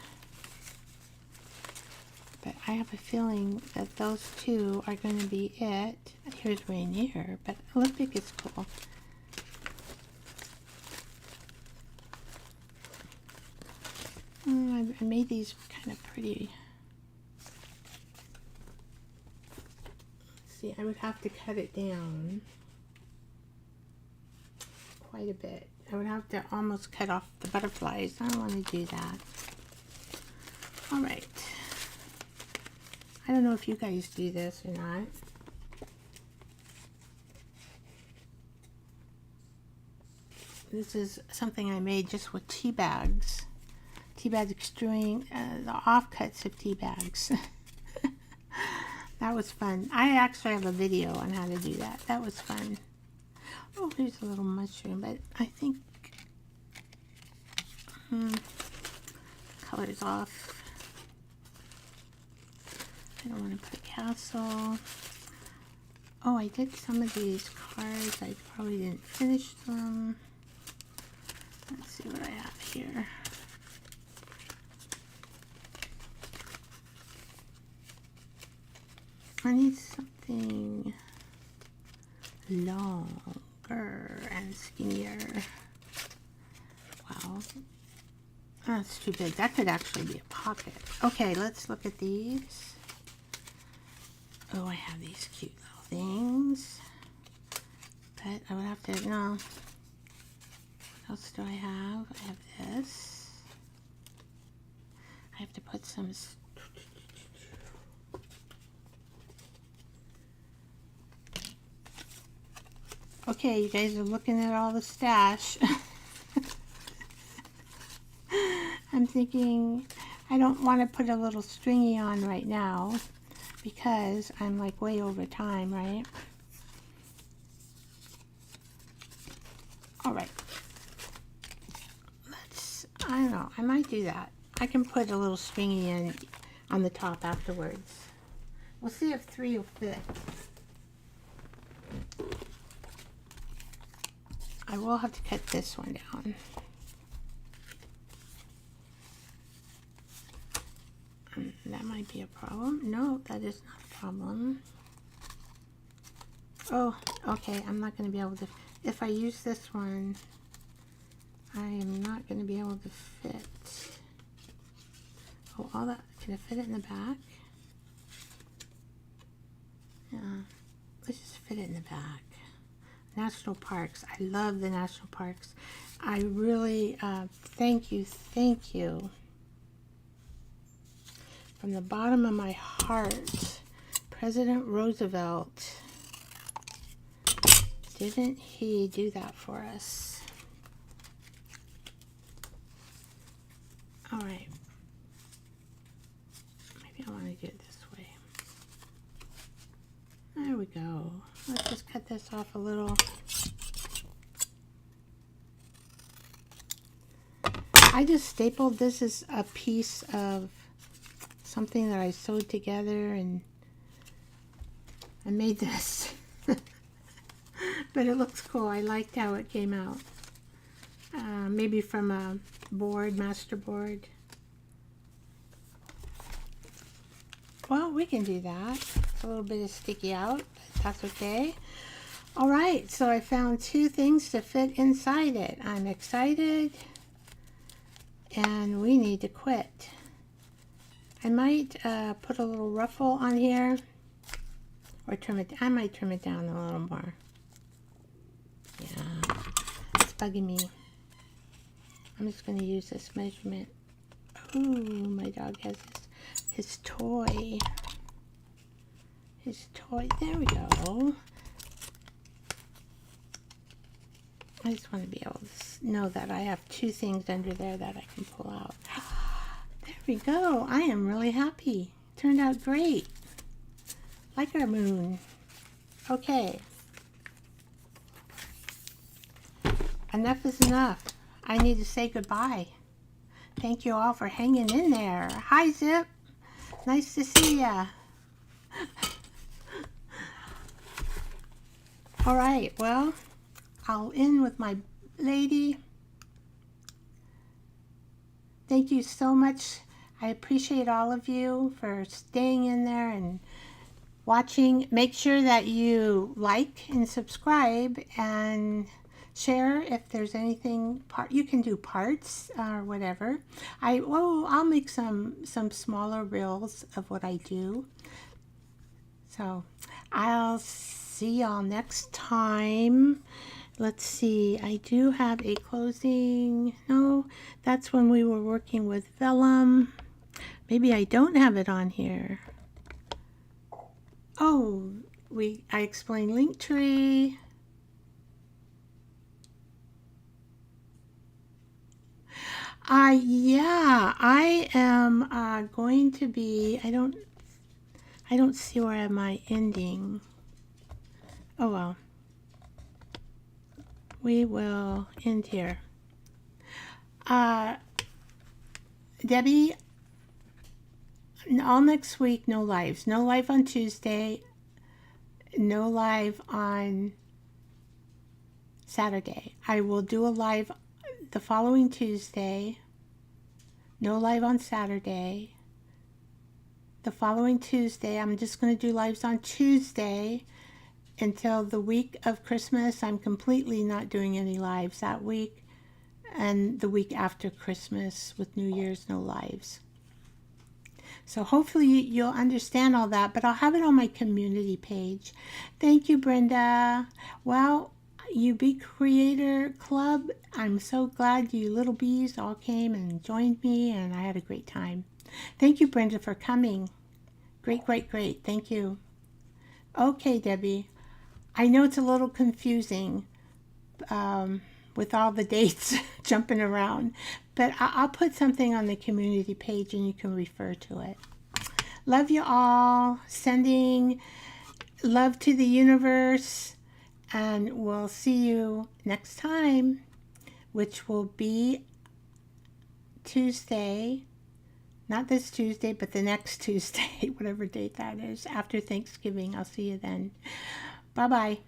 But I have a feeling that those two are going to be it. Here's Rainier, but Olympic is cool. I made these kind of pretty. Let's see, I would have to cut it down quite a bit. I would have to almost cut off the butterflies. I don't want to do that. All right. I don't know if you guys do this or not. This is something I made just with tea bags. Tea bags extruding the offcuts of tea bags. That was fun. I actually have a video on how to do that. That was fun. Oh, here's a little mushroom, but I think color's off. I don't want to put castle. Oh, I did some of these cards. I probably didn't finish them. Let's see what I have here. I need something longer and skinnier. Wow. That's too big. That could actually be a pocket. Okay, let's look at these. Oh, I have these cute little things. But I would have to, no. What else do I have? I have this. I have to put some. Okay, you guys are looking at all the stash. I'm thinking I don't want to put a little stringy on right now because I'm like way over time, right? All right. I don't know, I might do that. I can put a little stringy in on the top afterwards. We'll see if 3 will fit. I will have to cut this one down. That might be a problem. No, that is not a problem. Oh, okay, I'm not going to be able to. if I use this one, I am not going to be able to fit. Oh, all that, can I fit it in the back? Yeah, let's just fit it in the back. National parks, I love the national parks. I really, thank you. From the bottom of my heart, President Roosevelt, didn't he do that for us? All right. Maybe I want to do it this way. There we go. Let's just cut this off a little. I just stapled. This is a piece of something that I sewed together, and I made this. But it looks cool. I liked how it came out. Maybe from a board, master board. Well, we can do that. It's a little bit of sticky out, but that's okay. All right, so I found 2 things to fit inside it. I'm excited, and we need to quit. I might put a little ruffle on here, or trim it. I might trim it down a little more. Yeah, it's bugging me. I'm just going to use this measurement. Ooh, my dog has his toy. His toy. There we go. I just want to be able to know that I have 2 things under there that I can pull out. There we go. I am really happy. Turned out great. Like our moon. Okay. Enough is enough. I need to say goodbye. Thank you all for hanging in there. Hi, Zip. Nice to see ya. All right, well, I'll end with my lady. Thank you so much. I appreciate all of you for staying in there and watching. Make sure that you like and subscribe and share if there's anything you can do parts or whatever. I'll make some smaller reels of what I do. So I'll see y'all next time. Let's see, I do have a closing. No, that's when we were working with Vellum. Maybe I don't have it on here. Oh, I explained Linktree. Yeah, I am going to be, I don't see where am I ending. Oh well. We will end here. Debbie, all next week, no lives. No live on Tuesday. No live on Saturday. I will do a live the following Tuesday. No live on Saturday. The following Tuesday, I'm just going to do lives on Tuesday until the week of Christmas. I'm completely not doing any lives that week. And the week after Christmas with New Year's, no lives. So hopefully you'll understand all that, but I'll have it on my community page. Thank you, Brenda. Well, you Bee Creator Club, I'm so glad you little bees all came and joined me, and I had a great time. Thank you, Brenda, for coming. Great. Thank you. Okay, Debbie. I know it's a little confusing with all the dates jumping around, but I'll put something on the community page and you can refer to it. Love you all. Sending love to the universe, and we'll see you next time, which will be Tuesday. Not this Tuesday, but the next Tuesday, whatever date that is, after Thanksgiving. I'll see you then. Bye-bye.